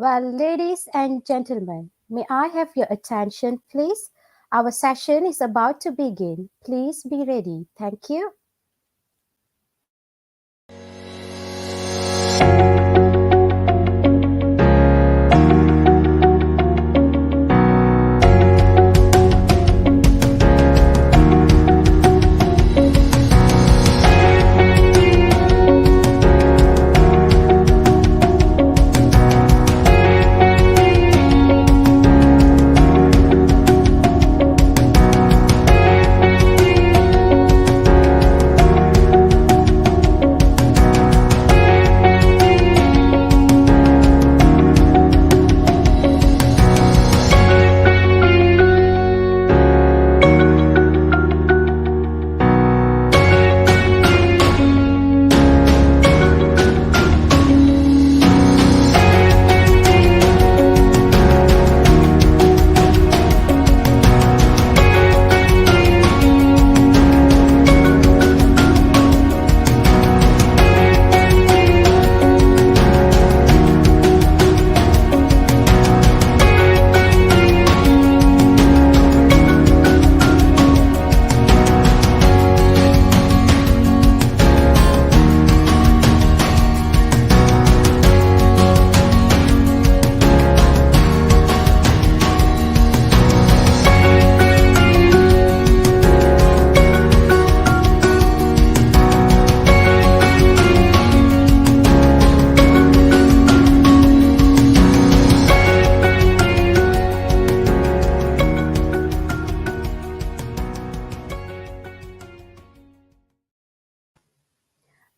Well, ladies and gentlemen, may I have your attention, please? Our session is about to begin. Please be ready. Thank you.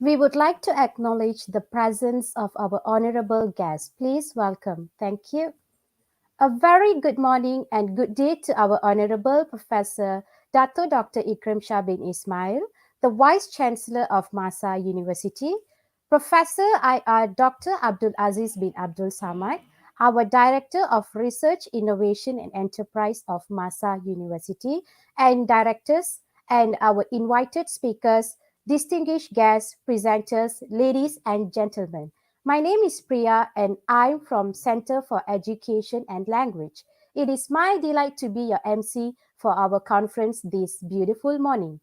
We would like to acknowledge the presence of our honorable guest. Please welcome. Thank you. A very good morning and good day to our Honorable Professor Dato Dr. Ikram Shah bin Ismail, the Vice Chancellor of MAHSA University, Professor IR Dr. Abdul Aziz bin Abdul Samad, our Director of Research, Innovation and Enterprise of MAHSA University, and directors and our invited speakers, distinguished guests, presenters, ladies and gentlemen. My name is Priya and I'm from Center for Education and Language. It is my delight to be your MC for our conference this beautiful morning.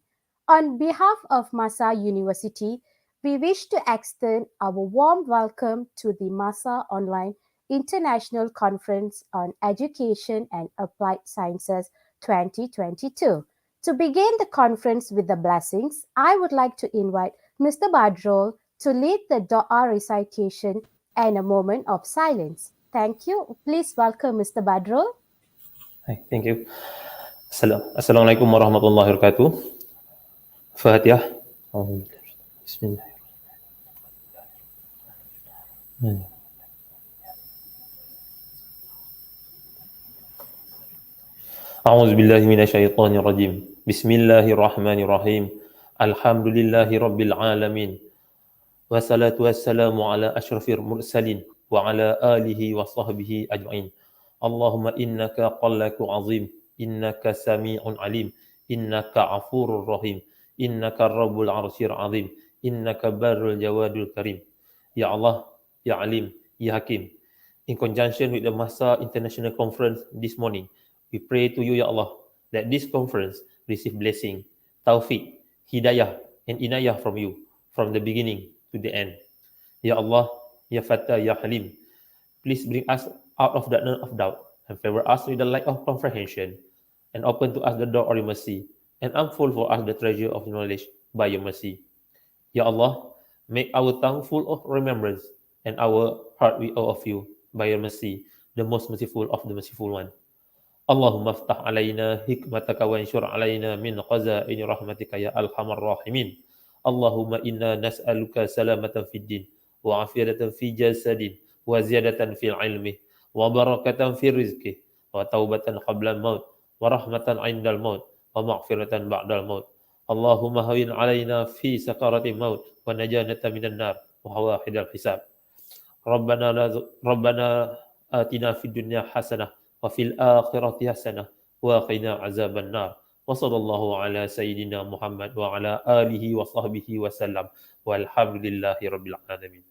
On behalf of MAHSA University, we wish to extend our warm welcome to the MAHSA Online International Conference on Education and Applied Sciences 2022. To begin the conference with the blessings, I would like to invite Mr. Badrol to lead the Dua recitation and a moment of silence. Thank you. Please welcome Mr. Badrol. Hi, thank you. Assalamualaikum warahmatullahi wabarakatuh. Fatihah. Bismillahirrahmanirrahim. A'udzu billahi minasyaitonir rajim. Bismillahirrahmanirrahim. Alhamdulillahi rabbil alamin. Wassalatu wassalamu ala asyrafil mursalin wa ala alihi wa sahbihi ajma'in. Allahumma innaka qallaku azim, innaka sami'un alim, innaka ghafurur rahim, innaka rabbul arsyir azim, innaka barrul jawadul karim. Ya Allah, Ya Alim, Ya Hakim. In conjunction with the MAHSA International Conference this morning, we pray to you, Ya Allah, that this conference receive blessing, taufiq, hidayah, and inayah from you, from the beginning to the end. Ya Allah, Ya Fattah, Ya Halim, please bring us out of darkness of doubt and favor us with the light of comprehension and open to us the door of your mercy and unfold for us the treasure of knowledge by your mercy. Ya Allah, make our tongue full of remembrance and our heart with awe of you by your mercy, the most merciful of the merciful one. Allahumma ftah alayna hikmataka wa insyur alayna min qaza'ini rahmatika ya alhamar rahimin. Allahumma inna nas'aluka salamatan fid din wa afiyatan fi jasadin wa ziyadatan fil ilmi wa barakatan fi rizqi wa taubatan qabla al-maut wa rahmatan 'indal maut wa maghfiratan ba'dal maut. Allahumma hawin alayna fi sakaratil maut wa najanata minan nar wa hawahidal hisab. Rabbana atina fid dunya hasanah wa fil akhirati hasanah wa qina azaban nar. Wa sallallahu ala sayyidina Muhammad wa ala alihi wa sahbihi wa sallam. Walhamdulillahi rabbil alamin.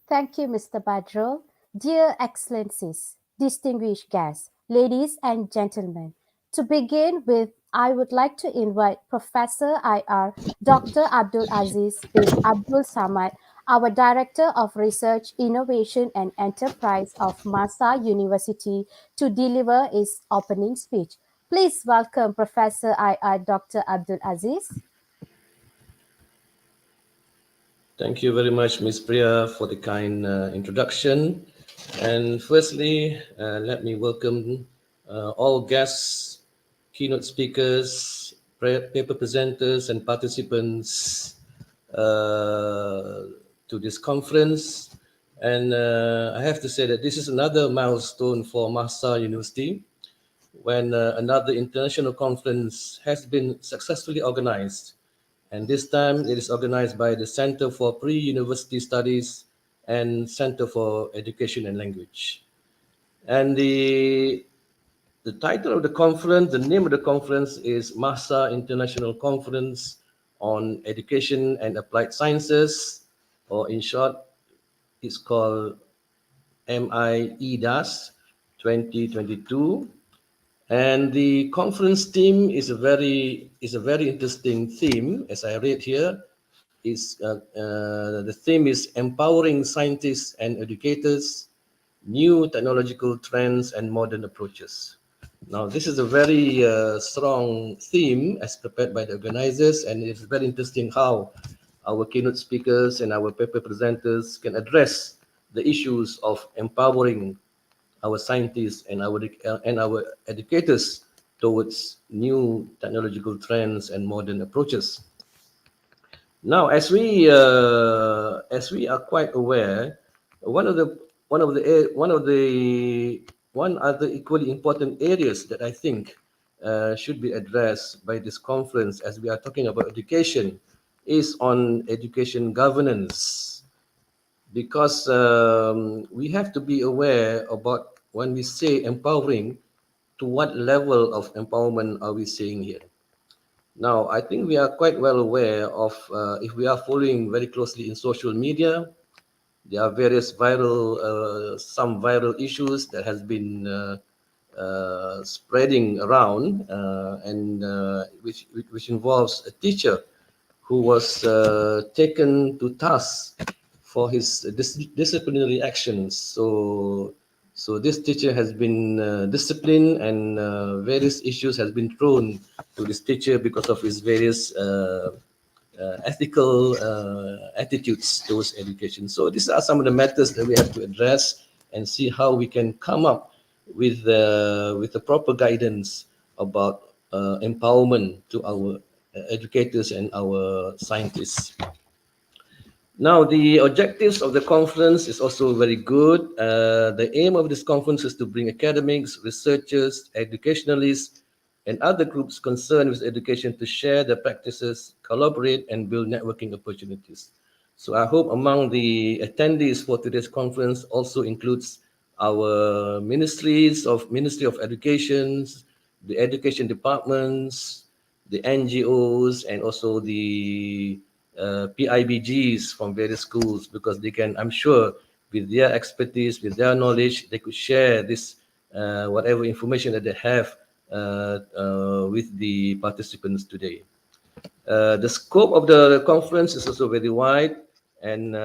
Thank you, Mr. Badrul. Dear Excellencies, distinguished guests, ladies and gentlemen, to begin with, I would like to invite Professor IR Dr. Abdul Aziz bin Abdul Samad, our Director of Research, Innovation and Enterprise of MAHSA University, to deliver his opening speech. Please welcome Professor IR Dr. Abdul Aziz. Thank you very much, Ms. Priya, for the kind introduction. And firstly, let me welcome all guests, keynote speakers, paper presenters, and participants to this conference. And I have to say that this is another milestone for MAHSA University when another international conference has been successfully organized. And this time it is organized by the Center for Pre-University Studies and Center for Education and Language. And the title of the conference, the name of the conference is MAHSA International Conference on Education and Applied Sciences, or in short, it's called MIEDAS 2022. And the conference theme is a very interesting theme, as I read here. The theme is empowering scientists and educators, new technological trends and modern approaches. Now, this is a very strong theme as prepared by the organizers, and it's very interesting how our keynote speakers and our paper presenters can address the issues of empowering our scientists and our educators towards new technological trends and modern approaches. Now, as we are quite aware, one of the one of the one of the one other equally important areas that I think should be addressed by this conference, as we are talking about education, is on education governance, because we have to be aware about when we say empowering, to what level of empowerment are we saying here? Now, I think we are quite well aware of, if we are following very closely in social media, there are various some viral issues that has been spreading around, and which involves a teacher who was taken to task for his disciplinary actions. So this teacher has been disciplined, and various issues has been thrown to this teacher because of his various ethical attitudes towards education. So these are some of the matters that we have to address and see how we can come up with the proper guidance about empowerment to our educators and our scientists. Now, the objectives of the conference is also very good. The aim of this conference is to bring academics, researchers, educationalists, and other groups concerned with education to share their practices, collaborate, and build networking opportunities. So I hope among the attendees for today's conference also includes our Ministry of Education, the education departments, the NGOs, and also the PIBGs from various schools, because they can, I'm sure, with their expertise, with their knowledge, they could share this whatever information that they have with the participants today. The scope of the conference is also very wide, and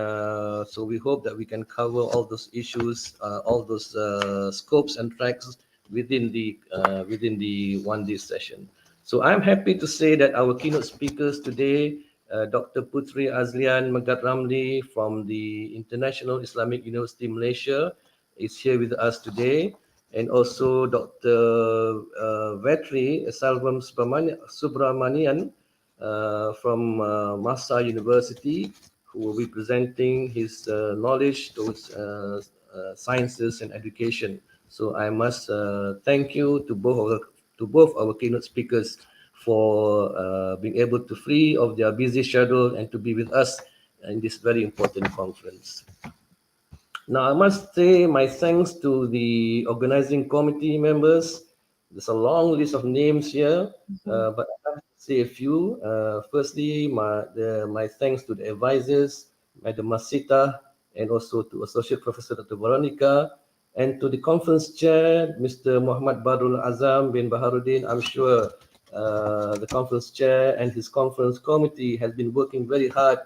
so we hope that we can cover all those issues, all those scopes and tracks within the 1 day session. So I'm happy to say that our keynote speakers today, Dr. Putri Magat Ramley from the International Islamic University Malaysia, is here with us today, and also Dr. Betry Salvin Subramanian from MAHSA University, who will be presenting his knowledge towards sciences and education. So I must thank you to both our keynote speakers for being able to free of their busy schedule and to be with us in this very important conference. Now, I must say my thanks to the organizing committee members. There's a long list of names here, but I have to say a few. Firstly, my thanks to the advisors, Madam Masita and also to Associate Professor Dr. Veronica, and to the conference chair, Mr. Muhammad Badrul Azam bin Baharuddin. I'm sure the conference chair and his conference committee has been working very hard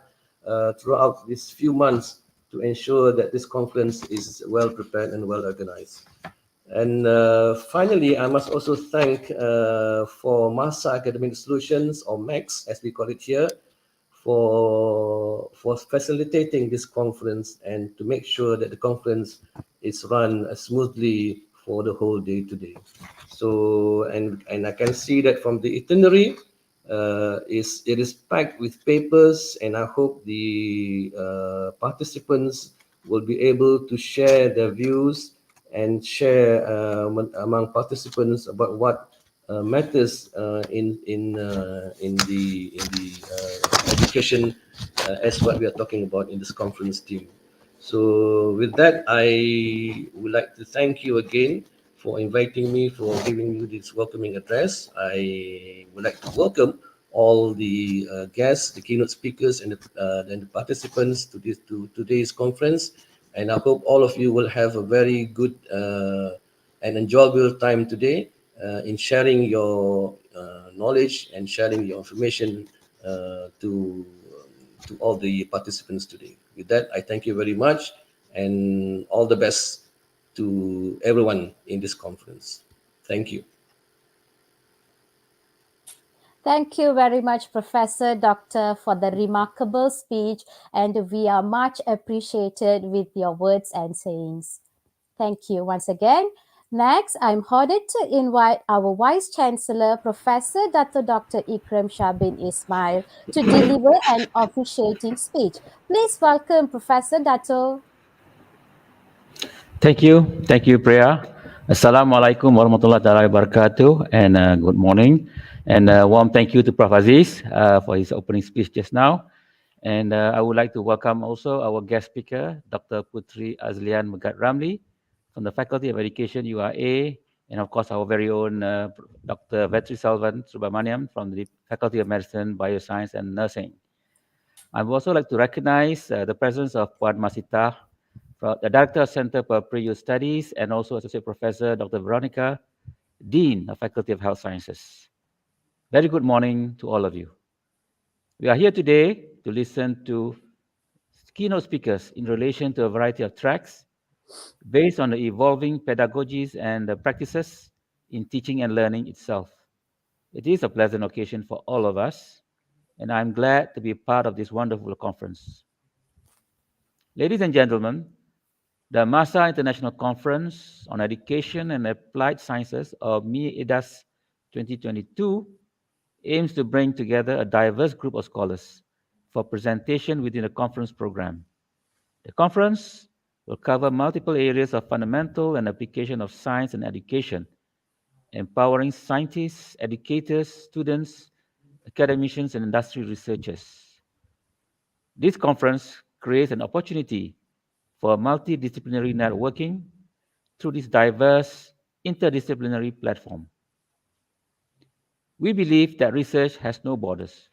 throughout these few months to ensure that this conference is well prepared and well organized. And finally, I must also thank for MAHSA Academic Solutions, or MAX as we call it here, for facilitating this conference and to make sure that the conference is run smoothly for the whole day today. So, and I can see that from the itinerary, it is packed with papers, and I hope the participants will be able to share their views and share among participants about what matters in the education as what we are talking about in this conference team. So with that, I would like to thank you again for inviting me, for giving you this welcoming address. I would like to welcome all the guests, the keynote speakers, and the participants to today's conference. And I hope all of you will have a very good and enjoyable time today in sharing your knowledge and sharing your information to all the participants today. With that, I thank you very much and all the best to everyone in this conference. Thank you. Thank you very much, Professor Doctor, for the remarkable speech, and we are much appreciated with your words and sayings. Thank you once again. Next, I'm honored to invite our Vice Chancellor, Professor Dr. Ikram Shah bin Ismail, to deliver an officiating speech. Please welcome Professor Dato. Thank you. Thank you, Priya. Assalamualaikum warahmatullahi wabarakatuh, and good morning. And warm thank you to Prof. Aziz for his opening speech just now. And I would like to welcome also our guest speaker, Dr. Putri Azlian Magat Ramley from the Faculty of Education, URA, and of course our very own Dr. Betry Salvin from the Faculty of Medicine, Bioscience and Nursing. I would also like to recognize the presence of Puan Masita, the Director of Center for Pre-Youth Studies, and also Associate Professor Dr. Veronica, Dean of Faculty of Health Sciences. Very good morning to all of you. We are here today to listen to keynote speakers in relation to a variety of tracks based on the evolving pedagogies and the practices in teaching and learning itself. It is a pleasant occasion for all of us, and I'm glad to be part of this wonderful conference. Ladies and gentlemen, the MAHSA International Conference on Education and Applied Sciences, or MIEDAS 2022, aims to bring together a diverse group of scholars for presentation within the conference program. The conference will cover multiple areas of fundamental and application of science and education, empowering scientists, educators, students, academicians, and industry researchers. This conference creates an opportunity for multidisciplinary networking through this diverse interdisciplinary platform. We believe that research has no borders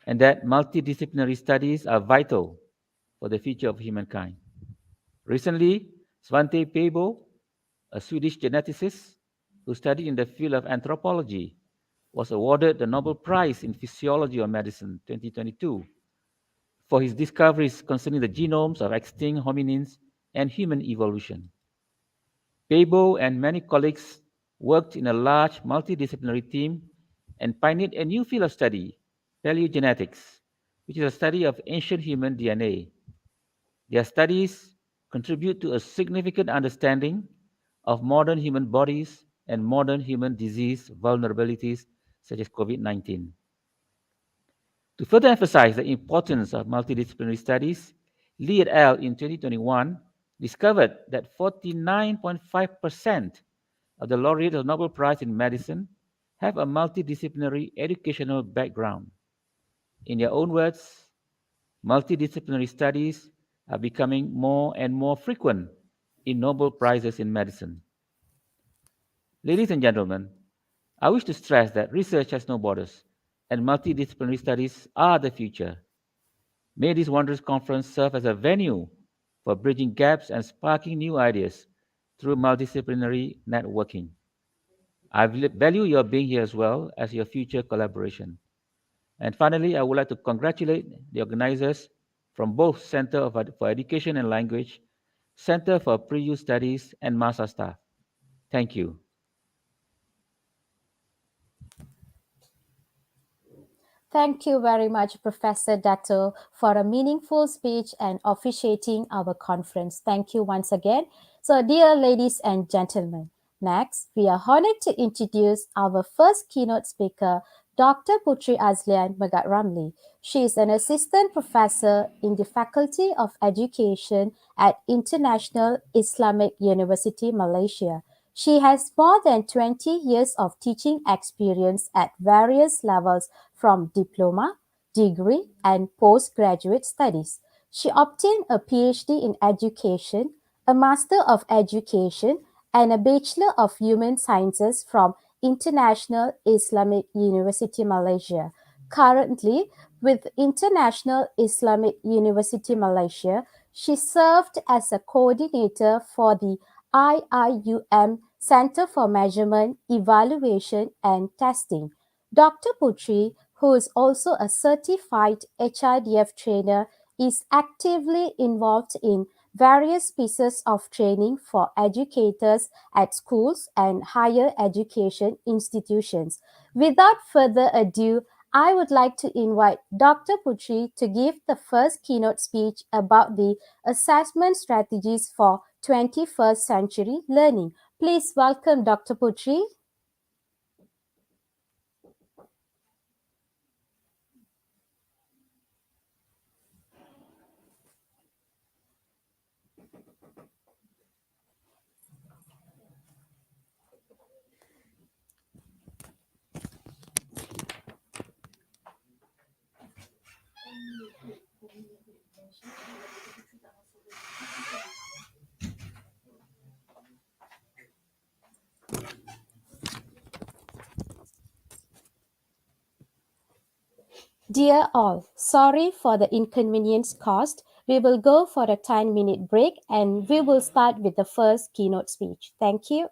and that multidisciplinary studies are vital for the future of humankind. Recently, Svante Pääbo, a Swedish geneticist who studied in the field of anthropology, was awarded the Nobel Prize in Physiology or Medicine 2022 for his discoveries concerning the genomes of extinct hominins and human evolution. Pääbo and many colleagues worked in a large multidisciplinary team and pioneered a new field of study, paleogenetics, which is a study of ancient human DNA. Their studies contribute to a significant understanding of modern human bodies and modern human disease vulnerabilities such as COVID-19. To further emphasize the importance of multidisciplinary studies, Lee et al. In 2021 discovered that 49.5% of the laureates of the Nobel Prize in Medicine have a multidisciplinary educational background. In their own words, multidisciplinary studies are becoming more and more frequent in Nobel Prizes in medicine. Ladies and gentlemen, I wish to stress that research has no borders and multidisciplinary studies are the future. May this wondrous conference serve as a venue for bridging gaps and sparking new ideas through multidisciplinary networking. I value your being here as well as your future collaboration. And finally, I would like to congratulate the organizers from both for Education and Language, Center for Pre-Use Studies, and MAHSA staff. Thank you. Thank you very much, Professor Dato, for a meaningful speech and officiating our conference. Thank you once again. So, dear ladies and gentlemen, next, we are honored to introduce our first keynote speaker, Dr. Putri Aslay Magat Ramley. She is an assistant professor in the Faculty of Education at International Islamic University, Malaysia. She has more than 20 years of teaching experience at various levels from diploma, degree, and postgraduate studies. She obtained a PhD in education, a Master of Education, and a Bachelor of Human Sciences from International Islamic University, Malaysia. Currently, with International Islamic University, Malaysia, she served as a coordinator for the IIUM Center for Measurement, Evaluation, and Testing. Dr. Putri, who is also a certified HRDF trainer, is actively involved in various pieces of training for educators at schools and higher education institutions. Without further ado, I would like to invite Dr. Putri to give the first keynote speech about the assessment strategies for 21st century learning. Please welcome Dr. Putri. Dear all, sorry for the inconvenience caused. We will go for a 10-minute break and we will start with the first keynote speech. Thank you.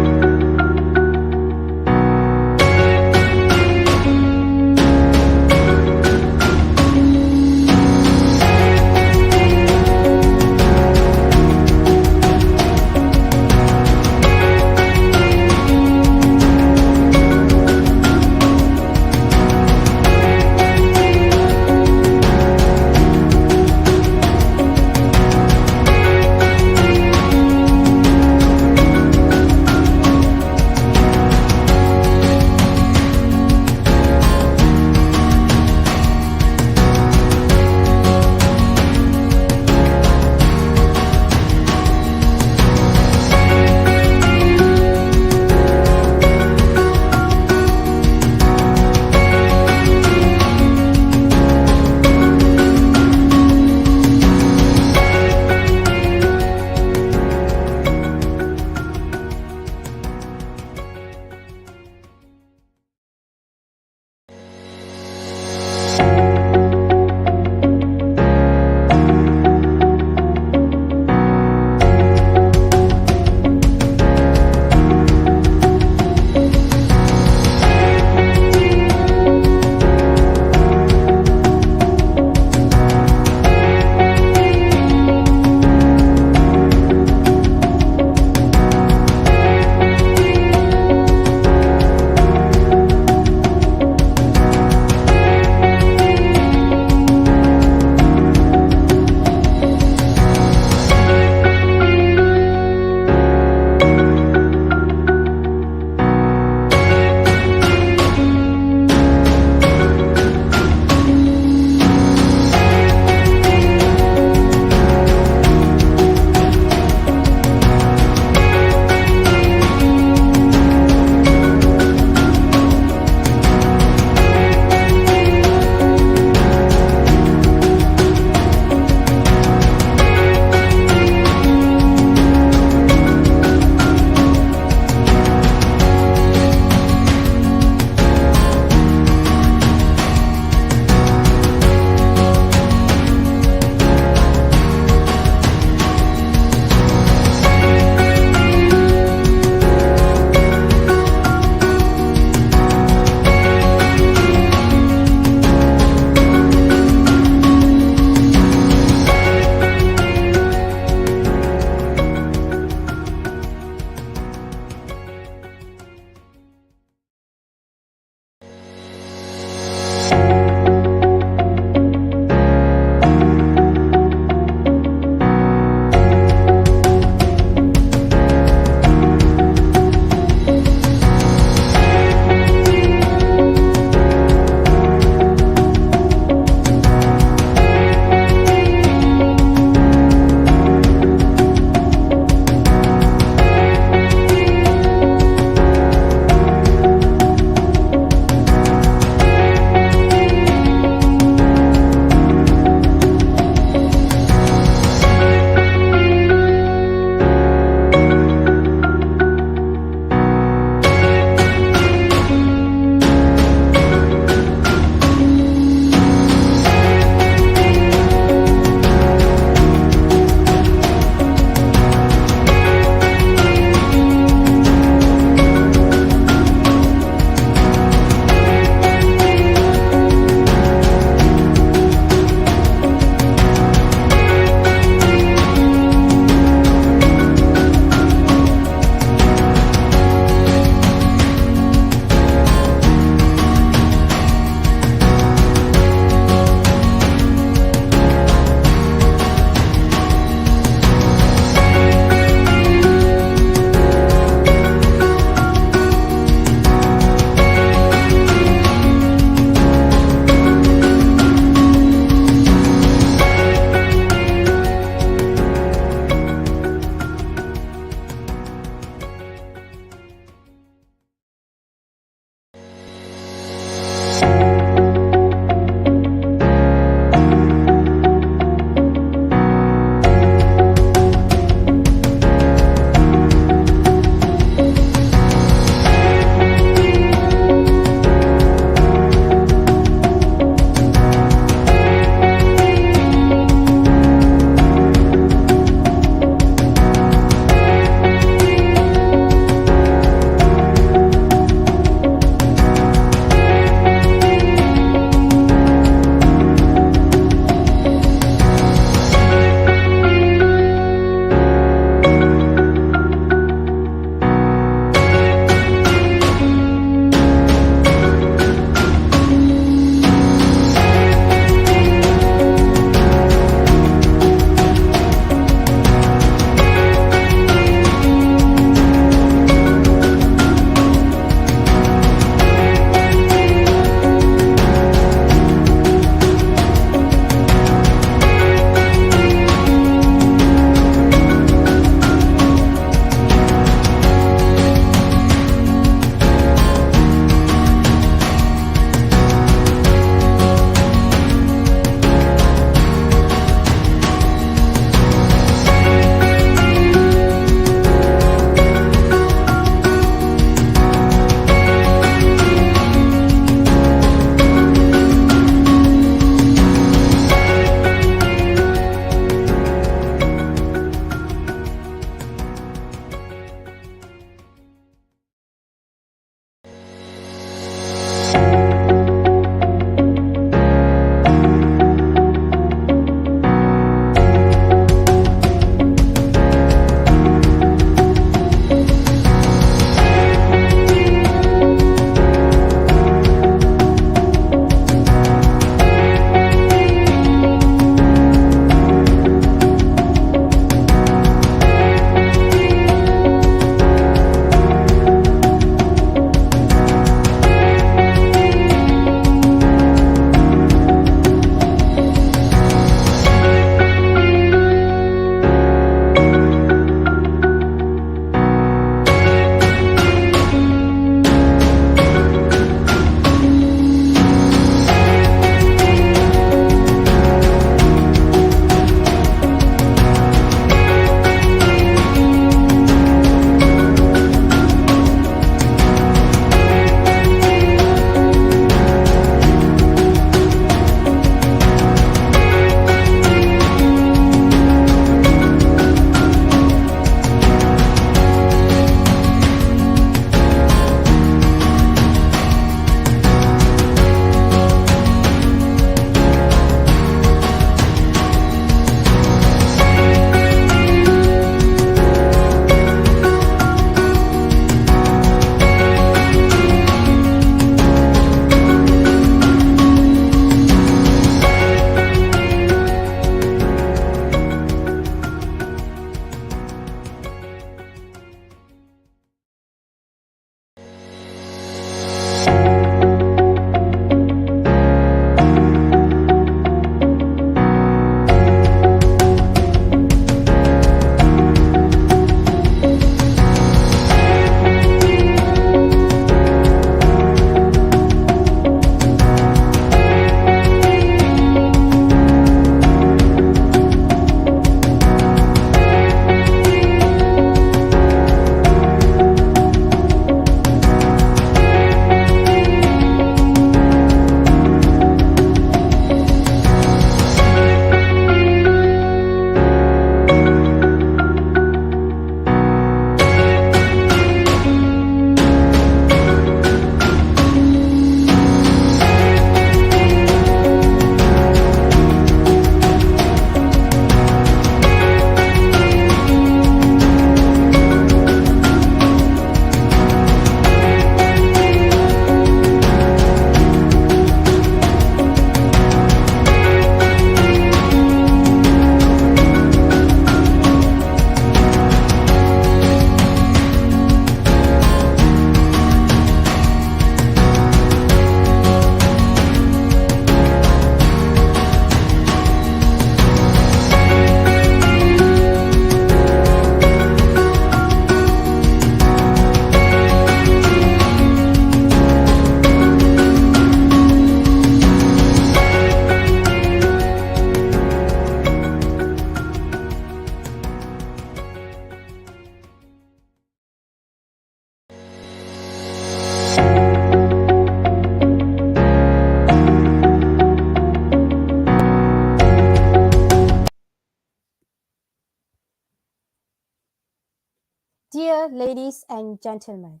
ladies and gentlemen.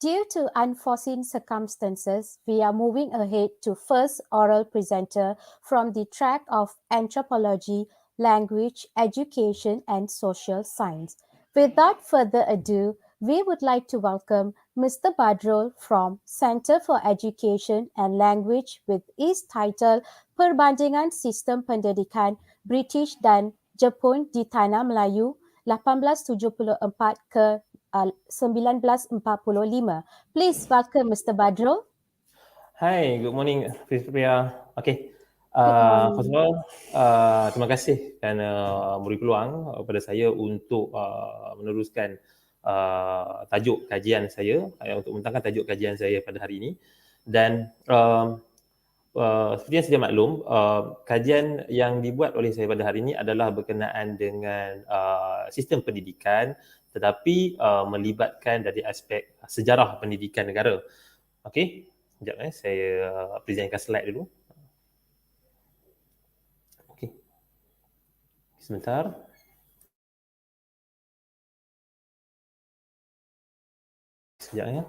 Due to unforeseen circumstances, we are moving ahead to first oral presenter from the track of anthropology, language, education, and social science. Without further ado, we would like to welcome Mr. Badrul from Center for Education and Language with his title Perbandingan Sistem Pendidikan British dan Jepun di Tanah Melayu 1874 ke 1945. Please welcome Mr. Badrul. Hi, good morning, Priya. Okay. Good First of morning. all, terima kasih kerana beri peluang kepada saya untuk meneruskan tajuk kajian saya, untuk membentangkan tajuk kajian saya pada hari ini. Dan seperti yang sedia maklum, kajian yang dibuat oleh saya pada hari ini adalah berkenaan dengan sistem pendidikan, tetapi melibatkan dari aspek sejarah pendidikan negara. Okey, sekejap saya presentkan slide dulu. Okey, sebentar. Sekejap ya.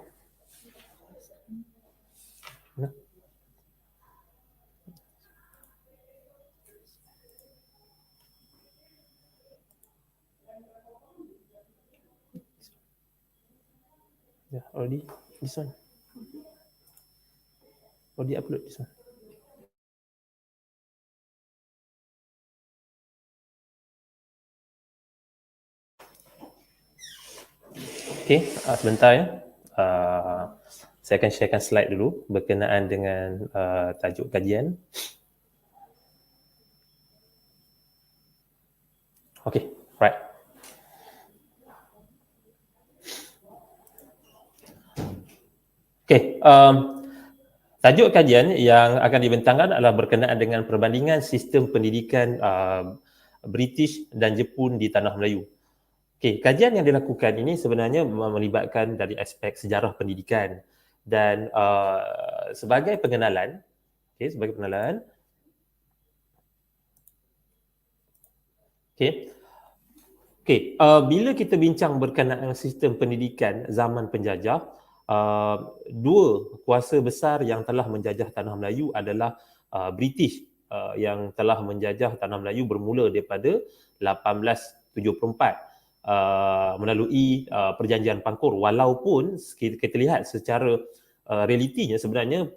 Nah. Yeah, already this one. Already upload this one. Okay, sebentar ya. Saya akan sharekan slide dulu berkenaan dengan tajuk kajian. Okay, right. Okay, tajuk kajian yang akan dibentangkan adalah berkenaan dengan perbandingan sistem pendidikan British dan Jepun di Tanah Melayu. Okay, kajian yang dilakukan ini sebenarnya melibatkan dari aspek sejarah pendidikan dan sebagai pengenalan, bila kita bincang berkenaan sistem pendidikan zaman penjajah, dua kuasa besar yang telah menjajah Tanah Melayu adalah British yang telah menjajah Tanah Melayu bermula daripada 1874 melalui perjanjian Pangkor, walaupun kita lihat secara realitinya sebenarnya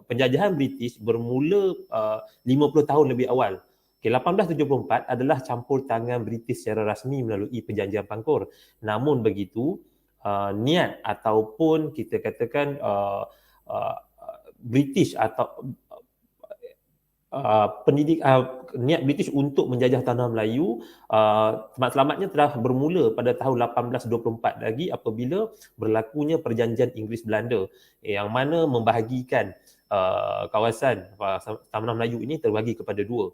penjajahan British bermula 50 tahun lebih awal. 1874 adalah campur tangan British secara rasmi melalui perjanjian Pangkor. Namun begitu, niat ataupun kita katakan British atau niat British untuk menjajah Tanah Melayu selamatnya telah bermula pada tahun 1824 lagi apabila berlakunya perjanjian Inggeris Belanda yang mana membahagikan kawasan Tanah Melayu ini terbagi kepada dua.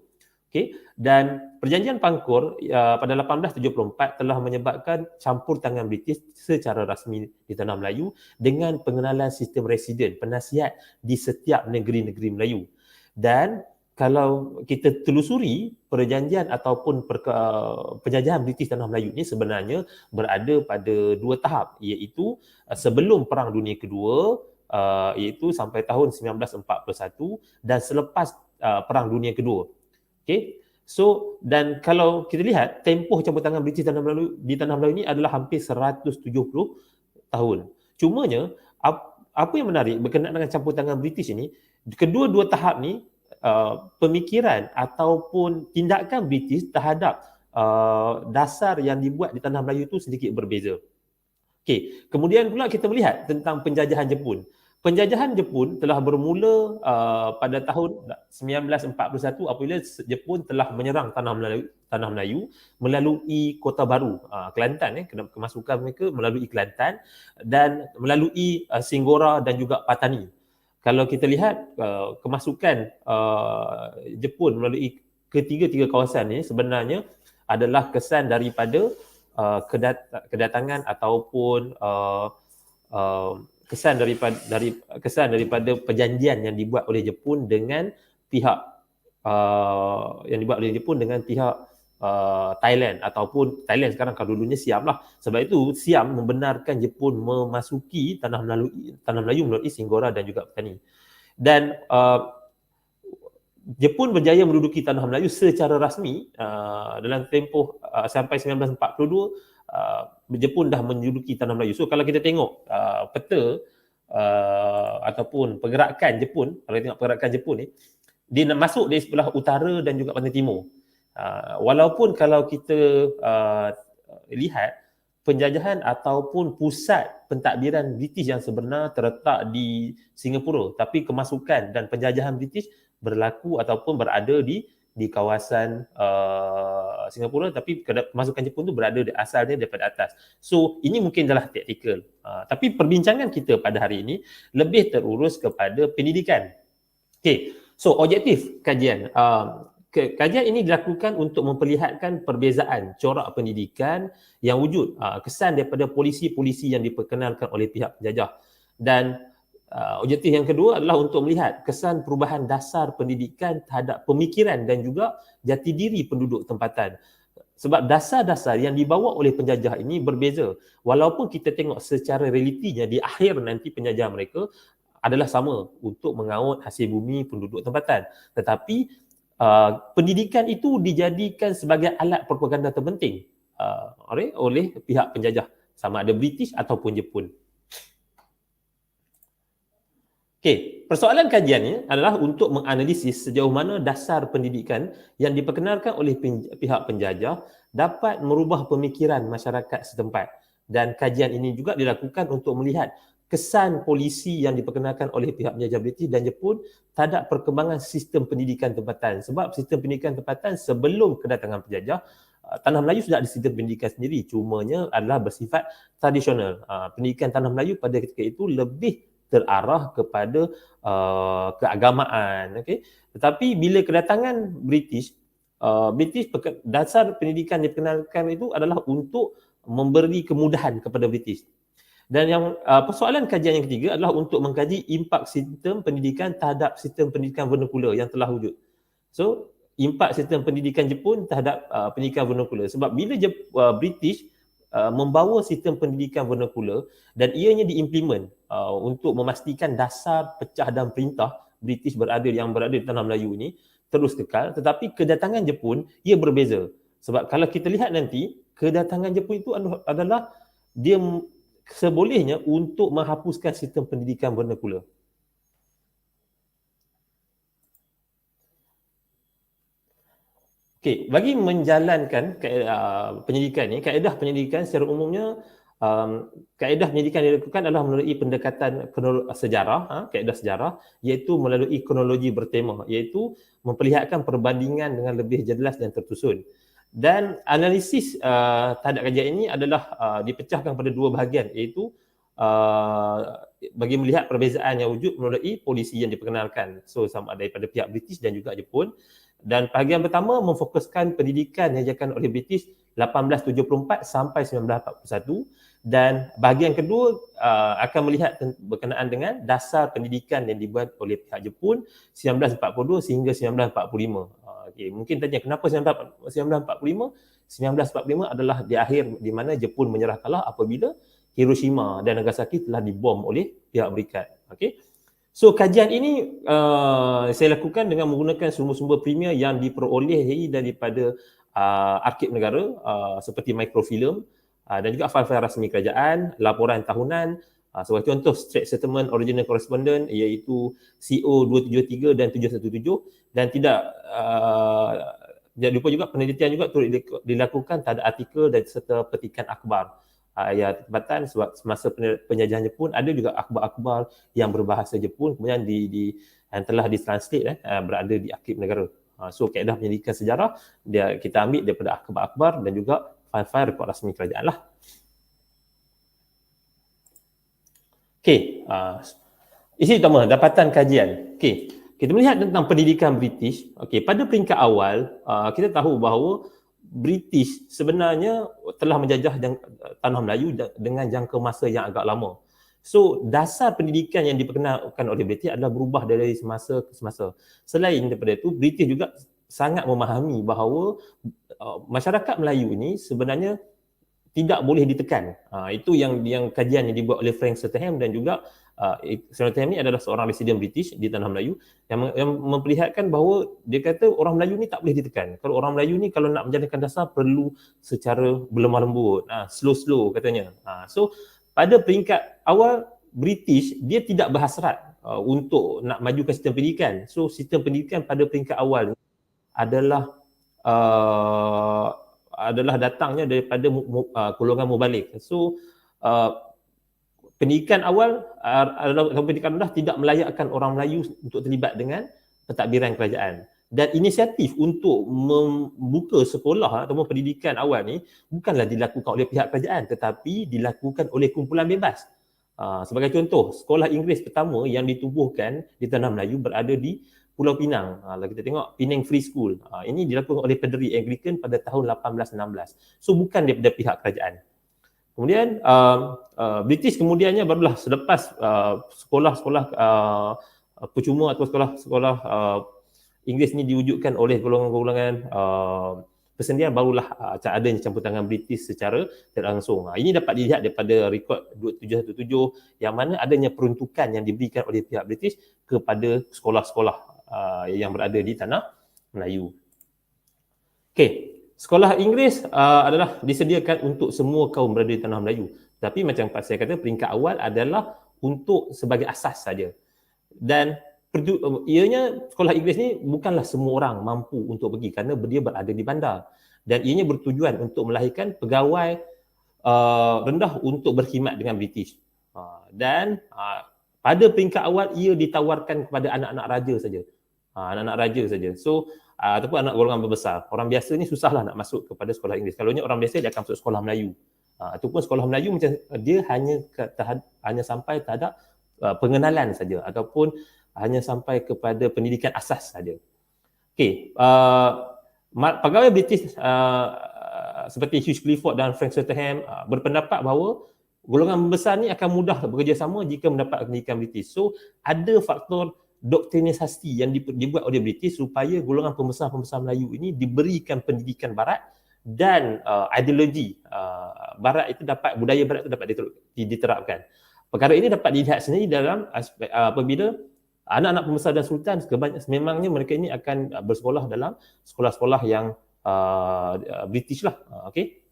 Okay. Dan perjanjian Pangkor pada 1874 telah menyebabkan campur tangan British secara rasmi di Tanah Melayu dengan pengenalan sistem residen, penasihat di setiap negeri-negeri Melayu. Dan kalau kita telusuri perjanjian ataupun penjajahan British Tanah Melayu ini sebenarnya berada pada dua tahap, iaitu sebelum Perang Dunia Kedua, iaitu sampai tahun 1941 dan selepas Perang Dunia Kedua. Okay. So, dan kalau kita lihat tempoh campur tangan British di Tanah Melayu ini adalah hampir 170 tahun. Cumanya, apa yang menarik berkenaan dengan campur tangan British ini, kedua-dua tahap ni pemikiran ataupun tindakan British terhadap dasar yang dibuat di Tanah Melayu itu sedikit berbeza. Okay. Kemudian pula kita melihat tentang penjajahan Jepun. Penjajahan Jepun telah bermula pada tahun 1941 apabila Jepun telah menyerang Tanah Melayu melalui Kota Baru, Kelantan, kemasukan mereka melalui Kelantan dan melalui Singgora dan juga Patani. Kalau kita lihat kemasukan Jepun melalui ketiga-tiga kawasan ini sebenarnya adalah kesan daripada kedatangan ataupun kesan daripada perjanjian yang dibuat oleh Jepun dengan pihak Thailand ataupun Thailand sekarang, kalau dulunya Siam lah. Sebab itu Siam membenarkan Jepun memasuki tanah Melayu melalui Singgora dan juga Petani. Dan Jepun berjaya menduduki tanah Melayu secara rasmi dalam tempoh sampai 1942. Jepun dah menduduki tanah Melayu. So kalau kita tengok peta ataupun pergerakan Jepun, kalau tengok pergerakan Jepun ni, dia nak masuk dari sebelah utara dan juga pantai timur. Walaupun kalau kita lihat penjajahan ataupun pusat pentadbiran British yang sebenar terletak di Singapura, tapi kemasukan dan penjajahan British berlaku ataupun berada di kawasan Singapura, tapi kemasukan Jepun tu berada asalnya daripada atas. So ini mungkin adalah taktikal. Tapi perbincangan kita pada hari ini lebih terurus kepada pendidikan. Okay, so objektif kajian. Kajian ini dilakukan untuk memperlihatkan perbezaan corak pendidikan yang wujud, kesan daripada polisi-polisi yang diperkenalkan oleh pihak penjajah. Dan objektif yang kedua adalah untuk melihat kesan perubahan dasar pendidikan terhadap pemikiran dan juga jati diri penduduk tempatan. Sebab dasar-dasar yang dibawa oleh penjajah ini berbeza. Walaupun kita tengok secara realitinya di akhir nanti penjajah mereka adalah sama untuk mengaut hasil bumi penduduk tempatan. Tetapi pendidikan itu dijadikan sebagai alat propaganda terpenting oleh pihak penjajah, sama ada British ataupun Jepun. Okey, persoalan kajiannya adalah untuk menganalisis sejauh mana dasar pendidikan yang diperkenalkan oleh pihak penjajah dapat merubah pemikiran masyarakat setempat. Dan kajian ini juga dilakukan untuk melihat kesan polisi yang diperkenalkan oleh pihak penjajah British dan Jepun terhadap perkembangan sistem pendidikan tempatan. Sebab sistem pendidikan tempatan sebelum kedatangan penjajah, Tanah Melayu sudah ada sistem pendidikan sendiri, cumanya adalah bersifat tradisional. Pendidikan Tanah Melayu pada ketika itu lebih terarah kepada keagamaan. Okay? Tetapi bila kedatangan British, dasar pendidikan yang diperkenalkan itu adalah untuk memberi kemudahan kepada British. Dan yang persoalan kajian yang ketiga adalah untuk mengkaji impak sistem pendidikan terhadap sistem pendidikan vernakular yang telah wujud. So, impak sistem pendidikan Jepun terhadap pendidikan vernakular. Sebab bila British membawa sistem pendidikan vernakular dan ianya diimplement untuk memastikan dasar pecah dan perintah British berada di Tanah Melayu ini terus kekal, tetapi kedatangan Jepun ia berbeza. Sebab kalau kita lihat nanti, kedatangan Jepun itu adalah dia sebolehnya untuk menghapuskan sistem pendidikan vernakular. Okey, bagi menjalankan pendidikan ni, kaedah pendidikan secara umumnya, kaedah pendidikan yang dilakukan adalah melalui pendekatan sejarah, kaedah sejarah, iaitu melalui kronologi bertema, iaitu memperlihatkan perbandingan dengan lebih jelas dan tersusun. Dan analisis terhadap kajian ini adalah dipecahkan pada dua bahagian, iaitu bagi melihat perbezaan yang wujud melalui polisi yang diperkenalkan, so sama ada daripada pihak British dan juga Jepun. Dan bahagian pertama memfokuskan pendidikan yang diajarkan oleh British 1874 sampai 1941, dan bahagian kedua akan melihat berkenaan dengan dasar pendidikan yang dibuat oleh pihak Jepun 1942 sehingga 1945. Okay, mungkin tanya kenapa 1945? 1945 adalah di akhir di mana Jepun menyerah kalah apabila Hiroshima dan Nagasaki telah dibom oleh pihak Amerika. Okay. So kajian ini saya lakukan dengan menggunakan sumber-sumber premier yang diperolehi daripada arsip negara seperti mikrofilm dan juga file-file rasmi kerajaan, laporan tahunan, sebagai contoh Straight Settlement Original Correspondent iaitu CO 273 dan 717, dan jangan lupa juga penelitian juga dilakukan terhadap artikel dan serta petikan akhbar ya tempatan. Sebab semasa penjajahan Jepun ada juga akhbar-akhbar yang berbahasa Jepun kemudian yang telah ditranslate berada di arsip negara. So kaedah pendidikan sejarah kita ambil daripada akhbar-akhbar dan juga file-file rekod rasmi kerajaan lah. Okey, isi utama dapatan kajian. Okey, kita melihat tentang pendidikan British. Okey, pada peringkat awal kita tahu bahawa British sebenarnya telah menjajah tanah Melayu dengan jangka masa yang agak lama. So, dasar pendidikan yang diperkenalkan oleh British adalah berubah dari semasa ke semasa. Selain daripada itu, British juga sangat memahami bahawa masyarakat Melayu ini sebenarnya tidak boleh ditekan. Itu yang kajian yang dibuat oleh Frank Sutherland dan juga Sutherland ini adalah seorang resident British di tanah Melayu yang memperlihatkan bahawa dia kata orang Melayu ni tak boleh ditekan. Kalau orang Melayu ni kalau nak menjalankan dasar perlu secara berlemah lembut, slow katanya. So pada peringkat awal British dia tidak berhasrat untuk nak majukan sistem pendidikan. So sistem pendidikan pada peringkat awal adalah datangnya daripada golongan mubalik. So pendidikan awal atau pendidikan rendah tidak melayakkan orang Melayu untuk terlibat dengan pentadbiran kerajaan. Dan inisiatif untuk membuka sekolah atau pendidikan awal ni bukanlah dilakukan oleh pihak kerajaan tetapi dilakukan oleh kumpulan bebas. Sebagai contoh, sekolah Inggeris pertama yang ditubuhkan di tanah Melayu berada di Pulau Pinang. Kalau kita tengok Penang Free School. Ini dilakukan oleh Betry Anglican pada tahun 1816. So bukan daripada pihak kerajaan. Kemudian British kemudiannya barulah selepas sekolah-sekolah percuma atau sekolah-sekolah Inggeris ni diwujudkan oleh golongan-golongan persendian, barulah adanya campur tangan British secara tidak langsung. Ini dapat dilihat daripada rekod 2717 yang mana adanya peruntukan yang diberikan oleh pihak British kepada sekolah-sekolah yang berada di tanah Melayu. Okey, sekolah Inggeris adalah disediakan untuk semua kaum berada di tanah Melayu. Tapi macam saya kata, peringkat awal adalah untuk sebagai asas saja. Dan ianya sekolah Inggeris ni bukanlah semua orang mampu untuk pergi kerana dia berada di bandar. Dan ianya bertujuan untuk melahirkan pegawai rendah untuk berkhidmat dengan British. Dan pada peringkat awal ia ditawarkan kepada anak-anak raja saja. Anak-anak raja saja. So ataupun anak golongan berbesar. Orang biasa ni susahlah nak masuk kepada sekolah Inggeris. Kalau orang biasa dia akan masuk sekolah Melayu. Ataupun sekolah Melayu macam dia hanya sampai terhadap pengenalan saja ataupun hanya sampai kepada pendidikan asas saja. Okey, pegawai British seperti Hugh Clifford dan Frank Sutherland berpendapat bahawa golongan besar ni akan mudah bekerjasama jika mendapat pendidikan British. So ada faktor doktrinisasi yang dibuat oleh British supaya golongan pembesar-pembesar Melayu ini diberikan pendidikan barat dan ideologi barat itu dapat, budaya barat itu dapat diterapkan. Perkara ini dapat dilihat sendiri dalam aspek apabila anak-anak pembesar dan sultan memangnya mereka ini akan bersekolah dalam sekolah-sekolah yang British lah. Okey.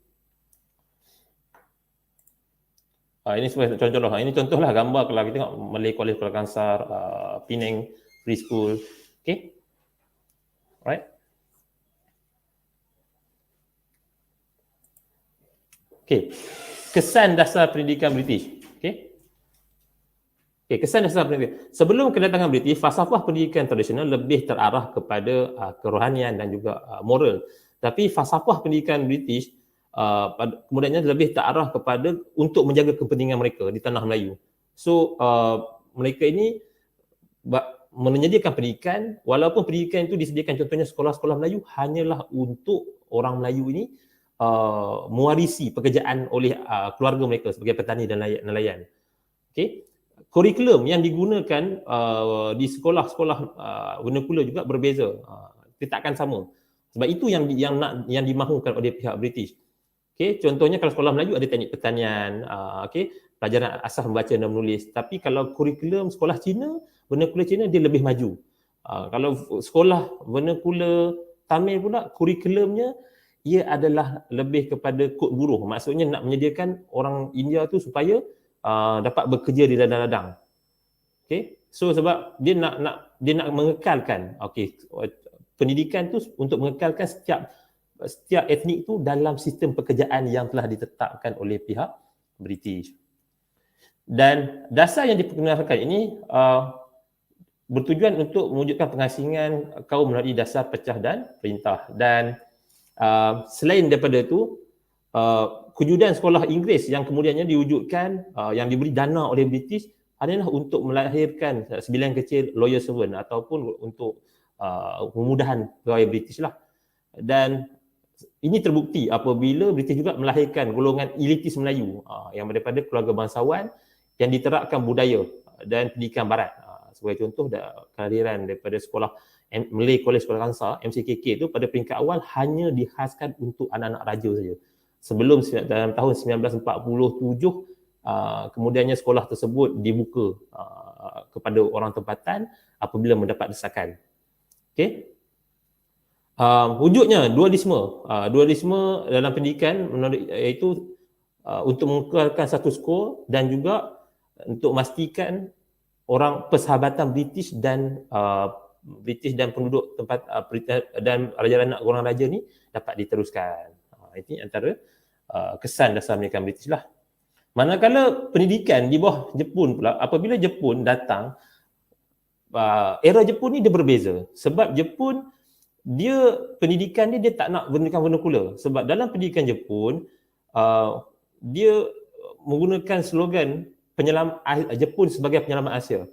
Ini sebagai contoh lah. Ini contohlah gambar kalau kita tengok Malay College Kuala Kangsar, Penang Free School. Okay. Alright. Okay. Kesan dasar pendidikan British. Okay. Okay, kesan dasar pendidikan. Sebelum kedatangan British, falsafah pendidikan tradisional lebih terarah kepada kerohanian dan juga moral. Tapi falsafah pendidikan British kemudiannya lebih terarah kepada untuk menjaga kepentingan mereka di tanah Melayu. So mereka ini menyediakan pendidikan, walaupun pendidikan itu disediakan contohnya sekolah-sekolah Melayu hanyalah untuk orang Melayu ini mewarisi pekerjaan oleh keluarga mereka sebagai petani dan nelayan. Okay. Kurikulum yang digunakan di sekolah-sekolah vernacular juga berbeza, takkan sama. Sebab itu yang dimahukan oleh pihak British. Okay, contohnya kalau sekolah Melayu ada teknik pertanian, pelajaran asas membaca dan menulis. Tapi kalau kurikulum sekolah Cina, vernacular Cina dia lebih maju. Kalau sekolah vernacular Tamil pula, kurikulumnya ia adalah lebih kepada kod buruh. Maksudnya nak menyediakan orang India tu supaya dapat bekerja di ladang-ladang. Okay, so sebab dia nak mengekalkan, pendidikan tu untuk mengekalkan setiap etnik tu dalam sistem pekerjaan yang telah ditetapkan oleh pihak British. Dan dasar yang diperkenalkan ini bertujuan untuk mewujudkan pengasingan kaum melalui dasar pecah dan perintah. Dan selain daripada itu, kewujudan sekolah Inggeris yang kemudiannya diwujudkan, yang diberi dana oleh British adalah untuk melahirkan sebilangan kecil lawyer servant ataupun untuk kemudahan pegawai British lah. Dan ini terbukti apabila British juga melahirkan golongan elitis Melayu yang daripada keluarga bangsawan yang diterapkan budaya dan pendidikan barat. sebagai contoh kehadiran daripada sekolah Malay College Kuala Kangsar, MCKK itu pada peringkat awal hanya dihaskan untuk anak-anak raja saja. Sebelum dalam tahun 1947 kemudiannya sekolah tersebut dibuka kepada orang tempatan apabila mendapat desakan. Okey. Wujudnya dualisme dalam pendidikan iaitu untuk mengekalkan satu skor dan juga untuk memastikan orang persahabatan British dan penduduk tempat dan raja-raja orang raja ni dapat diteruskan. Ini antara kesan dasar pendidikan British lah. Manakala pendidikan di bawah Jepun pula, apabila Jepun datang, era Jepun ni dia berbeza. Sebab Jepun pendidikan dia tak nak pendidikan vernacular. Sebab dalam pendidikan Jepun dia menggunakan slogan Jepun sebagai penyelamat Asia.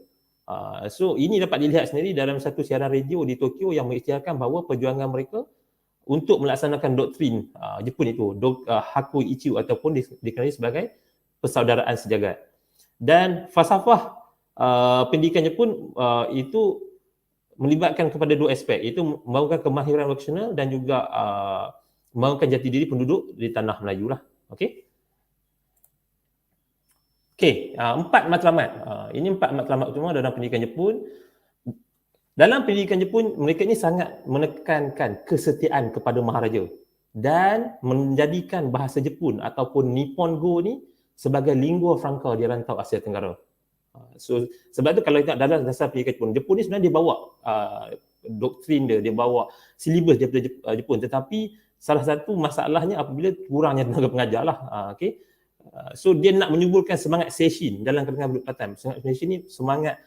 So ini dapat dilihat sendiri dalam satu siaran radio di Tokyo yang mengisytiharkan bahawa perjuangan mereka untuk melaksanakan doktrin Jepun itu, Haku Ichiu ataupun dikenali sebagai persaudaraan sejagat. Dan falsafah pendidikan Jepun itu melibatkan kepada dua aspek, iaitu membangunkan kemahiran vokasional dan juga membangunkan jati diri penduduk di tanah Melayu lah. Okey. Okey, 4 matlamat. Ini 4 matlamat utama dalam pendidikan Jepun. Dalam pendidikan Jepun, mereka ini sangat menekankan kesetiaan kepada Maharaja dan menjadikan bahasa Jepun ataupun Nippongo ni sebagai lingua franca di rantau Asia Tenggara. So sebab tu kalau kita dalam dasar pendidikan Jepun ni sebenarnya dia bawa doktrin dia bawa silibus daripada Jepun, tetapi salah satu masalahnya apabila kurangnya tenaga pengajar lah. Okey. So dia nak menyuburkan semangat seishin dalam kadang-kadang pendapatan. Semangat seishin ni semangat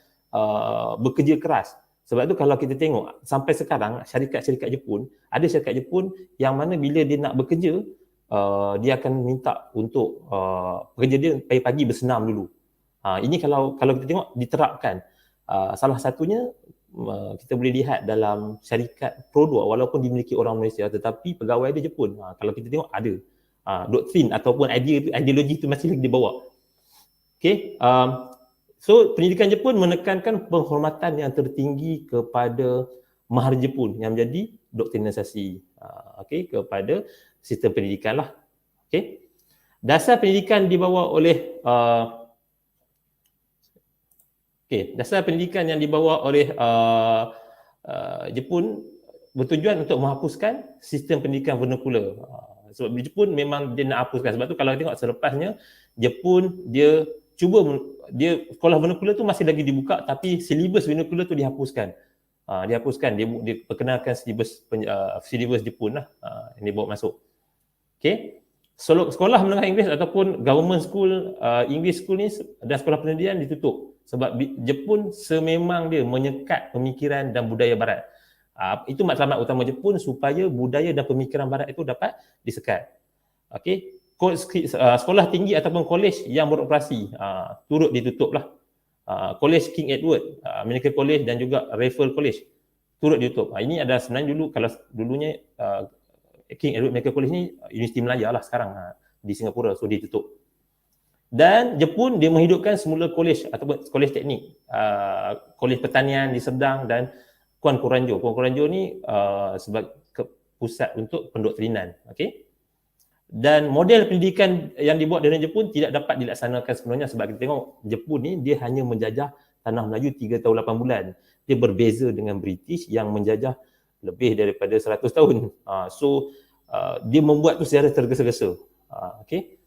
bekerja keras. Sebab tu kalau kita tengok sampai sekarang syarikat-syarikat Jepun, ada syarikat Jepun yang mana bila dia nak bekerja, dia akan minta untuk pekerja dia pagi-pagi bersenam dulu. Ini kalau kita tengok diterapkan. Salah satunya kita boleh lihat dalam syarikat Pro2 walaupun dimiliki orang Malaysia tetapi pegawai dia Jepun. Kalau kita tengok ada doktrin ataupun ideologi itu masih lagi dibawa. Okey. So pendidikan Jepun menekankan penghormatan yang tertinggi kepada Maharaja Jepun yang menjadi doktrinisasi kepada sistem pendidikan lah. Okey. Dasar pendidikan dibawa oleh dasar pendidikan yang dibawa oleh Jepun bertujuan untuk menghapuskan sistem pendidikan vernacular. Sebab di Jepun memang dia nak hapuskan. Sebab tu kalau tengok selepasnya Jepun dia sekolah vernacular tu masih lagi dibuka tapi silibus vernacular tu dihapuskan. Dia perkenalkan silibus Jepun lah yang dibawa masuk. Okey. Sekolah menengah Inggeris ataupun government school, English school ni dan sekolah pendidikan ditutup sebab Jepun sememang dia menyekat pemikiran dan budaya barat. Itu matlamat utama Jepun supaya budaya dan pemikiran barat itu dapat disekat. Okey. Sekolah tinggi ataupun kolej yang beroperasi turut ditutup lah. Kolej King Edward, Medical College dan juga Raffles College turut ditutup. Ini ada sebenarnya dulu, kalau dulunya King Edward Medical College ni Universiti Melaya lah sekarang di Singapura, so ditutup. Dan Jepun dia menghidupkan semula kolej ataupun kolej teknik, kolej pertanian di Sedang dan Kuan Kuranjo. Kuan Kuranjo ni sebagai pusat untuk pendoktrinan. Okey. Dan model pendidikan yang dibuat dari Jepun tidak dapat dilaksanakan sebenarnya sebab kita tengok Jepun ni dia hanya menjajah tanah Melayu 3 tahun 8 bulan. Dia berbeza dengan British yang menjajah lebih daripada 100 tahun. Dia membuat tu secara tergesa-gesa. Okey.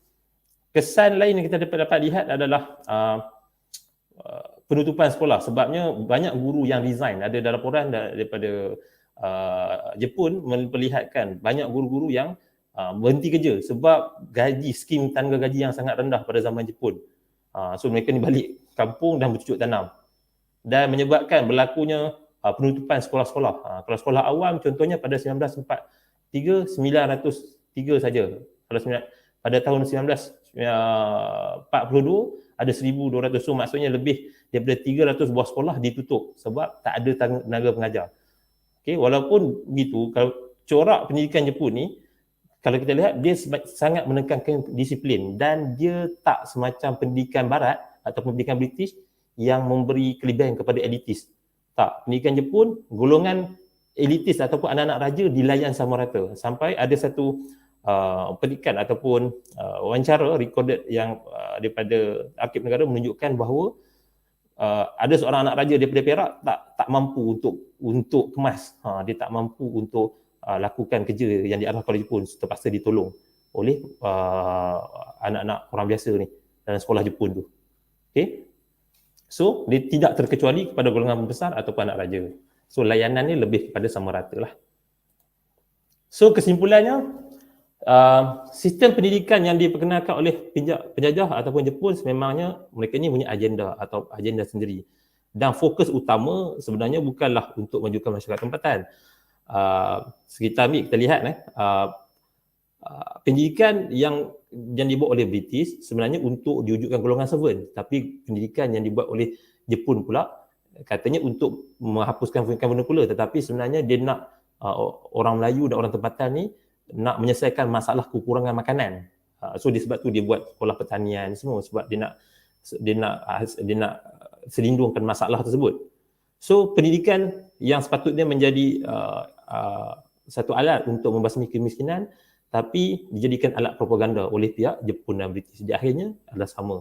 Kesan lain yang kita dapat lihat adalah penutupan sekolah. Sebabnya banyak guru yang resign. Ada laporan daripada Jepun memperlihatkan banyak guru-guru yang berhenti kerja sebab skim tangga gaji yang sangat rendah pada zaman Jepun. So mereka ni balik kampung dan bercucuk tanam. Dan menyebabkan berlakunya penutupan sekolah-sekolah. Kalau sekolah awam contohnya pada 1943, 903 saja. Kalau pada tahun 1942 ada 1,200, so maksudnya lebih daripada 300 buah sekolah ditutup sebab tak ada tenaga pengajar. Okay, walaupun begitu, kalau corak pendidikan Jepun ni, kalau kita lihat dia sangat menekankan disiplin dan dia tak semacam pendidikan barat ataupun pendidikan British yang memberi kelebihan kepada elitis. Tak, pendidikan Jepun, golongan elitis ataupun anak-anak raja dilayan sama rata. Sampai ada satu petikan ataupun wawancara recorded yang daripada Arkib Negara menunjukkan bahawa ada seorang anak raja daripada Perak tak mampu untuk kemas. Dia tak mampu untuk lakukan kerja yang diarahkan oleh Jepun, terpaksa ditolong oleh anak-anak orang biasa ni dalam sekolah Jepun tu. Okay? So, dia tidak terkecuali kepada golongan besar ataupun anak raja. So, layanan ni lebih kepada sama rata lah. So, kesimpulannya, sistem pendidikan yang diperkenalkan oleh penjajah ataupun Jepun sememangnya mereka ni punya agenda atau agenda sendiri. Dan fokus utama sebenarnya bukanlah untuk memajukan masyarakat tempatan. Sekitar ni kita lihat pendidikan yang dibuat oleh British sebenarnya untuk diwujudkan golongan servant, tapi pendidikan yang dibuat oleh Jepun pula katanya untuk menghapuskan pendidikan vernacular, tetapi sebenarnya dia nak orang Melayu dan orang tempatan ni nak menyelesaikan masalah kekurangan makanan. So sebab tu dia buat sekolah pertanian semua, sebab dia nak selindungkan masalah tersebut. So pendidikan yang sepatutnya menjadi satu alat untuk membasmi kemiskinan, tapi dijadikan alat propaganda oleh pihak Jepun dan British. Di akhirnya adalah sama.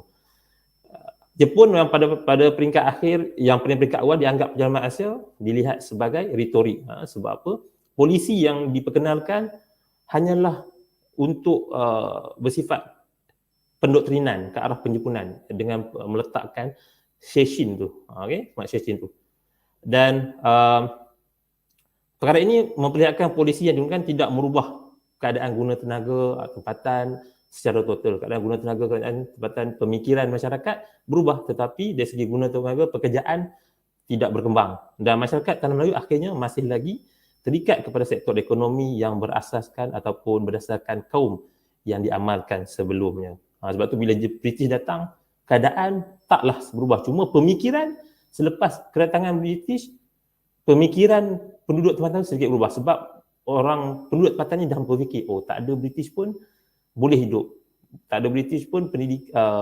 Jepun yang pada peringkat akhir, yang peringkat awal dianggap perjalanan Asia dilihat sebagai retorik. Sebab apa? Polisi yang diperkenalkan hanyalah untuk bersifat pendoktrinan ke arah penjepunan dengan meletakkan session tu. Okay? Session tu. Dan perkara ini memperlihatkan polisi yang digunakan tidak merubah keadaan guna tenaga tempatan secara total. Keadaan guna tenaga, keadaan tempatan, pemikiran masyarakat berubah, tetapi dari segi guna tenaga pekerjaan tidak berkembang. Dan masyarakat tanah Melayu akhirnya masih lagi terikat kepada sektor ekonomi yang berasaskan ataupun berdasarkan kaum yang diamalkan sebelumnya. Sebab tu bila British datang, keadaan taklah berubah. Cuma pemikiran selepas kedatangan British, pemikiran penduduk tempatan sedikit berubah. Sebab orang penduduk tempatan ni dah berfikir, tak ada British pun boleh hidup. Tak ada British pun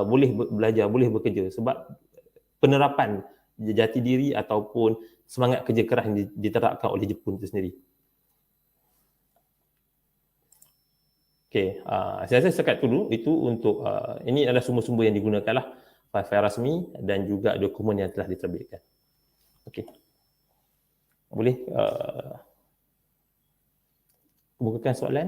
boleh belajar, boleh bekerja. Sebab penerapan jati diri ataupun semangat kerja keras yang diterapkan oleh Jepun itu sendiri. Okey, saya rasa sekat dulu itu untuk ini adalah sumber-sumber yang digunakanlah file rasmi dan juga dokumen yang telah diterbitkan. Okey. Boleh bukakan soalan?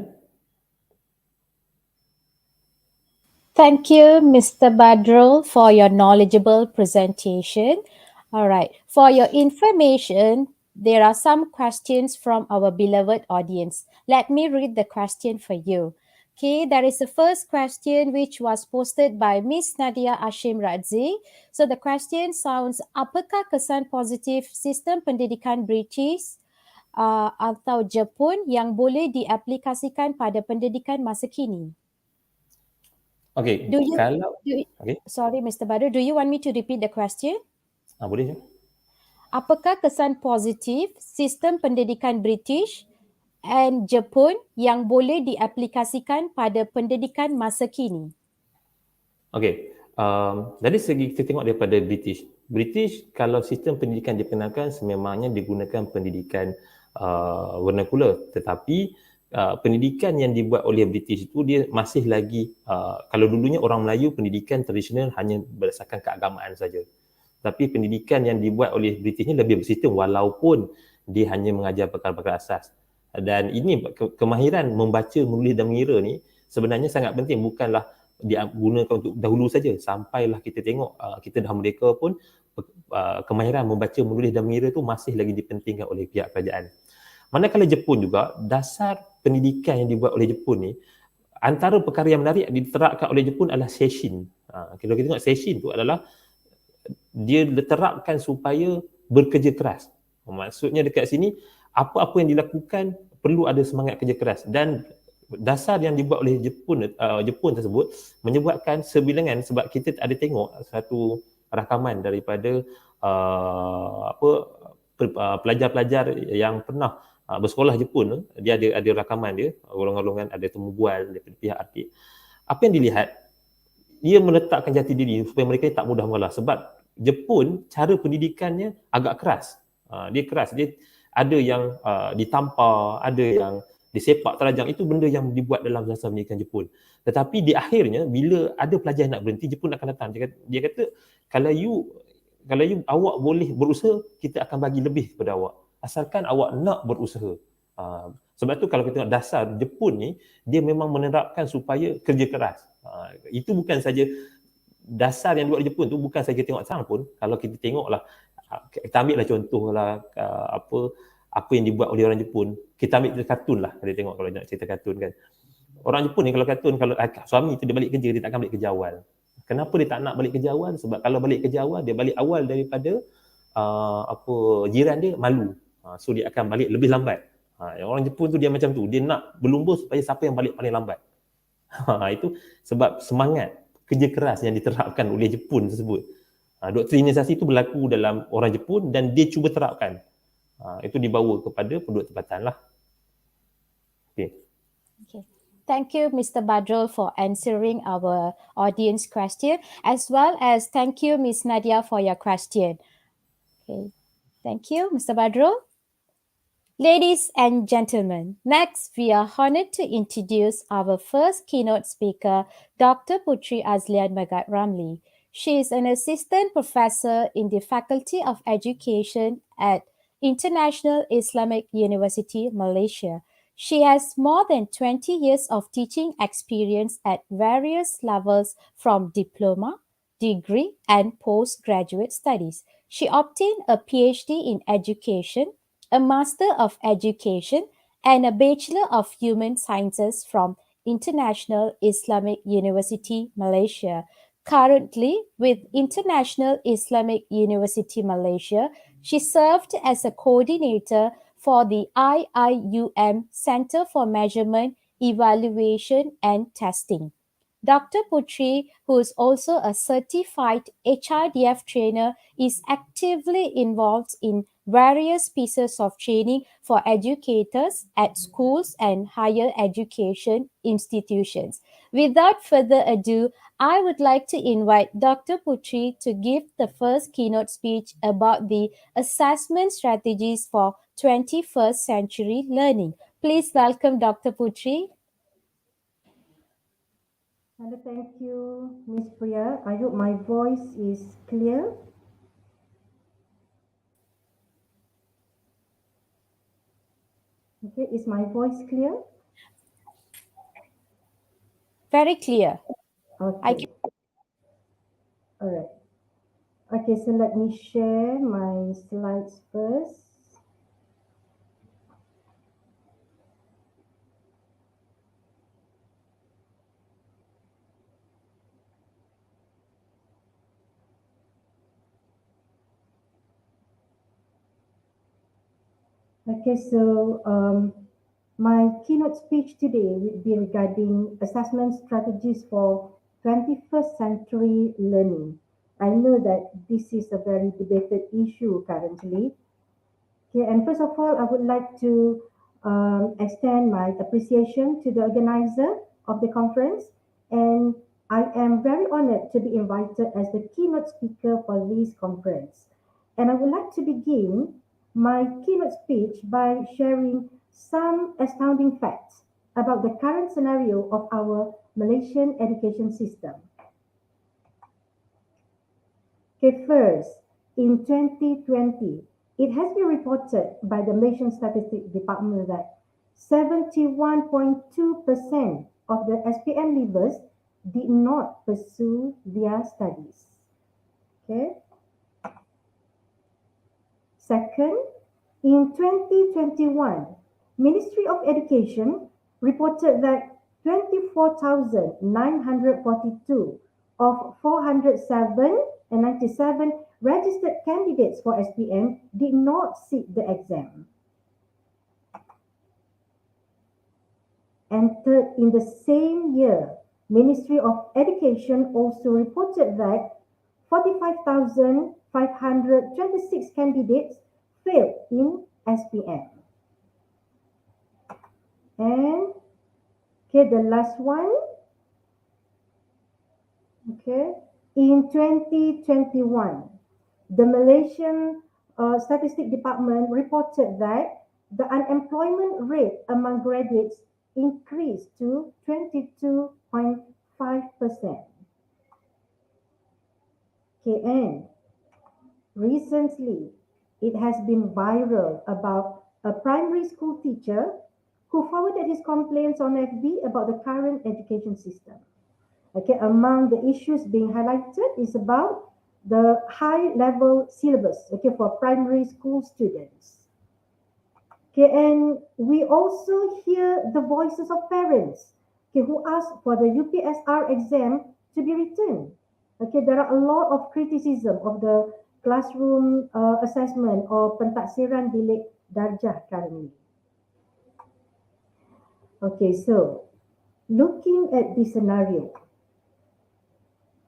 Thank you, Mr. Badrul, for your knowledgeable presentation. All right. For your information, there are some questions from our beloved audience. Let me read the question for you. Okay, there is the first question which was posted by Miss Nadia Ashim Radzi. So the question sounds, apakah kesan positif sistem pendidikan British atau Jepun yang boleh diaplikasikan pada pendidikan masa kini? Okay, Sorry, Mr. Badrul, do you want me to repeat the question? Boleh je. Apakah kesan positif sistem pendidikan British and Jepun yang boleh diaplikasikan pada pendidikan masa kini? Okey, dari segi kita tengok daripada British kalau sistem pendidikan diperkenalkan sememangnya digunakan pendidikan vernacular, tetapi pendidikan yang dibuat oleh British itu dia masih lagi kalau dulunya orang Melayu pendidikan tradisional hanya berdasarkan keagamaan saja. Tapi pendidikan yang dibuat oleh British ni lebih bersistem walaupun dia hanya mengajar perkara-perkara asas. Dan ini kemahiran membaca, menulis dan mengira ni sebenarnya sangat penting, bukanlah digunakan untuk dahulu saja. Sampailah kita tengok kita dah merdeka pun kemahiran membaca, menulis dan mengira tu masih lagi dipentingkan oleh pihak kerajaan. Manakala Jepun juga, dasar pendidikan yang dibuat oleh Jepun ni, antara perkara yang menarik diterapkan oleh Jepun adalah session. Kalau kita tengok session tu adalah dia diterapkan supaya bekerja keras. Maksudnya dekat sini, apa-apa yang dilakukan perlu ada semangat kerja keras. Dan dasar yang dibuat oleh Jepun tersebut menyebabkan sebilangan, sebab kita ada tengok satu rakaman daripada pelajar-pelajar yang pernah bersekolah Jepun, dia ada rakaman dia, golongan-golongan ada temu bual daripada pihak arkib. Apa yang dilihat, dia meletakkan jati diri supaya mereka tak mudah mengalah, sebab Jepun cara pendidikannya agak keras. Dia keras, dia ada yang ditampar, ada yang disepak terajang. Itu benda yang dibuat dalam dasar pendidikan Jepun. Tetapi di akhirnya bila ada pelajar nak berhenti, Jepun akan datang. Dia kata kalau you awak boleh berusaha, kita akan bagi lebih kepada awak. Asalkan awak nak berusaha. Sebab tu kalau kita tengok dasar Jepun ni, dia memang menerapkan supaya kerja keras. Itu bukan saja dasar yang dibuat di Jepun tu, bukan saja tengok sang pun. Kalau kita tengoklah, kita ambil lah contohlah apa yang dibuat oleh orang Jepun. Kita ambil kartun lah, kita tengok kalau nak cerita kartun kan. Orang Jepun ni kalau kartun, kalau suami tu dia balik kerja, dia tak akan balik kerja awal. Kenapa dia tak nak balik kerja awal? Sebab kalau balik kerja awal, dia balik awal daripada jiran dia malu. So dia akan balik lebih lambat. Orang Jepun tu dia macam tu, dia nak berlumba supaya siapa yang balik paling lambat. Itu sebab semangat kerja keras yang diterapkan oleh Jepun tersebut. Doktrinisasi itu berlaku dalam orang Jepun dan dia cuba terapkan. Itu dibawa kepada penduduk tempatan lah. Okay. Thank you, Mr. Badrul, for answering our audience question, as well as thank you, Ms. Nadia, for your question. Okay. Thank you, Mr. Badrul. Ladies and gentlemen, next we are honored to introduce our first keynote speaker, Dr. Putri Aslay Magat Ramley. She is an assistant professor in the Faculty of Education at International Islamic University, Malaysia. She has more than 20 years of teaching experience at various levels from diploma, degree, and postgraduate studies. She obtained a PhD in education, a Master of Education, and a Bachelor of Human Sciences from International Islamic University, Malaysia. Currently, with International Islamic University, Malaysia, she served as a coordinator for the IIUM Center for Measurement, Evaluation, and Testing. Dr. Putri, who is also a certified HRDF trainer, is actively involved in various pieces of training for educators at schools and higher education institutions. Without further ado, I would like to invite Dr. Putri to give the first keynote speech about the assessment strategies for 21st century learning. Please welcome Dr. Putri. Hello, thank you, Ms. Priya. I hope my voice is clear. Okay, is my voice clear? Very clear. Okay. All right. Okay, so let me share my slides first. Okay, so my keynote speech today will be regarding assessment strategies for 21st century learning. I know that this is a very debated issue currently. Okay, and first of all, I would like to extend my appreciation to the organizer of the conference, and I am very honored to be invited as the keynote speaker for this conference. And I would like to begin my keynote speech by sharing some astounding facts about the current scenario of our Malaysian education system. Okay, first, in 2020, it has been reported by the Malaysian Statistics Department that 71.2% of the SPM leavers did not pursue their studies. Okay. Second, in 2021, Ministry of Education reported that 24,942 of 407 registered candidates for SPM did not sit the exam. And third, in the same year, Ministry of Education also reported that 45,526 candidates failed in SPM. And okay, the last one. Okay, in 2021, the Malaysian Statistic Department reported that the unemployment rate among graduates increased to 22.5%. Okay, and recently it has been viral about a primary school teacher who forwarded his complaints on FB about the current education system. Okay, among the issues being highlighted is about the high level syllabus, okay, for primary school students. Okay, and we also hear the voices of parents, okay, who ask for the UPSR exam to be returned. Okay, there are a lot of criticism of the classroom assessment or pentaksiran bilik darjah currently. Okay, so looking at this scenario,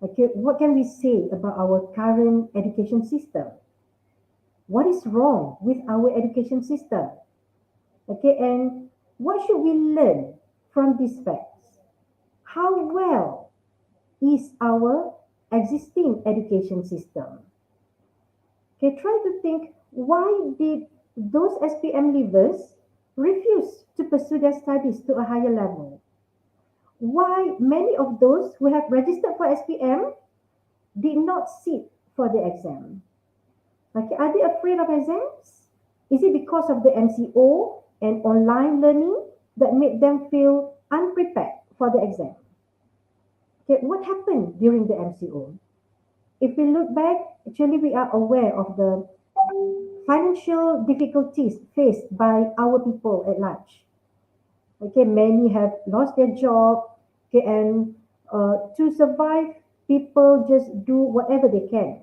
okay, what can we say about our current education system? What is wrong with our education system? Okay, and what should we learn from these facts? How well is our existing education system? Okay, try to think, why did those SPM leavers refuse to pursue their studies to a higher level? Why many of those who have registered for SPM did not sit for the exam? Okay, are they afraid of exams? Is it because of the MCO and online learning that made them feel unprepared for the exam? Okay, what happened during the MCO? If we look back, actually we are aware of the financial difficulties faced by our people at large. Okay, many have lost their job, okay, and to survive, people just do whatever they can.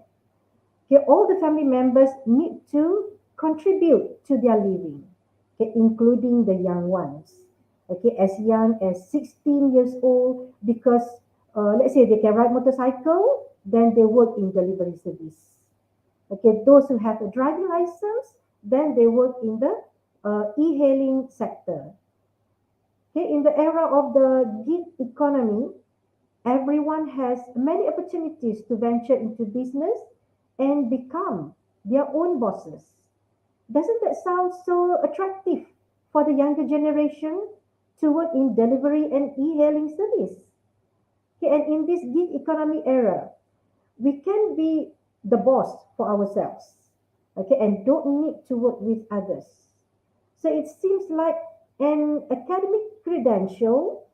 Okay, all the family members need to contribute to their living, okay, including the young ones. Okay, as young as 16 years old, because let's say they can ride motorcycle, then they work in delivery service. Okay, those who have a driving license, then they work in the e-hailing sector. Okay, in the era of the gig economy, everyone has many opportunities to venture into business and become their own bosses. Doesn't that sound so attractive for the younger generation to work in delivery and e-hailing service? Okay, and in this gig economy era, we can be the boss for ourselves, okay, and don't need to work with others. So it seems like an academic credential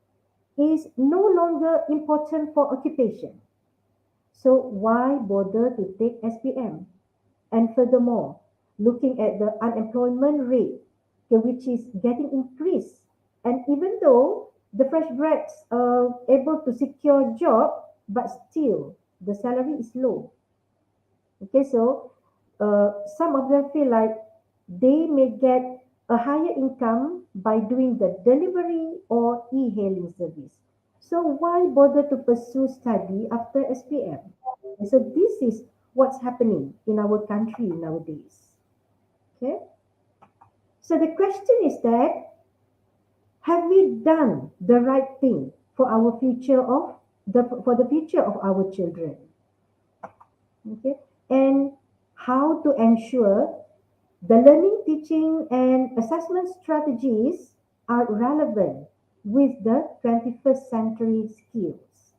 is no longer important for occupation. So why bother to take SPM? And furthermore, looking at the unemployment rate, okay, which is getting increased, and even though the fresh grads are able to secure a job, but still the salary is low. Okay, so some of them feel like they may get a higher income by doing the delivery or e-hailing service. So why bother to pursue study after SPM? And so this is what's happening in our country nowadays. Okay. So the question is that, have we done the right thing for our future of the future of our children? Okay. And how to ensure the learning, teaching, and assessment strategies are relevant with the 21st century skills.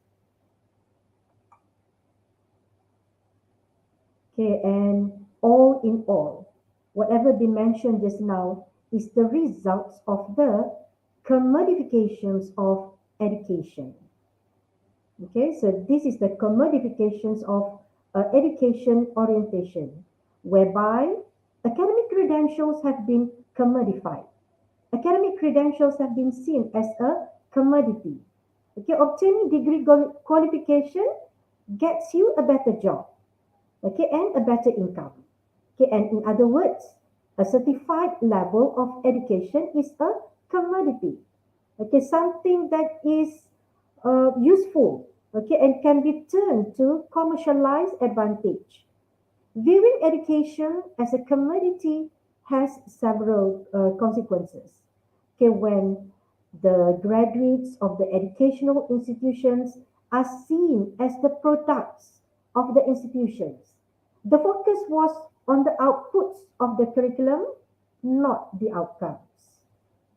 Okay, and all in all, whatever been mentioned just now is the results of the commodifications of education. Okay, so this is the commodifications of education orientation, whereby academic credentials have been commodified. Academic credentials have been seen as a commodity. Okay, obtaining degree qualification gets you a better job, okay, and a better income. Okay, and in other words, a certified level of education is a commodity. Okay, something that is useful, okay, and can be turned to commercialized advantage. Viewing education as a commodity has several consequences. Okay, when the graduates of the educational institutions are seen as the products of the institutions, the focus was on the outputs of the curriculum, not the outcomes.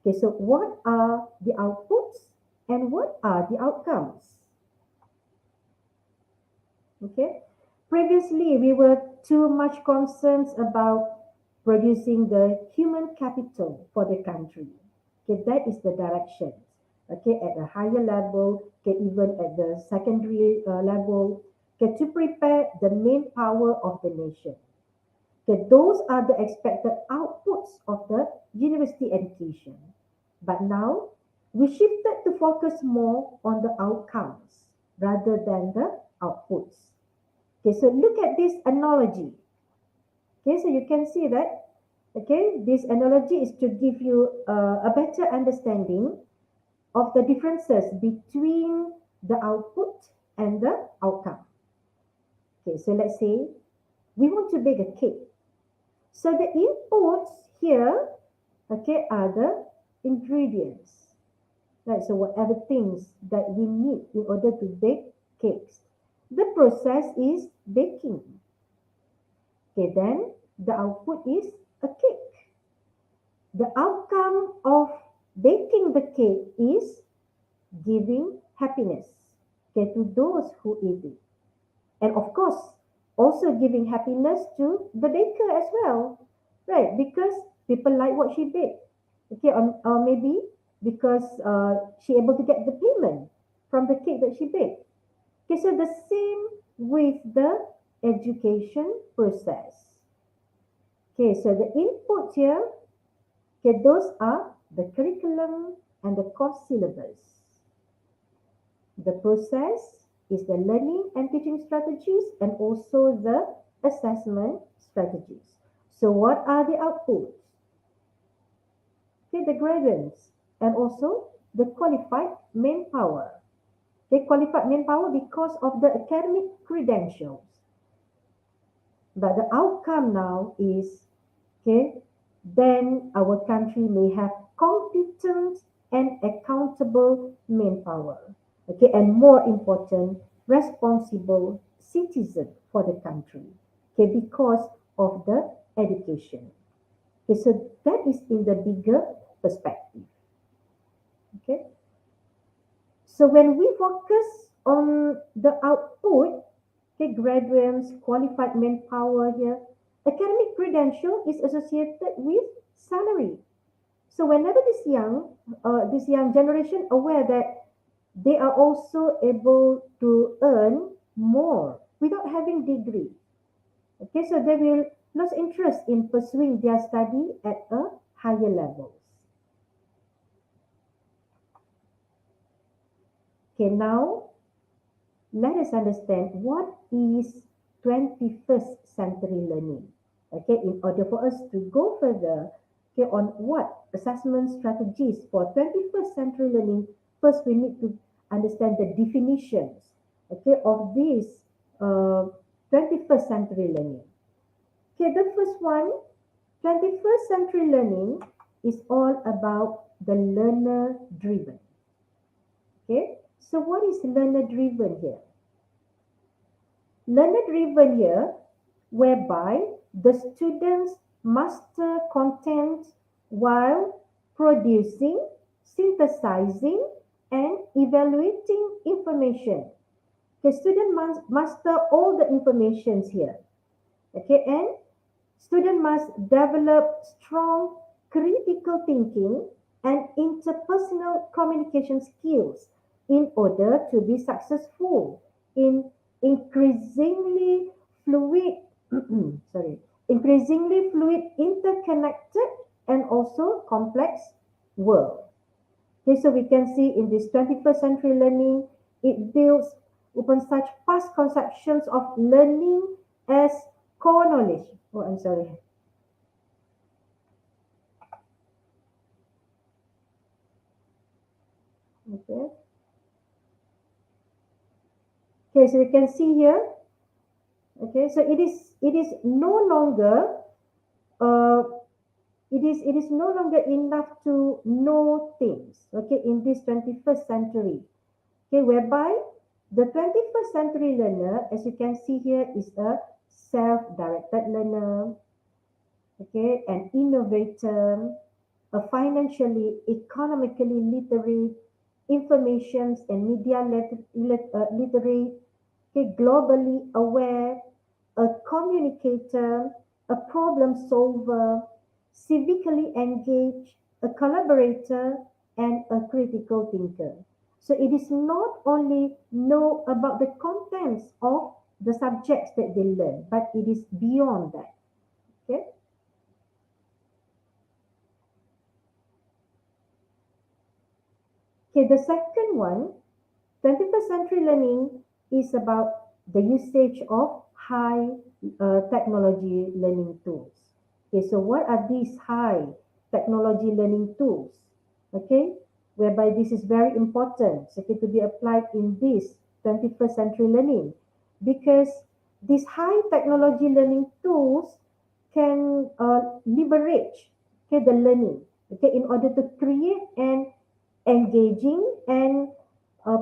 Okay, so what are the outputs and what are the outcomes? Okay, previously we were too much concerned about producing the human capital for the country. Okay, that is the direction. Okay, at a higher level, okay, even at the secondary level, okay, to prepare the main power of the nation. Okay, those are the expected outputs of the university education. But now we shifted to focus more on the outcomes rather than the outputs. Okay, so look at this analogy. Okay, so you can see that, okay, this analogy is to give you a better understanding of the differences between the output and the outcome. Okay, so let's say we want to bake a cake. So the inputs here, okay, are the ingredients. Right, so whatever things that we need in order to bake cakes. The process is baking. Okay, then the output is a cake. The outcome of baking the cake is giving happiness, okay, to those who eat it. And of course, also giving happiness to the baker as well, right? Because people like what she baked, okay, or maybe because she able to get the payment from the cake that she baked. Okay, so the same with the education process. Okay, so the input here, okay, those are the curriculum and the course syllabus. The process is the learning and teaching strategies and also the assessment strategies. So what are the outputs? Okay, the gradients and also the qualified manpower. Okay, qualified manpower because of the academic credentials. But the outcome now is, okay, then our country may have competent and accountable manpower. Okay, and more important, responsible citizen for the country. Okay, because of the education. Okay, so that is in the bigger perspective. Okay, so when we focus on the output, okay, graduates, qualified manpower here, academic credential is associated with salary. So whenever this young generation aware that they are also able to earn more without having degree. Okay, so they will lose interest in pursuing their study at a higher levels. Okay, now let us understand what is 21st century learning. Okay, in order for us to go further, okay, on what assessment strategies for 21st century learning, first we need to understand the definitions, okay, of this 21st century learning. Okay, the first one, 21st century learning is all about the learner driven. Okay, so what is learner driven here? Learner driven here, whereby the students master content while producing, synthesizing, and evaluating information. The student must master all the informations here. Okay, and student must develop strong critical thinking and interpersonal communication skills in order to be successful in increasingly fluid, interconnected, and also complex world. Okay, so we can see in this 21st century learning, it builds upon such past conceptions of learning as core knowledge. Oh, I'm sorry. Okay. Okay, so you can see here. Okay, so it is no longer it is no longer enough to know things. Okay, in this 21st century. Okay, whereby the 21st century learner, as you can see here, is a self-directed learner, okay, an innovator, a financially, economically literate, informations and media literate, okay, globally aware, a communicator, a problem solver, civically engaged, a collaborator, and a critical thinker. So it is not only know about the contents of the subjects that they learn, but it is beyond that. Okay. Okay, the second one, 21st century learning is about the usage of high technology learning tools. Okay, so what are these high technology learning tools? Okay, whereby this is very important, okay, to be applied in this 21st century learning, because these high technology learning tools can leverage, okay, the learning, okay, in order to create an engaging and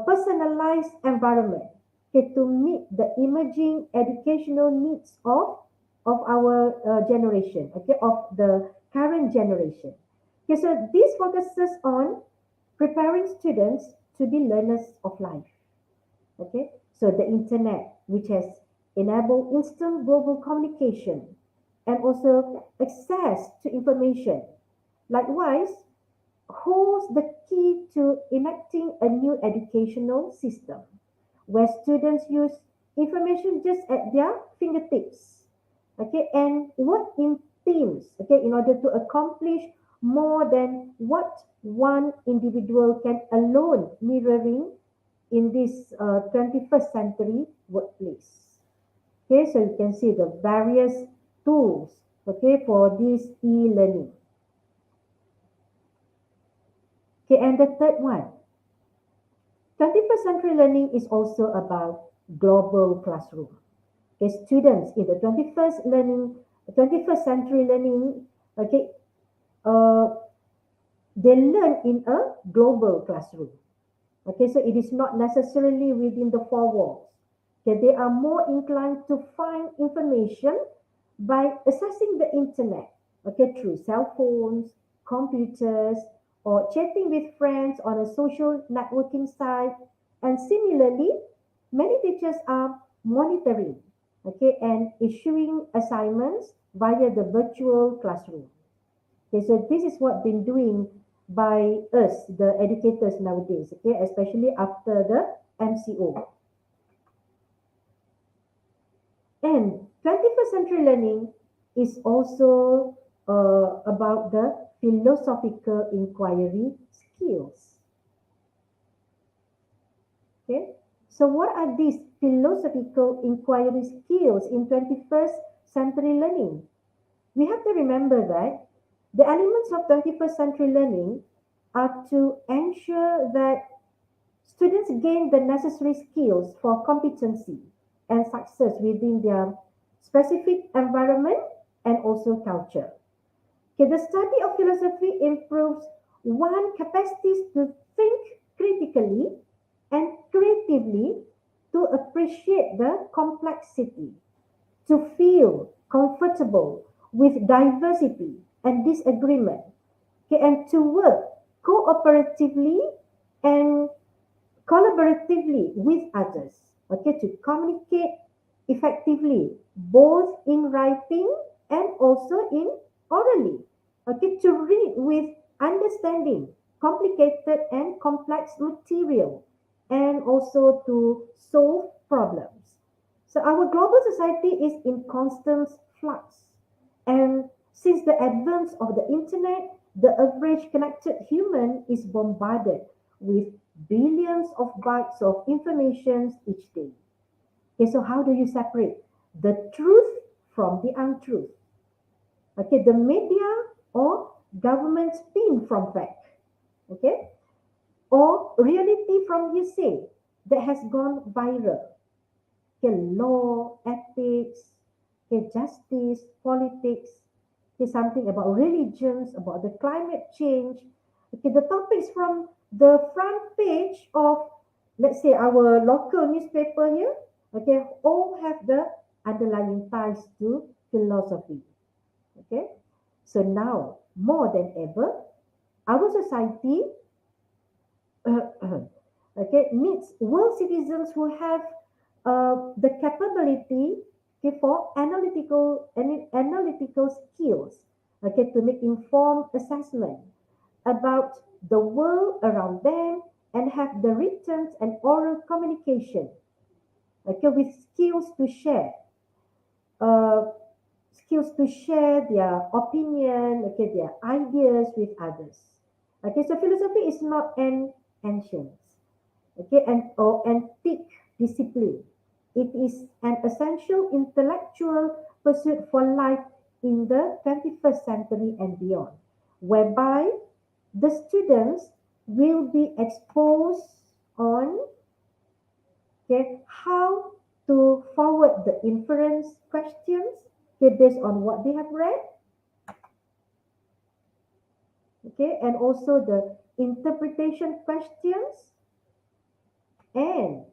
personalized environment, okay, to meet the emerging educational needs of our generation, okay, of the current generation. Okay, so this focuses on preparing students to be learners of life. Okay, so the internet, which has enabled instant global communication and also access to information, likewise holds the key to enacting a new educational system where students use information just at their fingertips, okay, and work in teams, okay, in order to accomplish more than what one individual can alone, mirroring in this 21st century workplace. Okay, so you can see the various tools, okay, for this e-learning. Okay, and the third one, 21st century learning is also about global classroom. Okay, students in the 21st century learning, okay, uh, they learn in a global classroom. Okay, so it is not necessarily within the four walls. Okay, they are more inclined to find information by accessing the internet, okay, through cell phones, computers, or chatting with friends on a social networking site. And similarly, many teachers are monitoring, okay, and issuing assignments via the virtual classroom. Okay, so this is what been doing by us, the educators nowadays, okay, especially after the MCO. And 21st century learning is also about the philosophical inquiry skills. Okay, so what are these philosophical inquiry skills in 21st century learning? We have to remember that the elements of 21st century learning are to ensure that students gain the necessary skills for competency and success within their specific environment and also culture. Okay, the study of philosophy improves one capacities to think critically and creatively, to appreciate the complexity, to feel comfortable with diversity and disagreement, okay, and to work cooperatively and collaboratively with others, okay, to communicate effectively both in writing and also in orally, okay, to read with understanding complicated and complex material, and also to solve problems. So our global society is in constant flux, and since the advance of the internet, the average connected human is bombarded with billions of bytes of information each day. Okay, so how do you separate the truth from the untruth? Okay, the media or government spin from fact, okay, or reality from hearsay that has gone viral. Okay, law, ethics, okay, justice, politics, okay, something about religions, about the climate change. Okay, the topics from the front page of, let's say, our local newspaper here, okay, all have the underlying ties to philosophy. Okay, so now more than ever, our society okay, needs world citizens who have the capability, okay, for analytical skills, okay, to make informed assessment about the world around them and have the written and oral communication, okay, with uh, skills to share their opinion, okay, their ideas with others. Okay, so philosophy is not an ancient, okay, and or antique discipline. It is an essential intellectual pursuit for life in the 21st century and beyond, whereby the students will be exposed on, okay, how to forward the inference questions, okay, based on what they have read, okay, and also the interpretation questions, and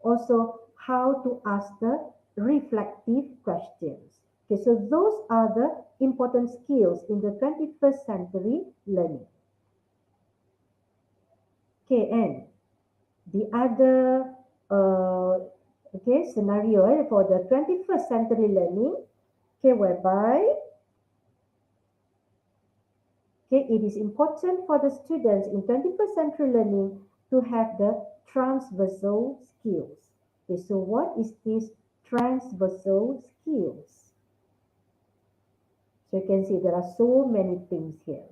also how to ask the reflective questions. Okay, so those are the important skills in the 21st century learning. Okay, and the other okay, scenario for the 21st century learning, okay, whereby, okay, it is important for the students in 21st century learning to have the transversal skills. Okay, so what is this transversal skills? So you can see there are so many things here.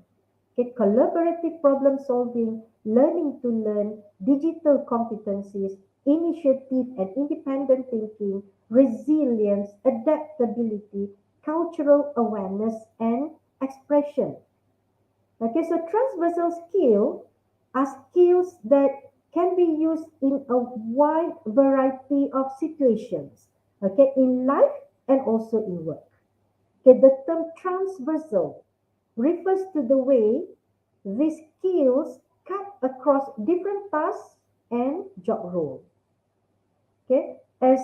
Okay, collaborative problem solving, learning to learn, digital competencies, initiative and independent thinking, resilience, adaptability, cultural awareness, and expression. Okay, so transversal skills are skills that can be used in a wide variety of situations, okay, in life and also in work. Okay, the term transversal refers to the way these skills cut across different tasks and job roles. Okay, as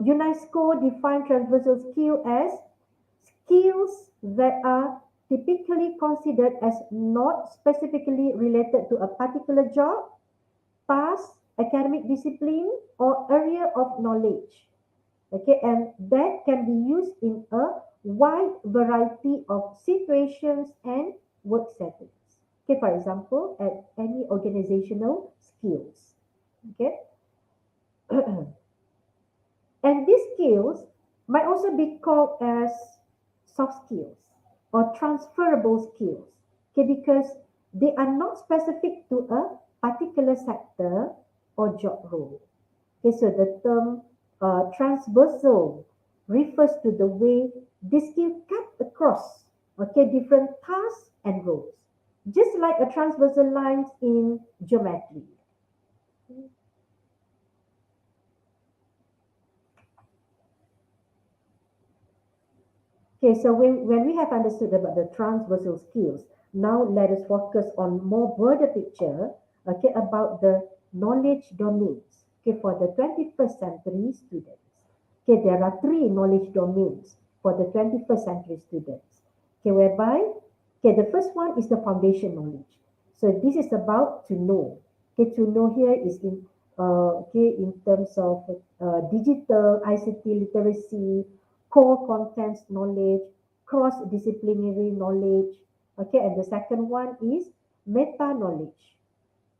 UNESCO defined transversal skill as skills that are typically considered as not specifically related to a particular job, task, academic discipline, or area of knowledge. Okay, and that can be used in a wide variety of situations and work settings. Okay, for example, at any organizational skills. Okay, and these skills might also be called as soft skills or transferable skills. Okay, because they are not specific to a particular sector or job role. Okay, so the term transversal refers to the way this skill cut across, okay, different tasks and roles, just like a transversal lines in geometry. Okay, so when we have understood about the transversal skills, now let us focus on more broader picture, okay, about the knowledge domains, okay, for the 21st century students. Okay, there are three knowledge domains for the 21st century students. Okay, whereby, okay, the first one is the foundation knowledge. So this is about to know. Okay, to know here is in okay, in terms of digital ICT literacy, core contents knowledge, cross-disciplinary knowledge. Okay, and the second one is meta knowledge.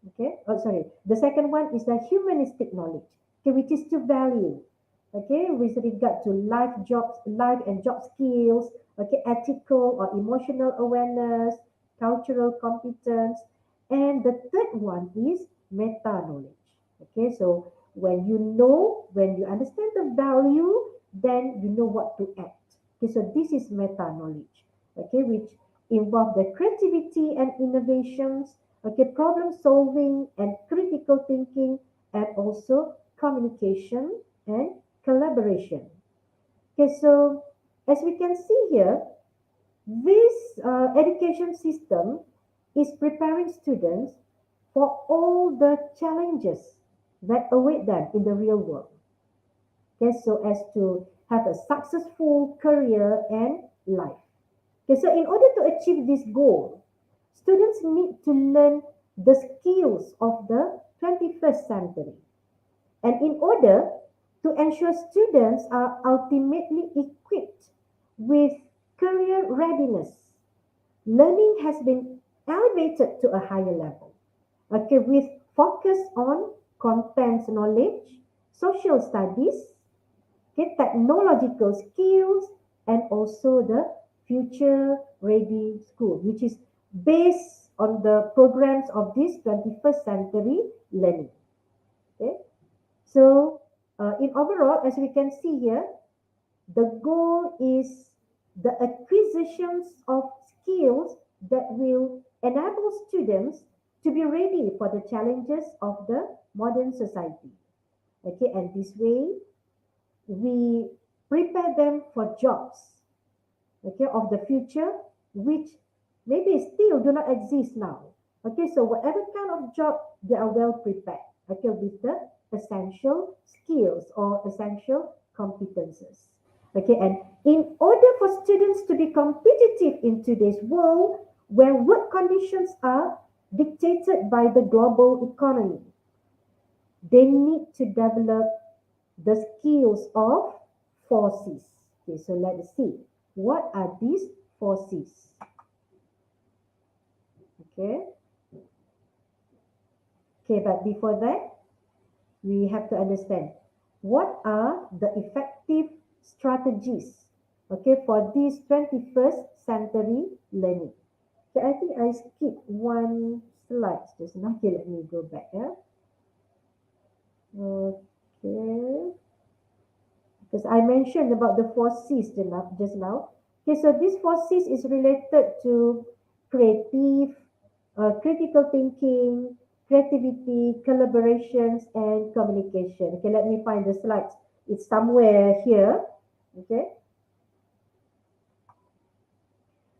Okay, oh sorry, the second one is the humanistic knowledge, okay, which is to value, okay, with regard to life and job skills, okay, ethical or emotional awareness, cultural competence, and the third one is meta knowledge. Okay, so when you understand the value, then you know what to act. Okay, so this is meta knowledge, okay, which involve the creativity and innovations, okay, problem solving and critical thinking, and also communication and collaboration. Okay, so as we can see here, this education system is preparing students for all the challenges that await them in the real world. Okay, so as to have a successful career and life. Okay, so in order to achieve this goal, students need to learn the skills of the 21st century. And in order to ensure students are ultimately equipped with career readiness, learning has been elevated to a higher level. Okay, with focus on content knowledge, social studies, okay, technological skills, and also the future ready school, which is based on the programs of this 21st century learning. Okay, so in overall, as we can see here, the goal is the acquisitions of skills that will enable students to be ready for the challenges of the modern society. Okay, and this way we prepare them for jobs, okay, of the future, which maybe still do not exist now. Okay, so whatever kind of job, they are well prepared, okay, with the essential skills or essential competences. Okay, and in order for students to be competitive in today's world, where work conditions are dictated by the global economy, they need to develop the skills of 4Cs. Okay, so let's see. What are these 4Cs? Okay. Okay, but before that, we have to understand what are the effective strategies, okay, for this 21st century learning. Okay, I think I skipped one slide just now. Okay, let me go back. Yeah. Okay. Because I mentioned about the 4Cs just now. Okay, so this 4Cs is related to creative, critical thinking, creativity, collaborations, and communication. Okay, let me find the slides. It's somewhere here. Okay.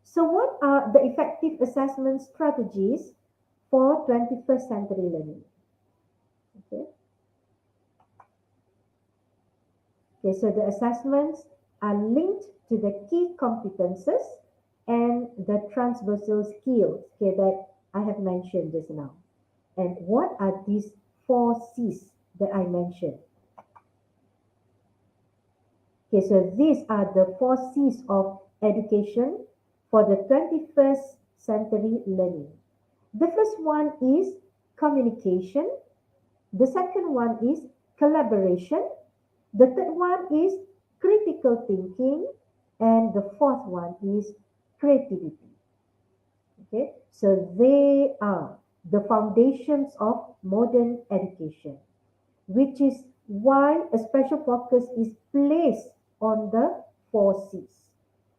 So what are the effective assessment strategies for 21st century learning? Okay. Okay, so the assessments are linked to the key competences and the transversal skills, okay, that I have mentioned just now. And what are these 4Cs that I mentioned? Okay, so these are the 4Cs of education for the 21st century learning. The first one is communication. The second one is collaboration. The third one is critical thinking, and the fourth one is creativity. Okay, so they are the foundations of modern education, which is why a special focus is placed on the 4Cs.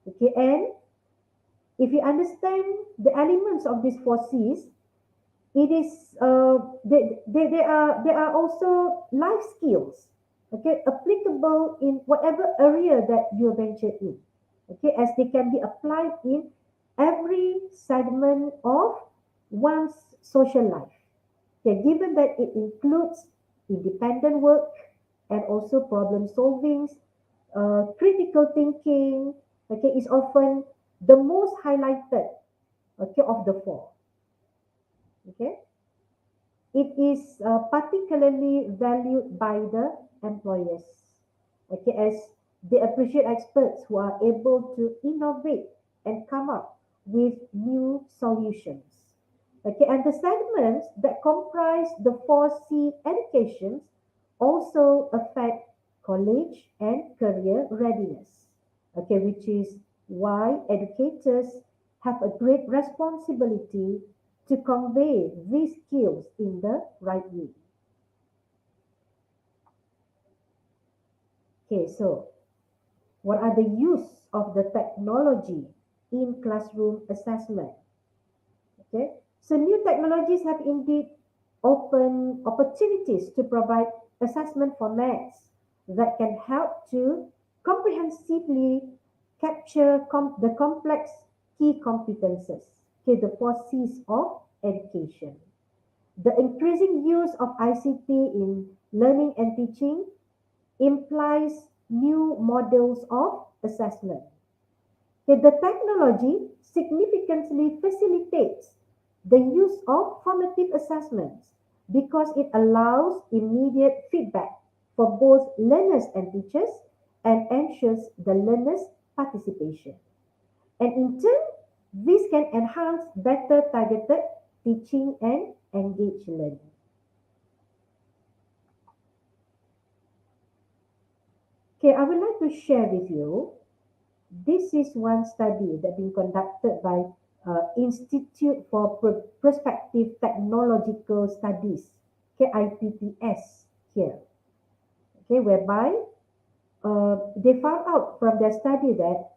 Okay, and if you understand the elements of these 4Cs, it is they are also life skills, okay, applicable in whatever area that you venture in, okay, as they can be applied in every segment of one's social life. Okay, given that it includes independent work and also problem solving, critical thinking, okay, is often the most highlighted, okay, of the four. Okay, it is particularly valued by the employers, okay, as they appreciate experts who are able to innovate and come up with new solutions. Okay, and the segments that comprise the 4C educations also affect college and career readiness, okay, which is why educators have a great responsibility to convey these skills in the right way. Okay, so what are the use of the technology in classroom assessment? Okay, so new technologies have indeed opened opportunities to provide assessment formats that can help to comprehensively capture the complex key competences, okay, the 4Cs of education. The increasing use of ICT in learning and teaching implies new models of assessment. Okay, the technology significantly facilitates the use of formative assessments because it allows immediate feedback for both learners and teachers and ensures the learners' participation. And in turn, this can enhance better targeted teaching and engaged learning. Okay, I would like to share with you. This is one study that been conducted by Institute for Prospective Technological Studies, KIPTS here. Okay, whereby they found out from their study that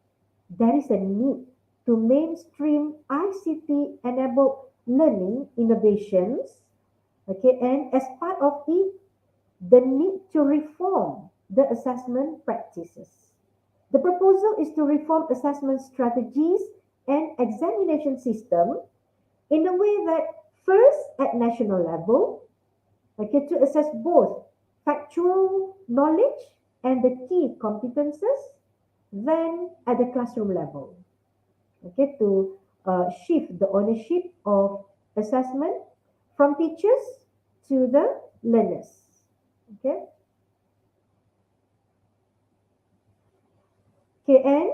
there is a need to mainstream ICT-enabled learning innovations. Okay, and as part of it, the need to reform the assessment practices. The proposal is to reform assessment strategies and examination system in a way that first at national level, okay, to assess both factual knowledge and the key competences, then at the classroom level, okay, to shift the ownership of assessment from teachers to the learners. Okay. Okay, and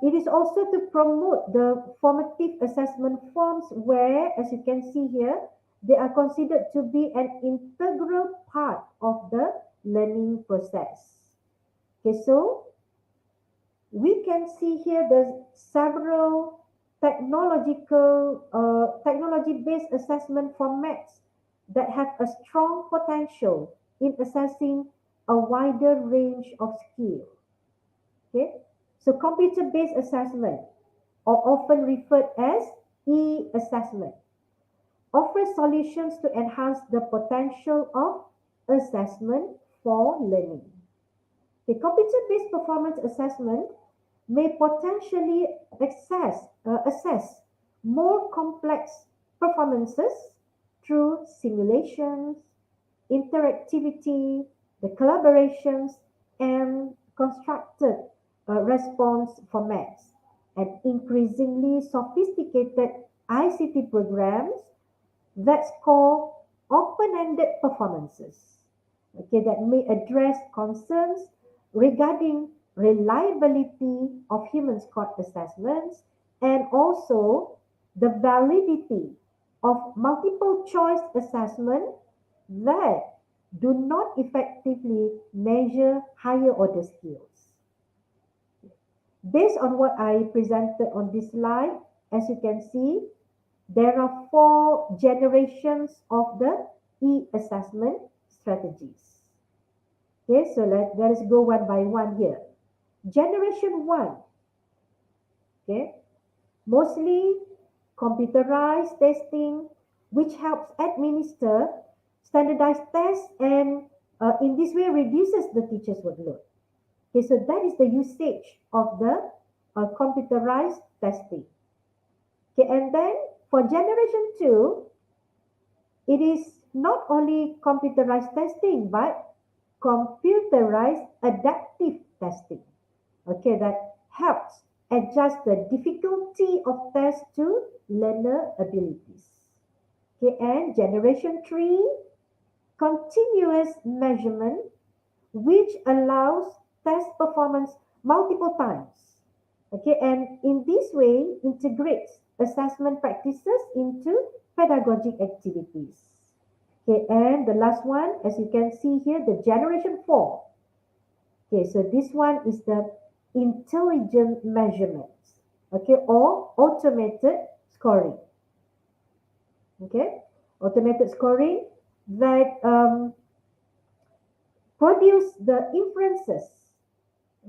it is also to promote the formative assessment forms where, as you can see here, they are considered to be an integral part of the learning process. Okay, so we can see here there's several technology-based assessment formats that have a strong potential in assessing a wider range of skills. Okay, so computer-based assessment, or often referred as e-assessment, offers solutions to enhance the potential of assessment for learning. The computer-based performance assessment may potentially assess more complex performances through simulations, interactivity, the collaborations, and constructed response formats, and increasingly sophisticated ICT programs that score open-ended performances, okay, that may address concerns regarding reliability of human scored assessments and also the validity of multiple choice assessment that do not effectively measure higher order skills. Based on what I presented on this slide, as you can see, there are 4 generations of the e-assessment strategies. Okay, so let us go one by one here. Generation 1, okay, mostly computerized testing, which helps administer standardized tests and in this way reduces the teacher's workload. Okay, so that is the usage of the computerized testing. Okay, and then for generation 2, it is not only computerized testing, but computerized adaptive testing. Okay, that helps adjust the difficulty of tests to learner abilities. Okay, and generation 3, continuous measurement, which allows test performance multiple times. Okay, and in this way integrates assessment practices into pedagogic activities. Okay, and the last one, as you can see here, the generation 4. Okay, so this one is the intelligent measurements, okay, or automated scoring. Okay, automated scoring that produce the inferences.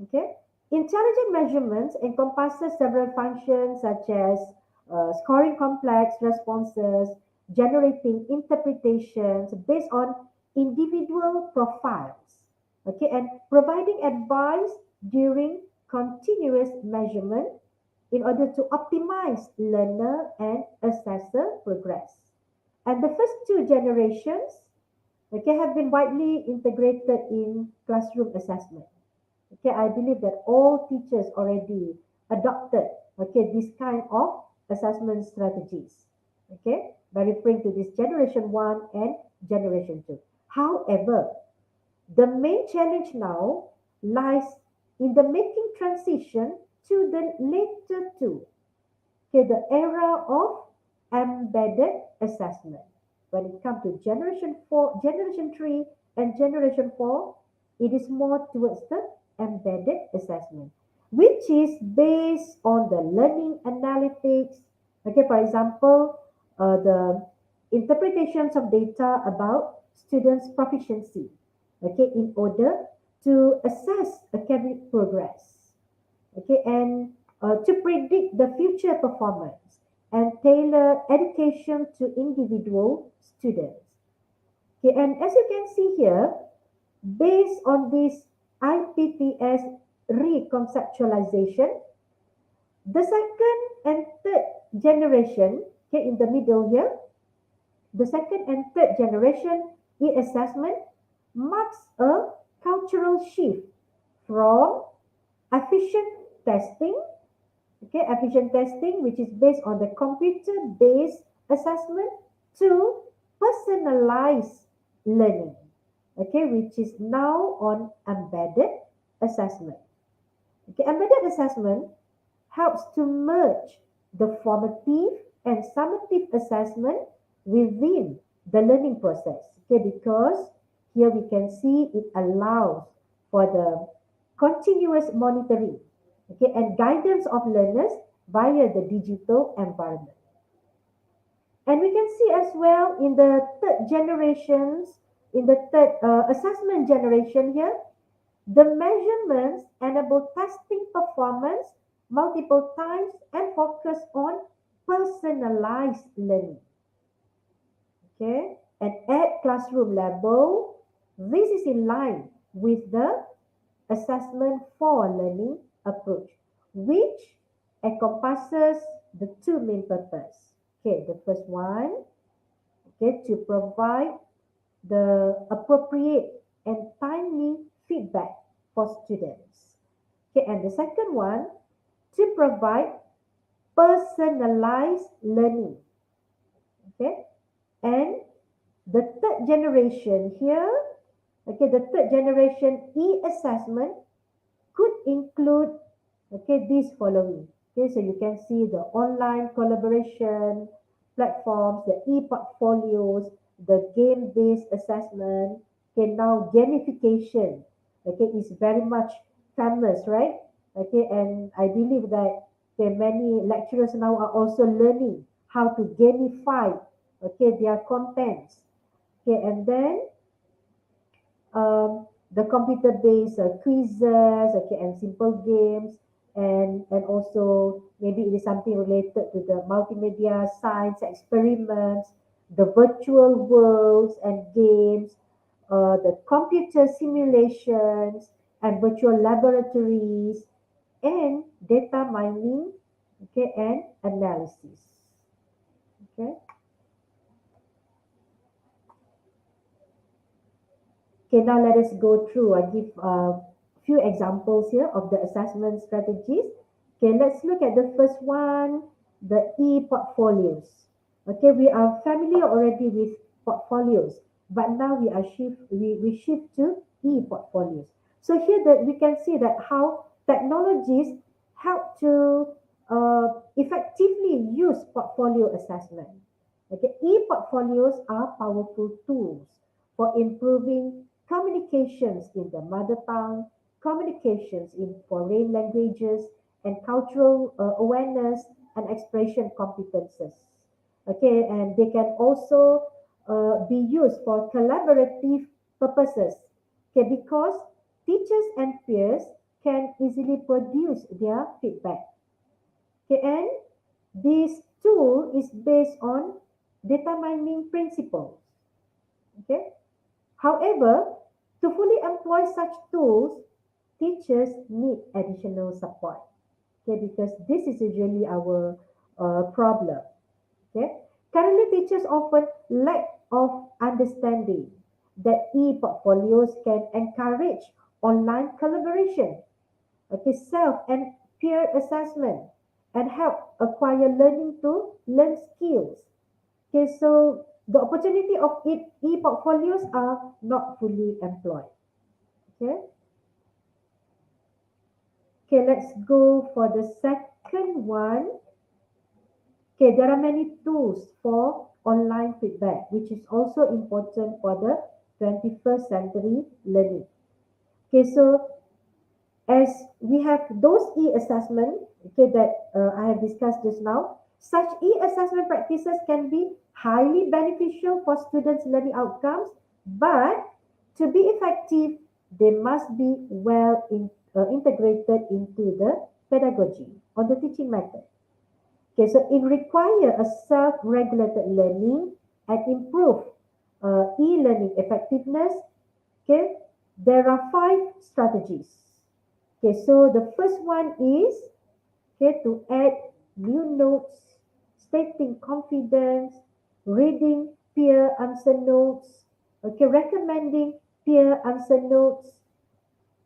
Okay, intelligent measurements encompasses several functions such as scoring complex responses, generating interpretations based on individual profiles, okay, and providing advice during continuous measurement in order to optimize learner and assessor progress. And the first 2 generations okay, have been widely integrated in classroom assessment. Okay, I believe that all teachers already adopted, okay, this kind of assessment strategies, okay, by referring to this generation one and generation two. However, the main challenge now lies in the making transition to the later two, okay, the era of embedded assessment. When it comes to generation four, generation three, and generation four, it is more towards the embedded assessment, which is based on the learning analytics. Okay, for example, the interpretations of data about students' proficiency. Okay, in order to assess academic progress. Okay, and to predict the future performance and tailor education to individual students. Okay, and as you can see here, based on this IPTS reconceptualization, the second and third generation, okay, in the middle here, the second and third generation e-assessment marks a cultural shift from efficient testing, okay, efficient testing, which is based on the computer-based assessment, to personalized learning, okay, which is now on embedded assessment. Okay, embedded assessment helps to merge the formative and summative assessment within the learning process. Okay, because here we can see it allows for the continuous monitoring, okay, and guidance of learners via the digital environment. And we can see as well in the third generations, in the third assessment generation here, the measurements enable testing performance multiple times and focus on personalized learning. Okay, and at classroom level, this is in line with the assessment for learning approach, which encompasses the two main purposes. Okay, the first one, okay, to provide the appropriate and timely feedback for students. Okay, and the second one, to provide personalized learning. Okay, and the third generation here, okay, the third generation e-assessment could include, okay, these following. Okay, so you can see the online collaboration platforms, the e-portfolios, the game-based assessment. Okay, now gamification, okay, is very much famous, right? Okay, and I believe that, okay, many lecturers now are also learning how to gamify, okay, their contents. Okay, and then the computer-based quizzes, okay, and simple games, and also maybe it is something related to the multimedia science experiments, the virtual worlds and games, the computer simulations and virtual laboratories, and data mining, okay, and analysis. Okay. Okay, now let us go through. I give a few examples here of the assessment strategies. Okay, let's look at the first one, the e-portfolios. Okay, we are familiar already with portfolios, but now we shift to e-portfolios. So here that we can see that how technologies help to effectively use portfolio assessment. Okay, e-portfolios are powerful tools for improving communications in the mother tongue, communications in foreign languages, and cultural awareness and expression competences. Okay, and they can also be used for collaborative purposes. Okay, because teachers and peers can easily produce their feedback. Okay, and this tool is based on data mining principles. Okay, however, to fully employ such tools, teachers need additional support. Okay, because this is usually our problem. Okay, currently teachers often lack of understanding that e-portfolios can encourage online collaboration, okay, self and peer assessment, and help acquire learning to learn skills. Okay, so the opportunity of e-portfolios are not fully employed. Okay. Okay, let's go for the second one. Okay, there are many tools for online feedback, which is also important for the 21st century learning. Okay, so as we have those e-assessment, okay, that I have discussed just now, such e-assessment practices can be highly beneficial for students' learning outcomes, but to be effective, they must be integrated into the pedagogy or the teaching method. Okay, so it requires a self-regulated learning and improve e-learning effectiveness. Okay, there are 5 strategies. Okay, so the first one is, okay, to add new notes, stating confidence, reading peer answer notes, okay, recommending peer answer notes,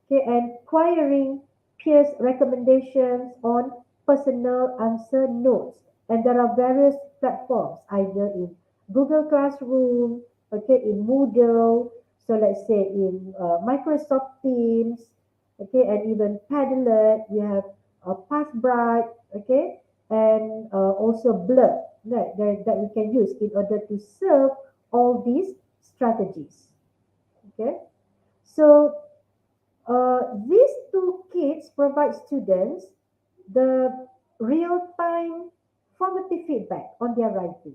okay, and querying peers' recommendations on personal answer notes. And there are various platforms, either in Google Classroom, okay, in Moodle, so let's say in Microsoft Teams, okay, and even Padlet, we have Pathbright, okay, and also Blur that we can use in order to serve all these strategies. Okay, so these toolkits provide students the real-time formative feedback on their writing.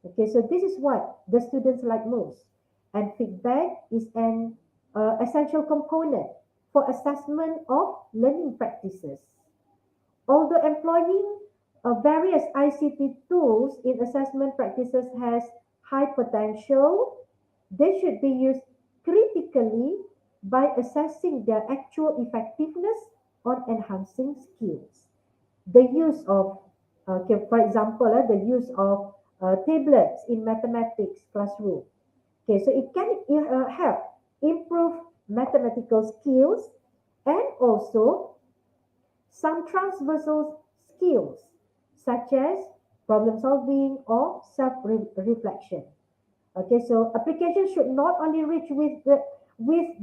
Okay, so this is what the students like most. And feedback is an essential component for assessment of learning practices. Although employing various ICT tools in assessment practices has high potential, they should be used critically by assessing their actual effectiveness on enhancing skills. The use of, okay, for example, the use of tablets in mathematics classroom. Okay, so it can help improve mathematical skills and also some transversal skills such as problem solving or self-reflection. Okay, so application should not only reach with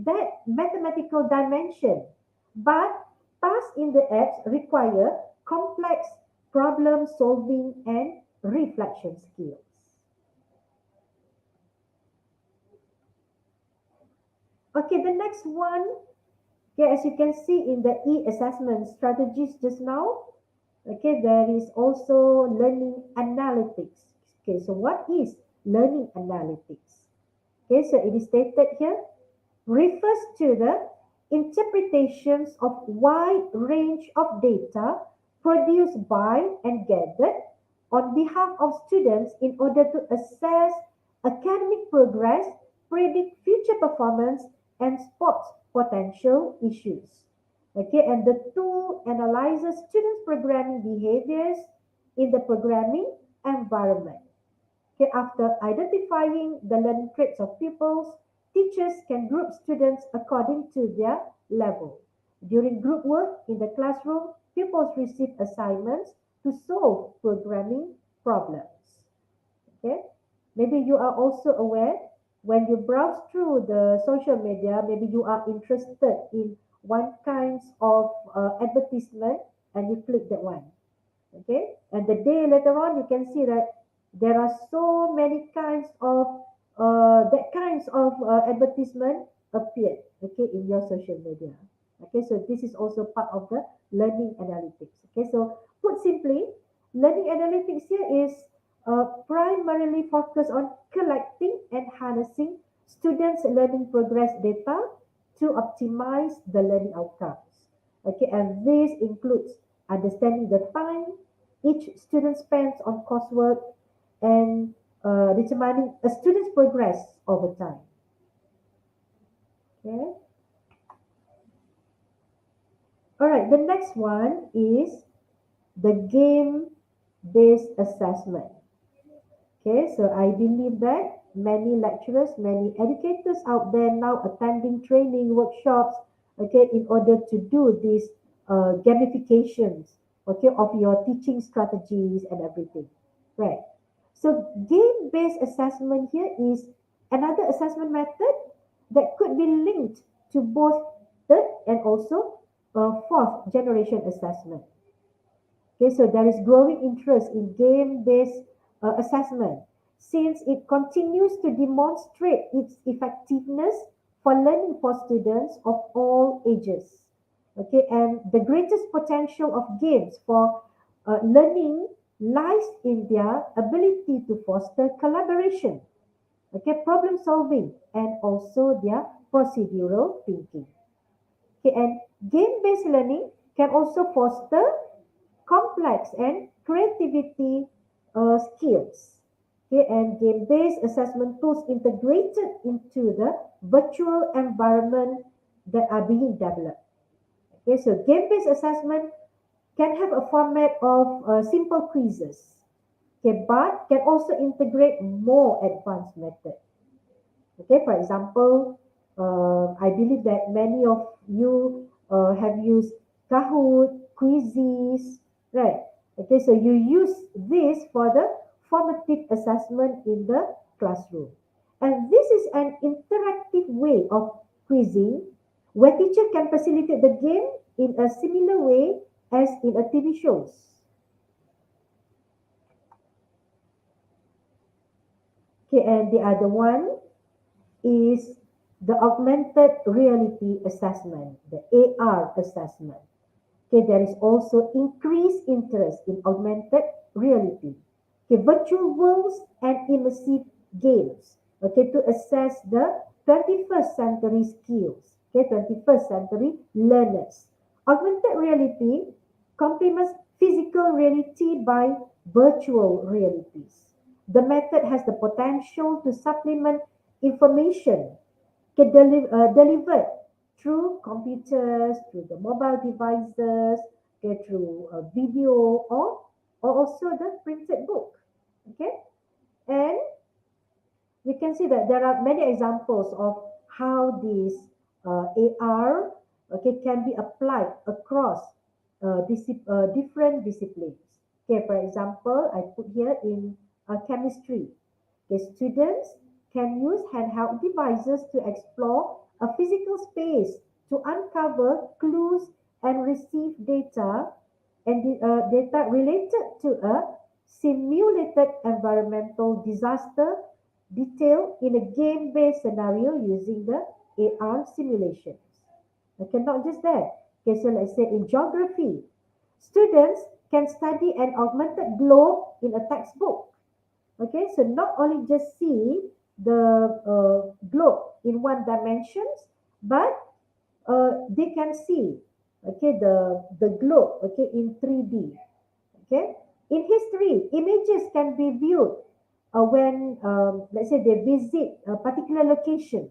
that mathematical dimension, but tasks in the apps require complex problem solving and reflection skills. Okay, the next one, okay, as you can see in the e-assessment strategies just now, okay, there is also learning analytics. Okay, so what is learning analytics? Okay, so it is stated here, refers to the interpretations of wide range of data produced by and gathered on behalf of students in order to assess academic progress, predict future performance, and spot potential issues. Okay, and the tool analyzes students' programming behaviors in the programming environment. Okay, after identifying the learning traits of pupils, teachers can group students according to their level. During group work in the classroom, pupils receive assignments to solve programming problems. Okay, maybe you are also aware when you browse through the social media, maybe you are interested in one kinds of advertisement and you click that one. Okay, and the day later on you can see that there are so many kinds of advertisement appeared, okay, in your social media. Okay, so this is also part of the learning analytics. Okay, so put simply, learning analytics here is primarily focused on collecting and harnessing students' learning progress data to optimize the learning outcomes. Okay, and this includes understanding the time each student spends on coursework and determining a student's progress over time. Okay. All right, the next one is the game-based assessment. Okay, so I believe that many lecturers, many educators out there now attending training workshops, okay, in order to do these gamifications, okay, of your teaching strategies and everything, right? So game-based assessment here is another assessment method that could be linked to both third and also fourth generation assessment. Okay, so there is growing interest in game-based assessment since it continues to demonstrate its effectiveness for learning for students of all ages. Okay, and the greatest potential of games for learning lies in their ability to foster collaboration, okay, problem solving, and also their procedural thinking. Okay, and game-based learning can also foster complex and creativity skills. Okay, and game-based assessment tools integrated into the virtual environment that are being developed. Okay, so game-based assessment can have a format of simple quizzes. Okay, but can also integrate more advanced methods. Okay, for example, I believe that many of you have used Kahoot, quizzes, right? Okay, so you use this for the formative assessment in the classroom. And this is an interactive way of quizzing where teacher can facilitate the game in a similar way as in a TV shows. Okay, and the other one is the augmented reality assessment, the AR assessment. Okay, there is also increased interest in augmented reality. Okay, virtual worlds and immersive games. Okay, to assess the 21st century skills. Okay, 21st century learners. Augmented reality complements physical reality by virtual realities. The method has the potential to supplement information delivered through computers, through the mobile devices, okay, through a video or also the printed book. Okay, and we can see that there are many examples of how this AR, okay, can be applied across different disciplines. Okay, for example, I put here in chemistry. Okay, students can use handheld devices to explore a physical space to uncover clues and receive data data related to a simulated environmental disaster detailed in a game-based scenario using the AR simulations. Okay, not just that. Okay, so let's say in geography, students can study an augmented globe in a textbook. Okay, so not only just see the globe in one dimensions, but they can see, okay, the globe, okay, in 3D. Okay, in history, images can be viewed when, let's say, they visit particular locations.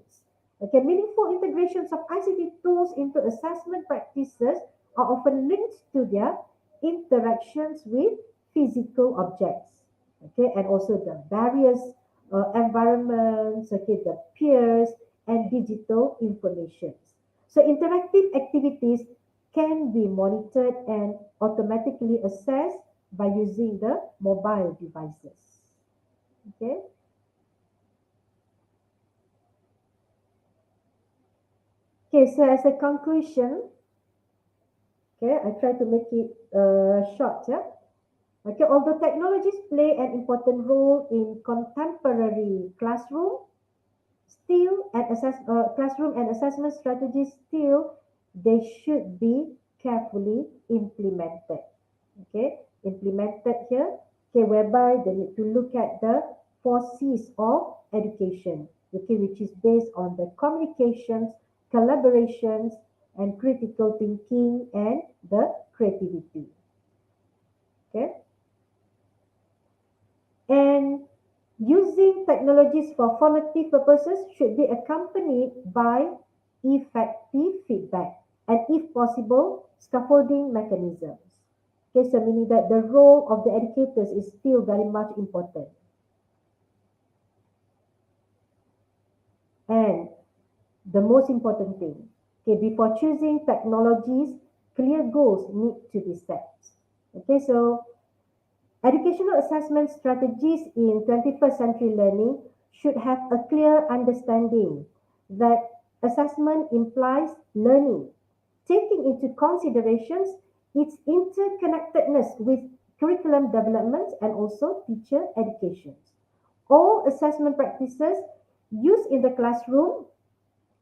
Okay, meaningful integrations of ICT tools into assessment practices are often linked to their interactions with physical objects. Okay, and also the various environments, okay, the peers and digital informations. So interactive activities can be monitored and automatically assessed by using the mobile devices. Okay. Okay, so as a conclusion, okay, I try to make it short. Yeah? Okay, although technologies play an important role in contemporary classroom and assessment strategies, still they should be carefully implemented. Okay, implemented here, okay, whereby they need to look at the 4 C's of education, okay, which is based on the communications, collaborations, and critical thinking and the creativity. Okay, and using technologies for formative purposes should be accompanied by effective feedback and, if possible, scaffolding mechanisms. Okay, so meaning that the role of the educators is still very much important. And the most important thing, okay, before choosing technologies, clear goals need to be set. Okay, so educational assessment strategies in 21st century learning should have a clear understanding that assessment implies learning, taking into considerations its interconnectedness with curriculum development and also teacher education. All assessment practices used in the classroom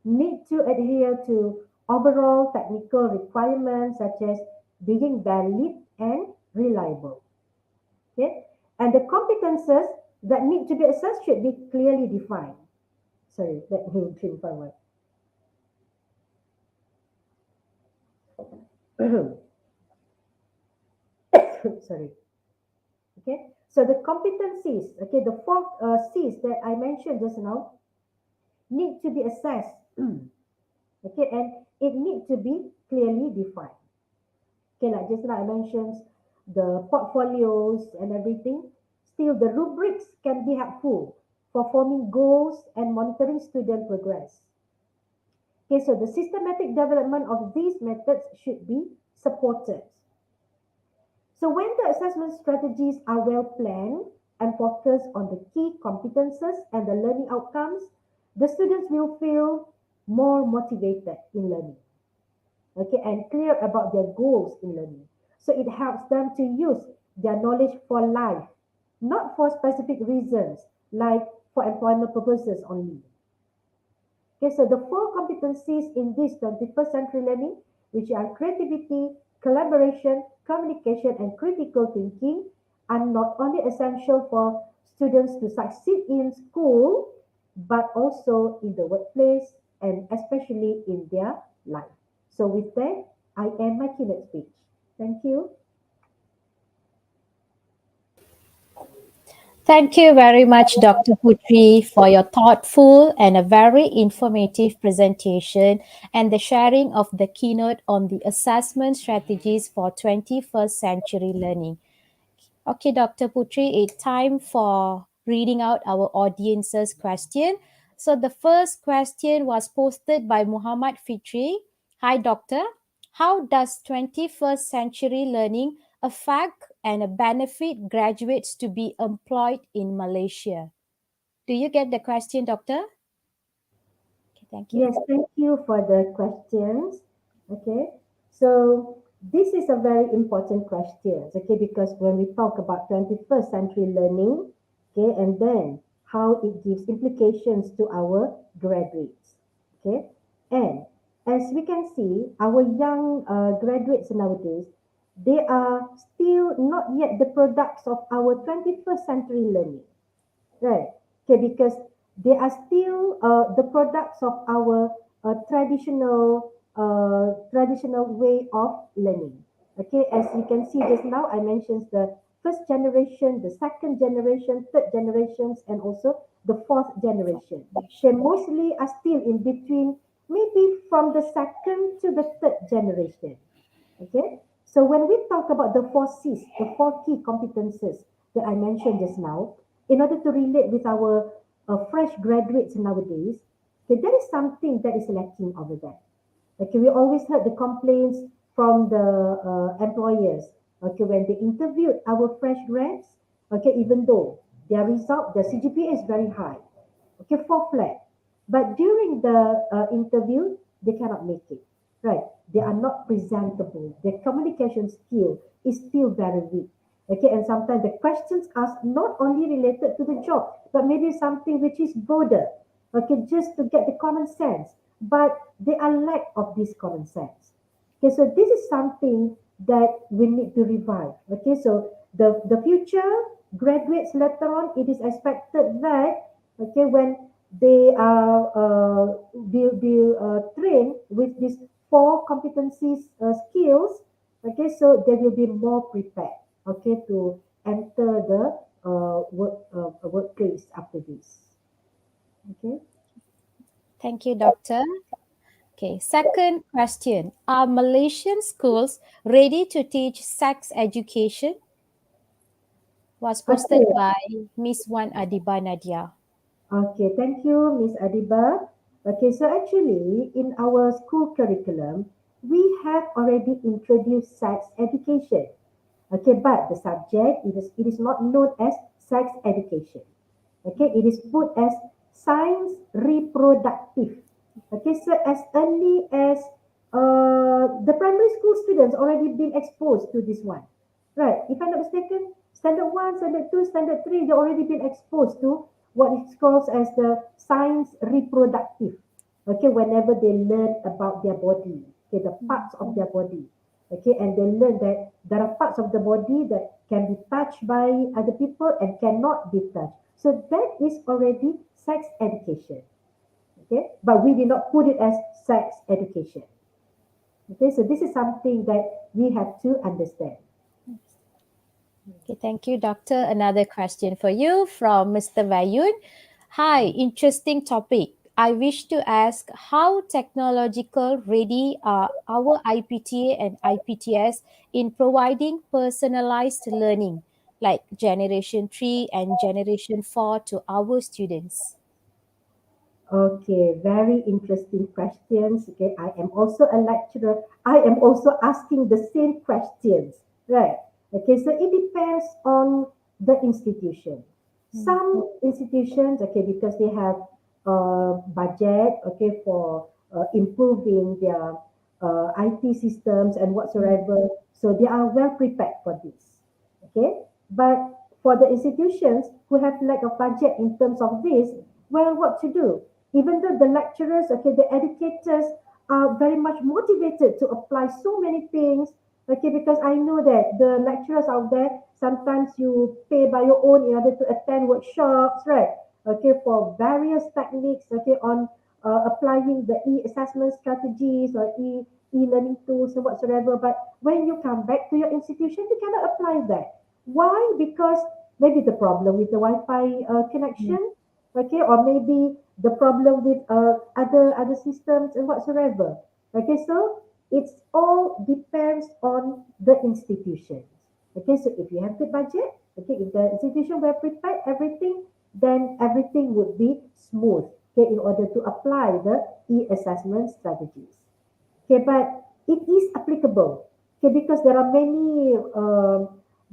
need to adhere to overall technical requirements such as being valid and reliable. Okay? And the competences that need to be assessed should be clearly defined. Sorry, let me drink forward. Sorry. Okay, so the competencies, okay, the four C's that I mentioned just now need to be assessed. Okay, and it need to be clearly defined. Okay, like just now I mentioned the portfolios and everything. Still, the rubrics can be helpful for forming goals and monitoring student progress. Okay, so the systematic development of these methods should be supported. So when the assessment strategies are well planned and focus on the key competences and the learning outcomes, the students will feel more motivated in learning, okay, and clear about their goals in learning. So it helps them to use their knowledge for life, not for specific reasons, like for employment purposes only. Okay, so the four competencies in this 21st century learning, which are creativity, collaboration, communication, and critical thinking, are not only essential for students to succeed in school, but also in the workplace and especially in their life. So with that, I end my keynote speech. Thank you. Thank you very much, Dr. Putri, for your thoughtful and a very informative presentation and the sharing of the keynote on the assessment strategies for 21st century learning. Okay, Dr. Putri, it's time for reading out our audience's question. So the first question was posted by Muhammad Fitri. Hi, Doctor. How does 21st century learning affect and benefit graduates to be employed in Malaysia? Do you get the question, Doctor? Okay, thank you. Yes, thank you for the questions. Okay, so this is a very important question, okay, because when we talk about 21st century learning, okay, and then how it gives implications to our graduates, okay, and as we can see, our young graduates nowadays, they are still not yet the products of our 21st century learning. Right. Okay, because they are still the products of our traditional way of learning. Okay, as you can see just now, I mentioned the first generation, the second generation, third generations, and also the fourth generation. They mostly are still in between, maybe from the second to the third generation. Okay, so when we talk about the four C's, the four key competences that I mentioned just now, in order to relate with our fresh graduates nowadays, okay, there is something that is lacking over there. Okay, we always heard the complaints from the employers. Okay, when they interviewed our fresh grads, okay, even though their result, their CGPA is very high, okay, four flat, but during the interview, they cannot make it. Right? They are not presentable. Their communication skill is still very weak. Okay, and sometimes the questions asked not only related to the job, but maybe something which is broader. Okay, just to get the common sense, but they are lack of this common sense. Okay, so this is something that we need to revive. Okay, so the future graduates later on, it is expected that okay when they are be trained with these four competencies skills. Okay, so they will be more prepared. Okay, to enter the workplace after this. Okay. Thank you, Doctor. Okay, second question. Are Malaysian schools ready to teach sex education? Was posted Okay. by Miss Wan Adiba Nadia. Okay, thank you, Miss Adiba. Okay, so actually in our school curriculum, we have already introduced sex education. Okay, but the subject it is not known as sex education. Okay, it is put as science reproductive. Okay, so as early as the primary school students already been exposed to this one, right? If I'm not mistaken, standard one, standard two, standard three, they already been exposed to what is called as the science reproductive. Okay, whenever they learn about their body, okay, the parts of their body. Okay, and they learn that there are parts of the body that can be touched by other people and cannot be touched. So that is already sex education. Okay, but we did not put it as sex education. Okay, so this is something that we have to understand. Okay, thank you, Doctor. Another question for you from Mr. Vayun. Hi, interesting topic. I wish to ask how technological ready are our IPTA and IPTS in providing personalized learning like Generation 3 and Generation 4 to our students? Okay, very interesting questions. Okay, I am also a lecturer. I am also asking the same questions, right? Okay, so it depends on the institution. Some institutions, okay, because they have budget, okay, for improving their IT systems and whatsoever, so they are well prepared for this. Okay, but for the institutions who have lack of budget in terms of this, well, what to do? Even though the lecturers, okay, the educators are very much motivated to apply so many things, okay, because I know that the lecturers out there, sometimes you pay by your own in order to attend workshops, right? Okay, for various techniques, okay, on applying the e-assessment strategies or e-learning tools and whatsoever. But when you come back to your institution, you cannot apply that. Why? Because maybe the problem with the Wi-Fi connection, okay, or maybe the problem with other systems and whatsoever. Okay, so it's all depends on the institutions. Okay, so if you have the budget, okay, if the institution will prepare everything, then everything would be smooth. Okay, in order to apply the e-assessment strategies. Okay, but it is applicable. Okay, because there are many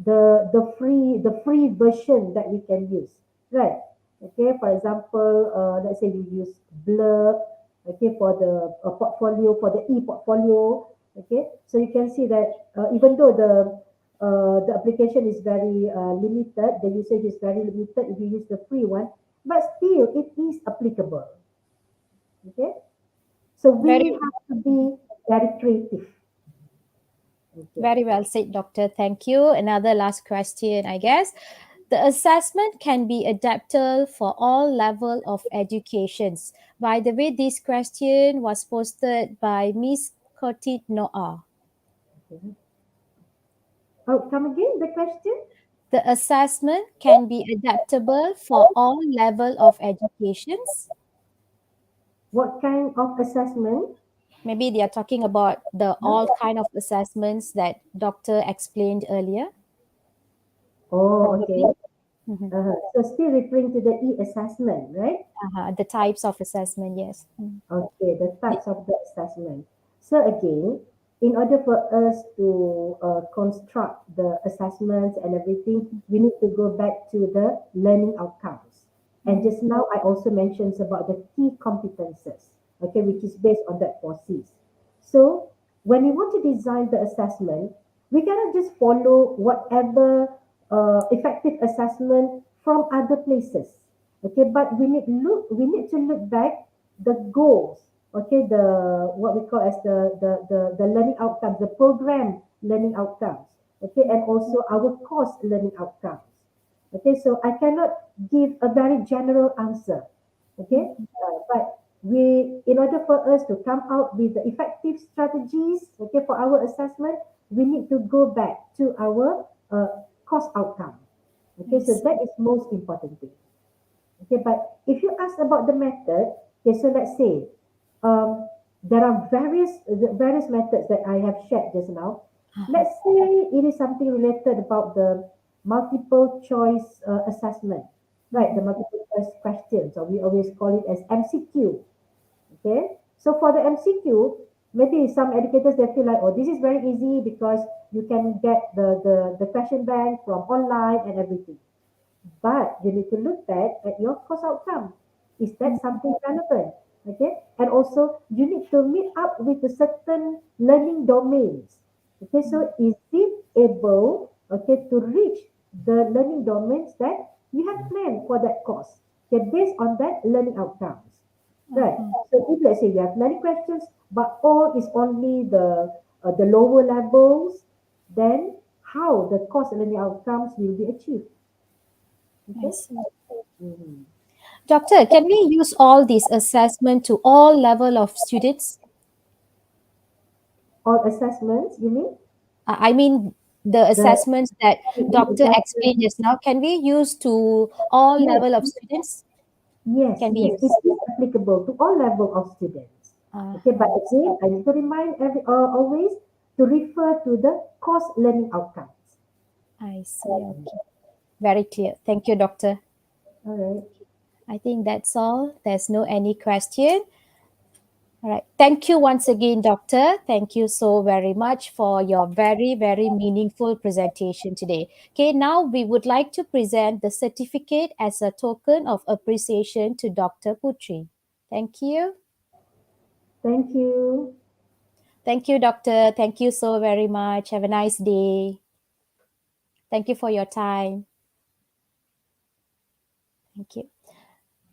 the free version that we can use, right? Okay, for example, let's say you use Blur, okay, for the portfolio, for the e-portfolio, okay. So you can see that even though the application is very limited, the usage is very limited if you use the free one, but still it is applicable. Okay, so we Very, have to be very creative. Okay. very well said, Doctor. Thank you. Another last question, I guess. The assessment can be adaptable for all level of educations. By the way, this question was posted by Miss Kotit Noah. Okay. Oh, come again, the question? The assessment can be adaptable for all level of educations. What kind of assessment? Maybe they are talking about the all kind of assessments that doctor explained earlier. Oh, okay. Probably. Mhm. So still referring to the e-assessment, right? The types of assessment, yes. Okay, the types of the assessment. So again, in order for us to construct the assessments and everything, we need to go back to the learning outcomes. And just now, I also mentioned about the key competences, okay, which is based on that 4 Cs. So when we want to design the assessment, we cannot just follow whatever effective assessment from other places. Okay, but we need to look back the goals, okay, the what we call as the learning outcomes, the program learning outcomes, okay, and also our course learning outcomes. Okay, so I cannot give a very general answer. Okay, but in order for us to come out with the effective strategies, okay, for our assessment, we need to go back to our course outcome. Okay, so Yes. that is most important thing. Okay, but if you ask about the method, okay, so let's say there are various methods that I have shared just now. Let's say it is something related about the multiple choice assessment, right? The multiple choice questions, or we always call it as MCQ. Okay, so for the MCQ, maybe some educators they feel like, oh, this is very easy because you can get the question bank from online and everything. But you need to look back at your course outcome. Is that something relevant? Okay, and also you need to meet up with a certain learning domains. Okay, so is it able, okay, to reach the learning domains that you have planned for that course? Okay, based on that learning outcomes. Right. So if let's say you have learning questions, but all is only the lower levels, then how the course learning outcomes will be achieved? I Okay. see. Mhm. Doctor, can we use all these assessment to all level of students? All assessments, you mean? I mean, the The assessments that doctor explained assessment? just now, can we use to all Yes, level of students? yes, Can we yes. It use? is applicable to all level of students. Okay, but I see. again, I need to remind always to refer to the course learning outcomes. I see. Okay. Very clear. Thank you, doctor. All right. I think that's all. There's no any question. All right. Thank you once again, Doctor. Thank you so very much for your very, very meaningful presentation today. Okay, now we would like to present the certificate as a token of appreciation to Dr. Putri. Thank you. Thank you. Thank you, Doctor. Thank you so very much. Have a nice day. Thank you for your time. Thank you.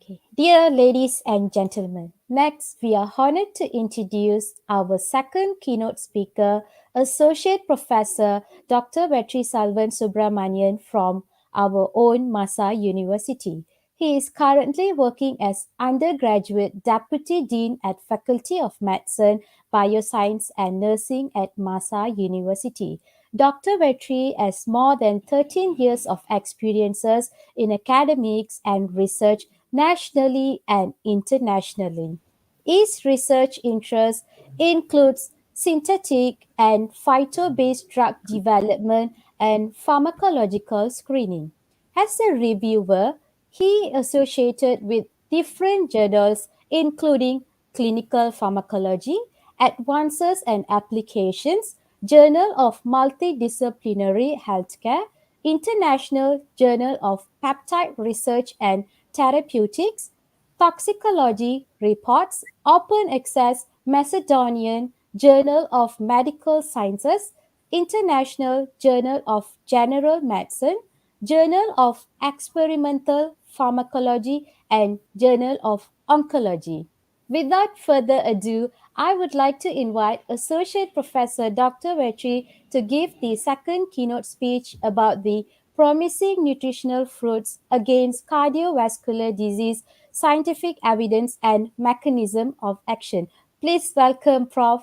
Okay. Dear ladies and gentlemen, next we are honored to introduce our second keynote speaker, Associate Professor Dr. Betry Salvin Subramanian from our own MAHSA University. He is currently working as undergraduate Deputy Dean at Faculty of Medicine, Bioscience and Nursing at MAHSA University. Dr. Betry has more than 13 years of experiences in academics and research nationally and internationally. His research interest includes synthetic and phyto-based drug development and pharmacological screening. As a reviewer, he associated with different journals including Clinical Pharmacology, Advances and Applications, Journal of Multidisciplinary Healthcare, International Journal of Peptide Research and Therapeutics, Toxicology Reports, Open Access Macedonian Journal of Medical Sciences, International Journal of General Medicine, Journal of Experimental Pharmacology, and Journal of Oncology. Without further ado, I would like to invite Associate Professor Dr. Betry to give the second keynote speech about the promising nutritional fruits against cardiovascular disease, scientific evidence, and mechanism of action. Please welcome Prof.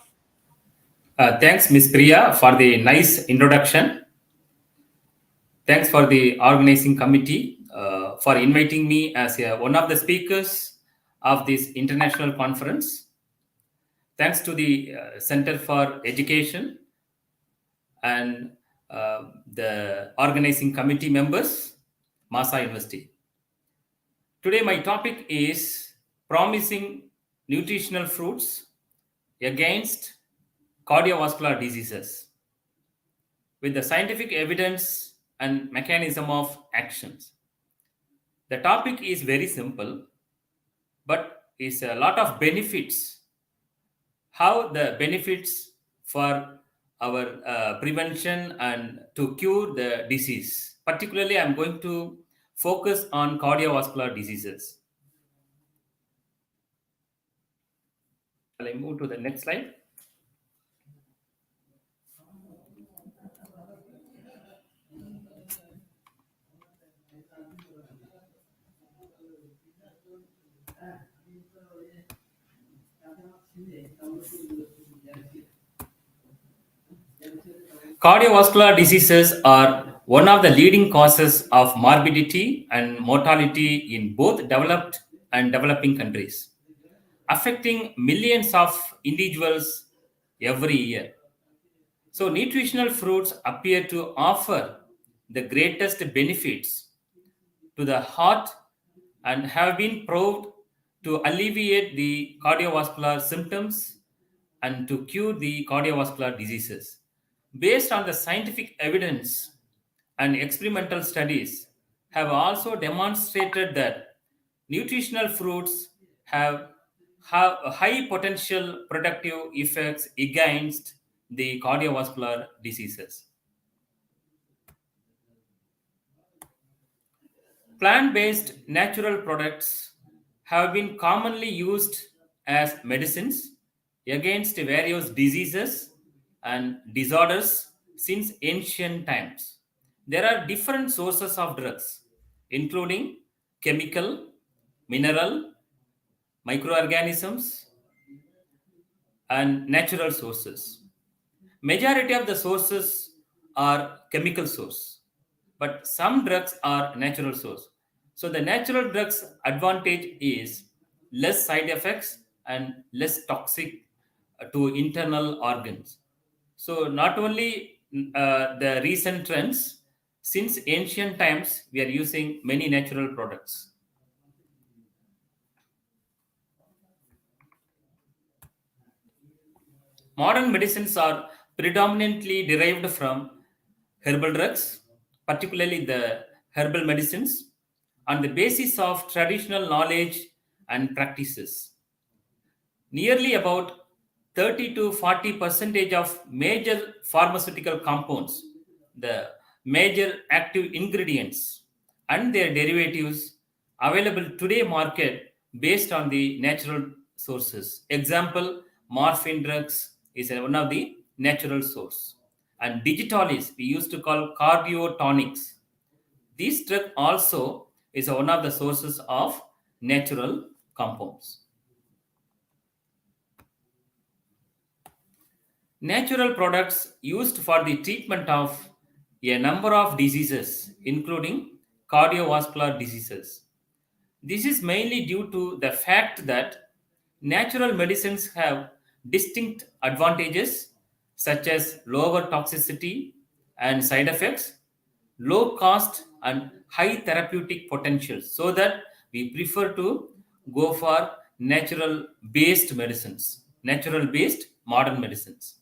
Thanks, Miss Priya, for the nice introduction. Thanks for the organizing committee for inviting me as one of the speakers of this international conference. Thanks to the Center for Education and the organizing committee members, MAHSA University. Today, my topic is promising nutritional fruits against cardiovascular diseases with the scientific evidence and mechanism of actions. The topic is very simple, but is a lot of benefits. How the benefits for our prevention and to cure the disease. Particularly, I'm going to focus on cardiovascular diseases. Shall I move to the next slide? Cardiovascular diseases are one of the leading causes of morbidity and mortality in both developed and developing countries, affecting millions of individuals every year. So, nutritional fruits appear to offer the greatest benefits to the heart and have been proved to alleviate the cardiovascular symptoms and to cure the cardiovascular diseases. Based on the scientific evidence and experimental studies have also demonstrated that nutritional fruits have a high potential protective effects against the cardiovascular diseases. Plant-based natural products have been commonly used as medicines against various diseases and disorders since ancient times. There are different sources of drugs, including chemical, mineral, microorganisms, and natural sources. Majority of the sources are chemical source, but some drugs are natural source. So the natural drugs advantage is less side effects and less toxic to internal organs. So not only the recent trends, since ancient times we are using many natural products. Modern medicines are predominantly derived from herbal drugs, particularly the herbal medicines, on the basis of traditional knowledge and practices. Nearly about 30 to 40 percentage of major pharmaceutical compounds, the major active ingredients and their derivatives available today market based on the natural sources. Example, morphine drugs is one of the natural source. And digitalis we used to call cardiotonics. This drug also is one of the sources of natural compounds. Natural products used for the treatment of a number of diseases, including cardiovascular diseases. This is mainly due to the fact that natural medicines have distinct advantages such as lower toxicity and side effects, low cost, and high therapeutic potential, so that we prefer to go for natural based medicines, natural based modern medicines.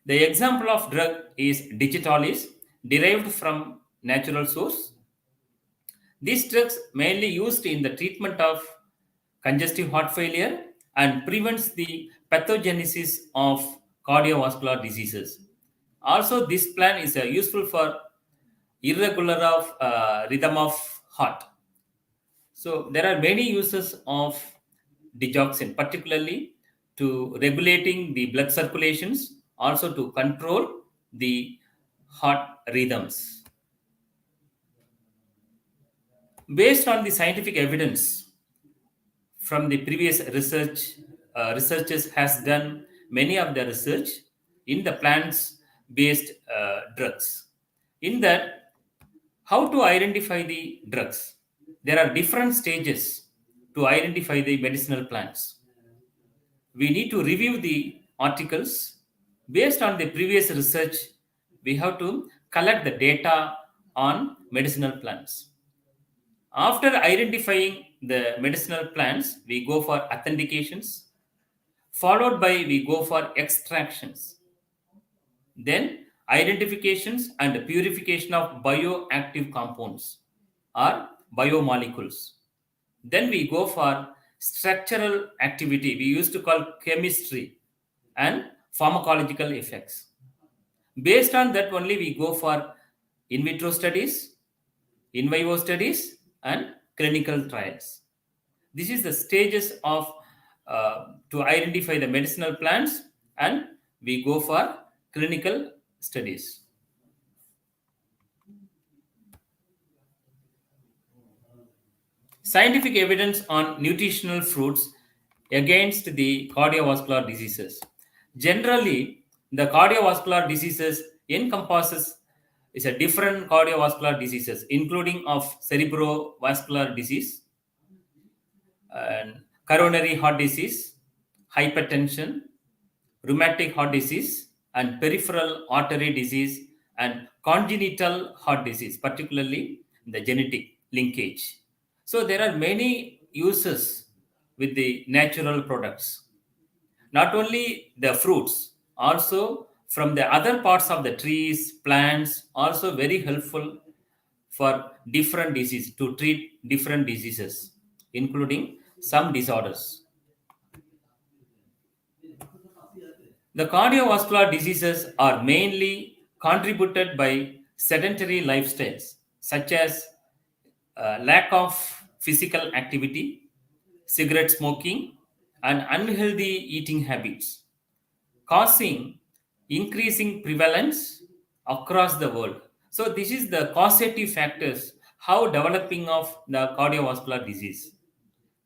The example of drug is digitalis, derived from natural source. These drugs mainly used in the treatment of congestive heart failure and prevents the pathogenesis of cardiovascular diseases. Also, this plan is useful for irregular of rhythm of heart. So there are many uses of digoxin, particularly to regulating the blood circulations, also to control the heart rhythms. Based on the scientific evidence from the previous research, researchers has done many of the research in the plants-based drugs. In that, how to identify the drugs? There are different stages to identify the medicinal plants. We need to review the articles. Based on the previous research, we have to collect the data on medicinal plants. After identifying the medicinal plants, we go for authentications, followed by we go for extractions. Then identifications and purification of bioactive compounds or biomolecules. Then we go for structural activity, we used to call chemistry, and pharmacological effects. Based on that only we go for in vitro studies, in vivo studies, and clinical trials. This is the stages of to identify the medicinal plants, and we go for clinical studies. Scientific evidence on nutritional fruits against the cardiovascular diseases. Generally, the cardiovascular diseases encompasses is a different cardiovascular diseases, including of cerebrovascular disease and coronary heart disease, hypertension, rheumatic heart disease, and peripheral artery disease, and congenital heart disease, particularly the genetic linkage. So there are many uses with the natural products. Not only the fruits, also from the other parts of the trees, plants, also very helpful for different diseases, to treat different diseases, including some disorders. The cardiovascular diseases are mainly contributed by sedentary lifestyles, such as lack of physical activity, cigarette smoking, and unhealthy eating habits, causing increasing prevalence across the world. So this is the causative factors how developing of the cardiovascular disease,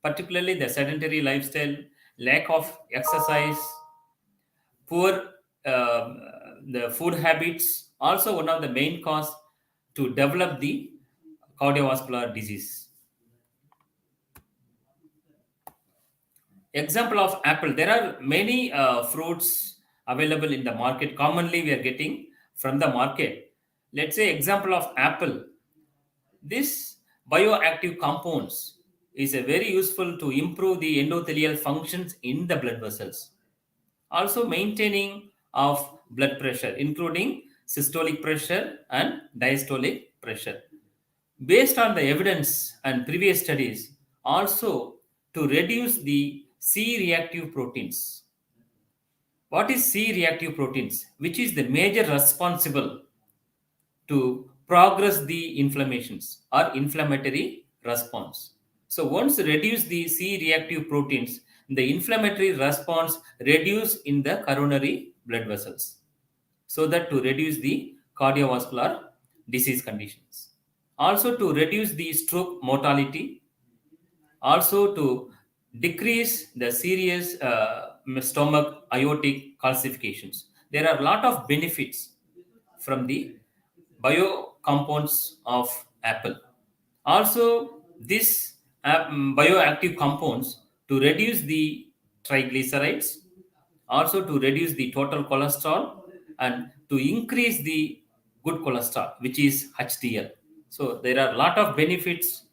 particularly the sedentary lifestyle, lack of exercise, poor the food habits, also one of the main cause to develop the cardiovascular disease. Example of apple, there are many fruits available in the market, commonly we are getting from the market. Let's say example of apple, this bioactive compounds is a very useful to improve the endothelial functions in the blood vessels, also maintaining of blood pressure, including systolic pressure and diastolic pressure, based on the evidence and previous studies, also to reduce the C-reactive proteins. What is C-reactive proteins? Which is the major responsible to progress the inflammations or inflammatory response. So once reduce the C-reactive proteins, the inflammatory response reduce in the coronary blood vessels, so that to reduce the cardiovascular disease conditions, also to reduce the stroke mortality, also to decrease the serious stomach aortic calcifications. There are a lot of benefits from the biocompounds of apple. Also, this bioactive compounds to reduce the triglycerides, also to reduce the total cholesterol, and to increase the good cholesterol, which is HDL. So there are a lot of benefits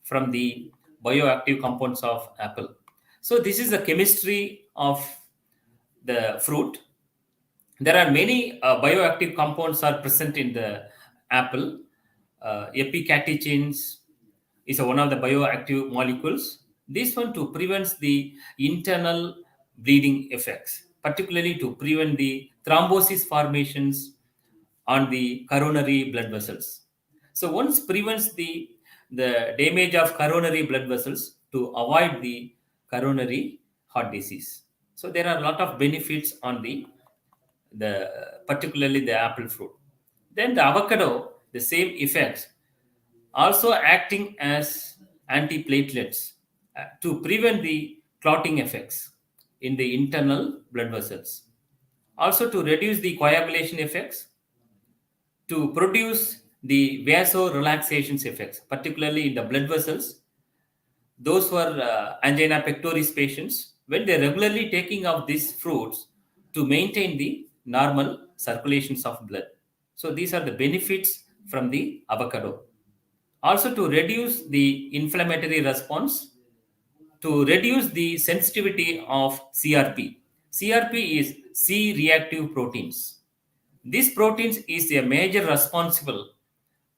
from the bioactive compounds of apple. So this is the chemistry of the fruit. There are many bioactive compounds are present in the apple. Epicatechins is one of the bioactive molecules. This one to prevent the internal bleeding effects, particularly to prevent the thrombosis formations on the coronary blood vessels. So once prevents the damage of coronary blood vessels to avoid the coronary heart disease. So there are a lot of benefits on the particularly the apple fruit. Then the avocado, the same effects, also acting as antiplatelets to prevent the clotting effects in the internal blood vessels, also to reduce the coagulation effects, to produce the vasorelaxation effects, particularly in the blood vessels. Those who are angina pectoris patients, when they're regularly taking of these fruits to maintain the normal circulations of blood. So these are the benefits from the avocado. Also to reduce the inflammatory response, to reduce the sensitivity of CRP. CRP is C-reactive proteins. This proteins is a major responsible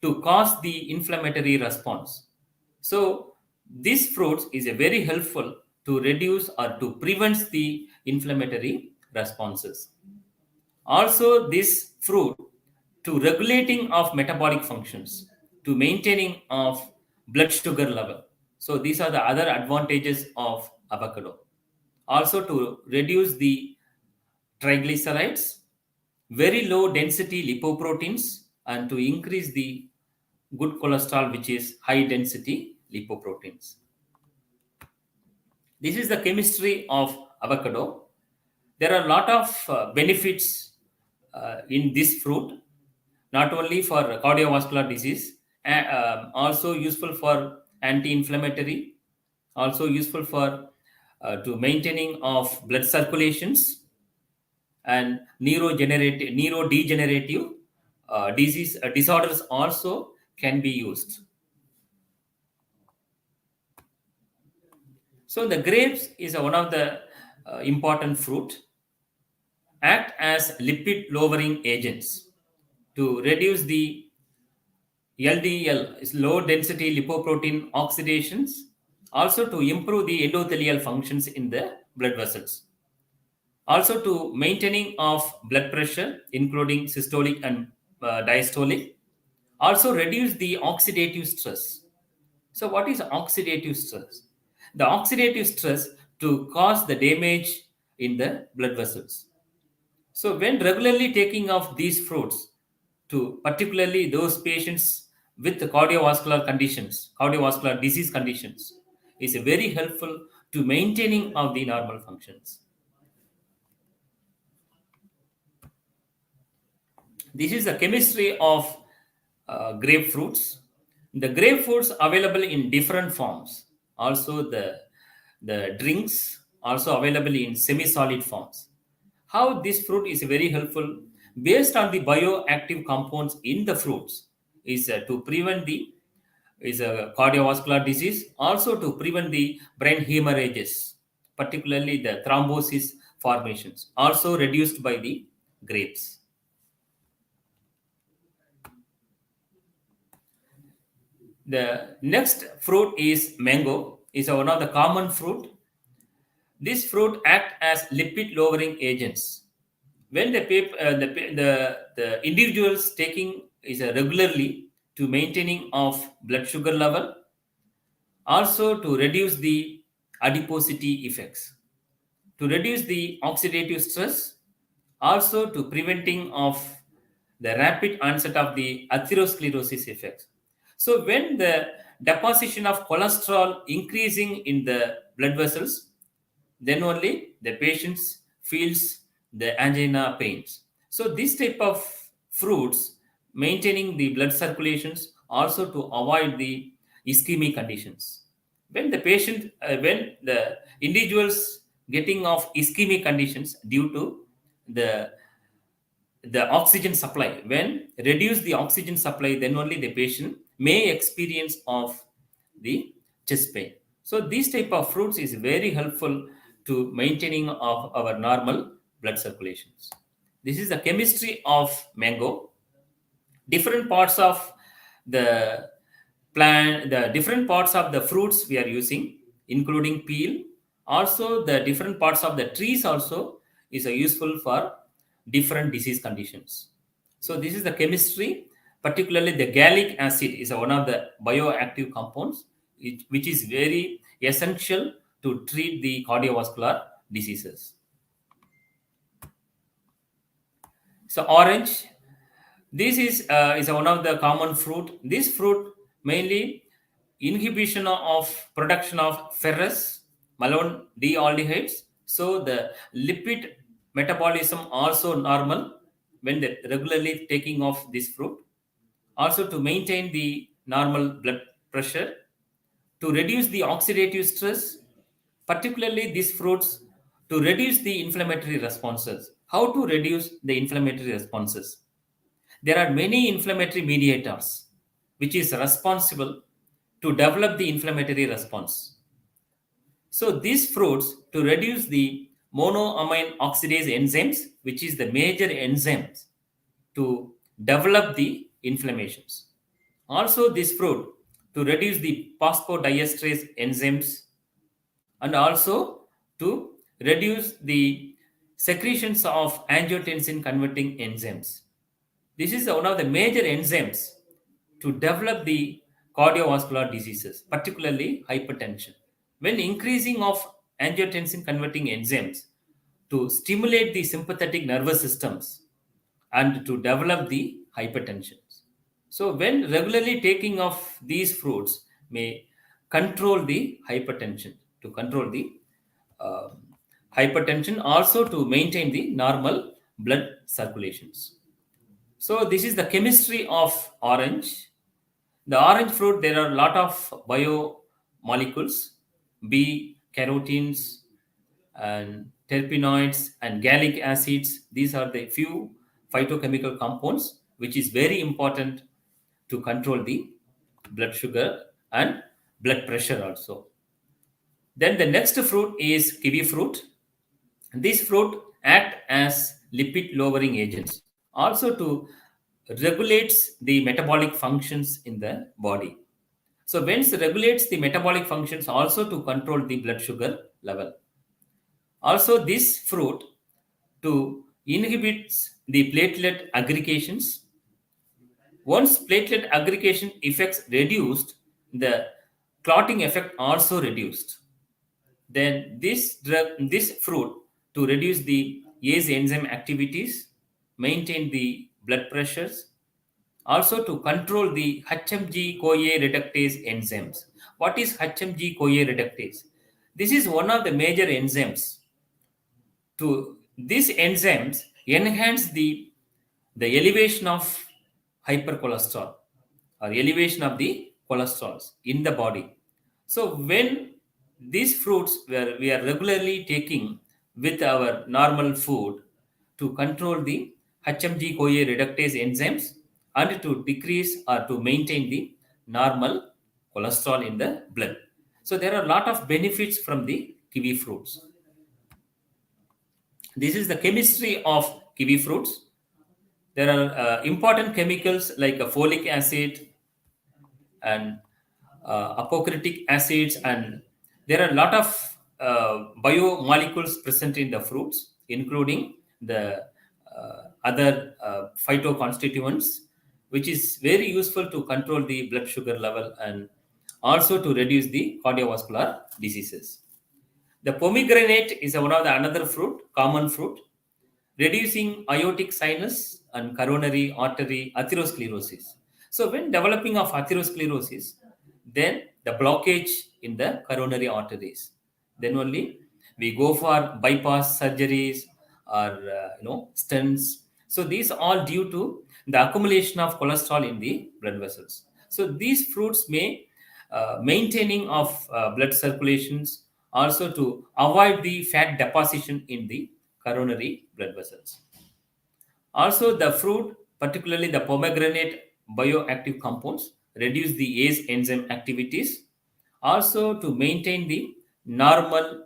to cause the inflammatory response. So this fruit is a very helpful to reduce or to prevent the inflammatory responses. Also this fruit to regulating of metabolic functions, to maintaining of blood sugar level. So these are the other advantages of avocado. Also to reduce the triglycerides, very low density lipoproteins, and to increase the good cholesterol, which is high density lipoproteins. This is the chemistry of avocado. There are a lot of benefits in this fruit, not only for cardiovascular disease, also useful for anti-inflammatory, also useful for to maintaining of blood circulations, and neurodegenerative disorders also can be used. So the grapes is one of the important fruit, act as lipid lowering agents to reduce the LDL, is low density lipoprotein oxidations, also to improve the endothelial functions in the blood vessels, also to maintaining of blood pressure, including systolic and diastolic, also reduce the oxidative stress. So what is oxidative stress? The oxidative stress to cause the damage in the blood vessels. So when regularly taking of these fruits, to particularly those patients with the cardiovascular conditions, cardiovascular disease conditions, is very helpful to maintaining of the normal functions. This is the chemistry of grapefruits. The grapefruits available in different forms. Also the drinks also available in semi-solid forms. How this fruit is very helpful based on the bioactive compounds in the fruits is to prevent the is a cardiovascular disease, also to prevent the brain hemorrhages, particularly the thrombosis formations, also reduced by the grapes. The next fruit is mango, is one of the common fruit. This fruit act as lipid lowering agents. When the individuals taking is regularly to maintaining of blood sugar level, also to reduce the adiposity effects, to reduce the oxidative stress, also to preventing of the rapid onset of the atherosclerosis effects. So when the deposition of cholesterol increasing in the blood vessels, then only the patients feels the angina pains. So this type of fruits maintaining the blood circulations, also to avoid the ischemic conditions. When the patient when the individuals getting of ischemic conditions due to the oxygen supply, when reduce the oxygen supply, then only the patient may experience of the chest pain. So these type of fruits is very helpful to maintaining of our normal blood circulations. This is the chemistry of mango. Different parts of the plant, the different parts of the fruits we are using, including peel, also the different parts of the trees also is useful for different disease conditions. So this is the chemistry. Particularly the gallic acid is one of the bioactive compounds which is very essential to treat the cardiovascular diseases. So orange, this is one of the common fruit. This fruit mainly inhibition of production of ferrous malone dealdehydes. So the lipid metabolism also normal when they regularly taking of this fruit. Also to maintain the normal blood pressure, to reduce the oxidative stress, particularly these fruits to reduce the inflammatory responses. How to reduce the inflammatory responses? There are many inflammatory mediators which is responsible to develop the inflammatory response. So these fruits to reduce the monoamine oxidase enzymes, which is the major enzymes to develop the inflammations. Also this fruit to reduce the phosphodiesterase enzymes, and also to reduce the secretions of angiotensin converting enzymes. This is one of the major enzymes to develop the cardiovascular diseases, particularly hypertension. When increasing of angiotensin converting enzymes to stimulate the sympathetic nervous systems and to develop the hypertension. So when regularly taking of these fruits may control the hypertension, to control the uh, hypertension, also to maintain the normal blood circulations. So this is the chemistry of orange. The orange fruit, there are a lot of biomolecules, B carotenes and terpenoids and gallic acids. These are the few phytochemical compounds which is very important to control the blood sugar and blood pressure also. Then the next fruit is kiwi fruit. This fruit act as lipid lowering agents, also to regulates the metabolic functions in the body. So when it regulates the metabolic functions, also to control the blood sugar level. Also, this fruit to inhibits the platelet aggregations. Once platelet aggregation effects reduced, the clotting effect also reduced. Then this fruit to reduce the ACE enzyme activities, maintain the blood pressures, also to control the HMG-CoA reductase enzymes. What is HMG-CoA reductase? This is one of the major enzymes. To these enzymes enhance the elevation of hypercholesterol or elevation of the cholesterols in the body. So when these fruits where we are regularly taking with our normal food to control the HMG-CoA reductase enzymes and to decrease or to maintain the normal cholesterol in the blood. So there are a lot of benefits from the kiwi fruits. This is the chemistry of kiwi fruits. There are important chemicals like folic acid and apocritic acids, and there are a lot of biomolecules present in the fruits, including the other phytoconstituents, which is very useful to control the blood sugar level and also to reduce the cardiovascular diseases. The pomegranate is one of the another fruit, common fruit, reducing aortic sinus and coronary artery atherosclerosis. So when developing of atherosclerosis, then the blockage in the coronary arteries, then only we go for bypass surgeries or stents. So these all due to the accumulation of cholesterol in the blood vessels. So these fruits may maintaining of blood circulations, also to avoid the fat deposition in the coronary blood vessels. Also, the fruit, particularly the pomegranate bioactive compounds, reduce the ACE enzyme activities, also to maintain the normal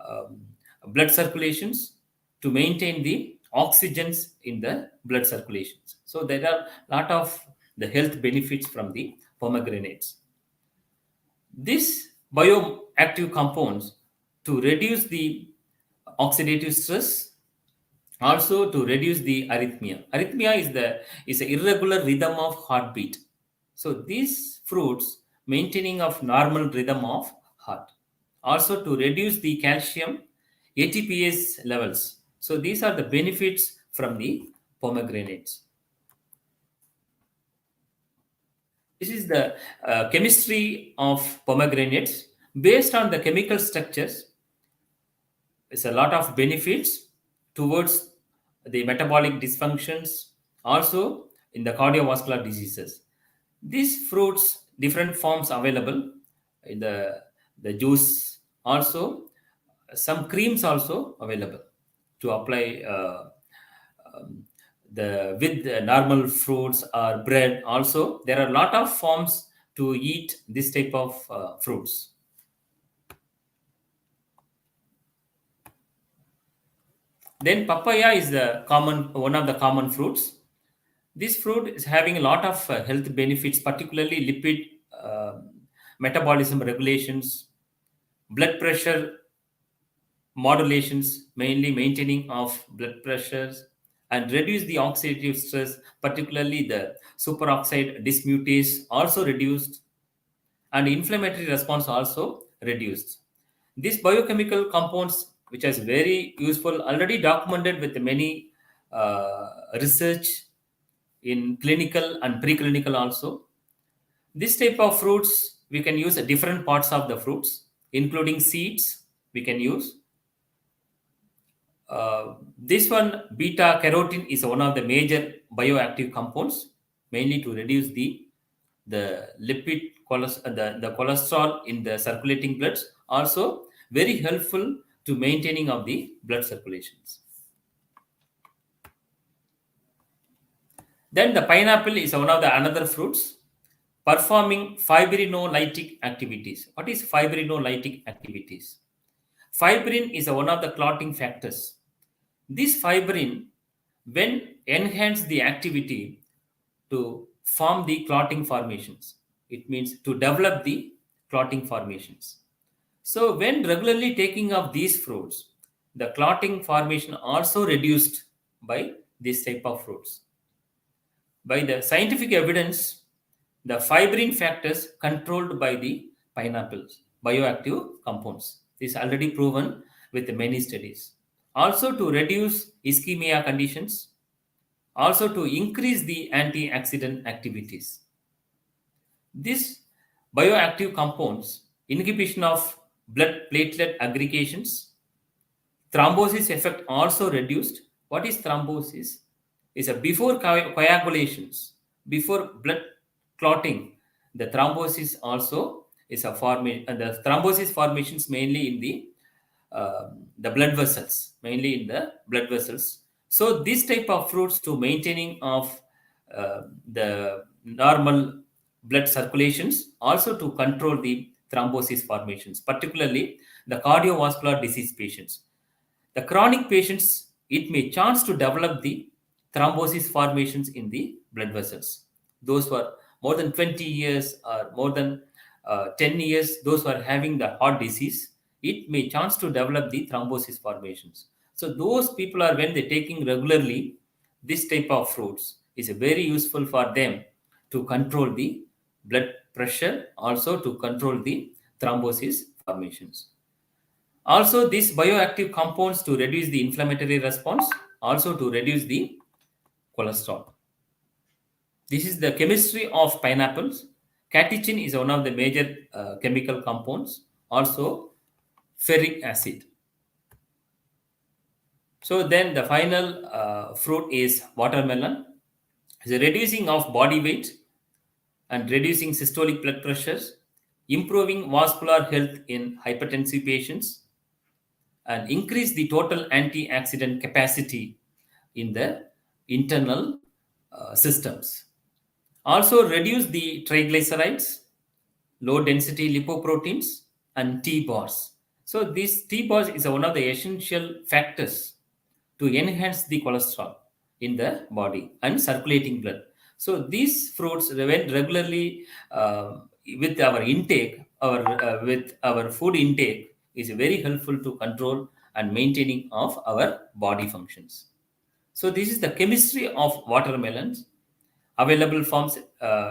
um, blood circulations, to maintain the oxygens in the blood circulations. So there are a lot of the health benefits from the pomegranates. These bioactive compounds to reduce the oxidative stress, also to reduce the arrhythmia. Arrhythmia is an irregular rhythm of heartbeat. So these fruits maintaining of normal rhythm of heart. Also to reduce the calcium ATPase levels. So these are the benefits from the pomegranates. This is the chemistry of pomegranates. Based on the chemical structures, it's a lot of benefits towards the metabolic dysfunctions, also in the cardiovascular diseases. These fruits, different forms available in the juice, also some creams also available to apply with the normal fruits or bread. Also there are a lot of forms to eat this type of fruits. Then papaya is one of the common fruits. This fruit is having a lot of health benefits, particularly lipid metabolism regulations, blood pressure modulations, mainly maintaining of blood pressures, and reduce the oxidative stress, particularly the superoxide dismutase also reduced, and inflammatory response also reduced. These biochemical compounds, which is very useful, already documented with many research in clinical and preclinical also. This type of fruits, we can use different parts of the fruits, including seeds, we can use. This one, beta carotene, is one of the major bioactive compounds, mainly to reduce the the cholesterol in the circulating bloods, also very helpful to maintaining of the blood circulations. Then the pineapple is one of the another fruits. performing fibrinolytic activities. What is fibrinolytic activities? Fibrin is one of the clotting factors. This fibrin, when enhance the activity to form the clotting formations, it means to develop the clotting formations. So when regularly taking of these fruits, the clotting formation also reduced by this type of fruits. By the scientific evidence, the fibrin factors controlled by the pineapples, bioactive compounds. This is already proven with many studies. Also to reduce ischemia conditions, also to increase the antioxidant activities. This bioactive compounds, inhibition of blood platelet aggregations, thrombosis effect also reduced. What is thrombosis? Is a before coagulations, before blood clotting, the thrombosis also is a formation, and the thrombosis formations mainly in the blood vessels, mainly in the blood vessels. So this type of fruits to maintaining of the normal blood circulations, also to control the thrombosis formations, particularly the cardiovascular disease patients. The chronic patients, it may chance to develop the thrombosis formations in the blood vessels. Those who are more than 20 years or more than 10 years, those who are having the heart disease, it may chance to develop the thrombosis formations. So those people are, when they're taking regularly this type of fruits, is very useful for them to control the blood pressure, also to control the thrombosis formations. Also, these bioactive compounds to reduce the inflammatory response, also to reduce the cholesterol. This is the chemistry of pineapples. Catechin is one of the major chemical compounds, also ferric acid. So then the final fruit is watermelon. It's a reducing of body weight and reducing systolic blood pressures, improving vascular health in hypertensive patients, and increase the total antioxidant capacity in the internal systems. Also reduce the triglycerides, low density lipoproteins, and T bars. So this T bars is one of the essential factors to enhance the cholesterol in the body and circulating blood. So these fruits, when regularly with our intake, with our food intake, is very helpful to control and maintaining of our body functions. So this is the chemistry of watermelons. Available forms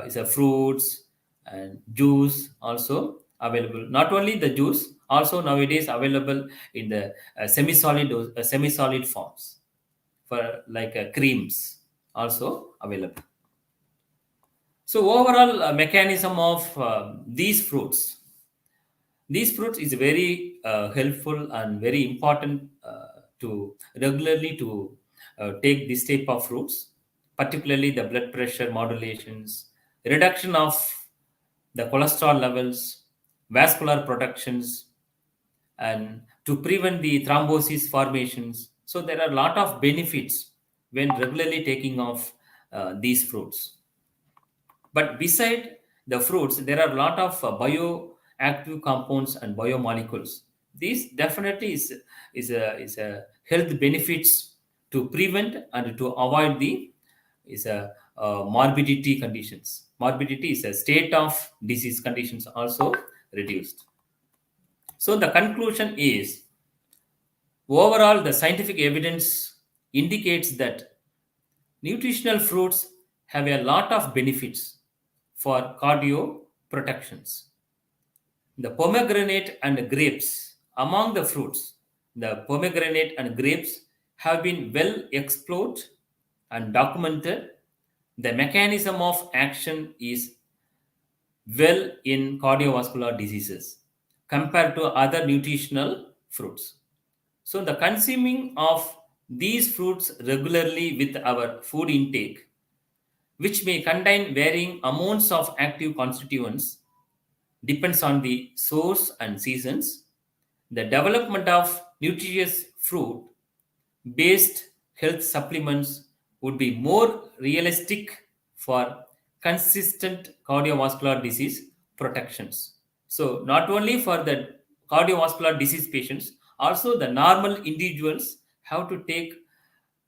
is a fruits and juice also available. Not only the juice, also nowadays available in the semi-solid forms for like creams also available. So overall mechanism of these fruits is very helpful and very important to regularly to take this type of fruits, particularly the blood pressure modulations, reduction of the cholesterol levels, vascular protections, and to prevent the thrombosis formations. So there are a lot of benefits when regularly taking of these fruits. But beside the fruits, there are a lot of bioactive compounds and biomolecules. This definitely is a health benefits to prevent and to avoid the is a morbidity conditions. Morbidity is a state of disease conditions also reduced. So the conclusion is, overall the scientific evidence indicates that nutritional fruits have a lot of benefits for cardio protections. The pomegranate and grapes, among the fruits, the pomegranate and grapes have been well explored and documented. The mechanism of action is well in cardiovascular diseases compared to other nutritional fruits. So the consuming of these fruits regularly with our food intake, which may contain varying amounts of active constituents, depends on the source and seasons. The development of nutritious fruit based health supplements would be more realistic for consistent cardiovascular disease protections. So not only for the cardiovascular disease patients, also the normal individuals have to take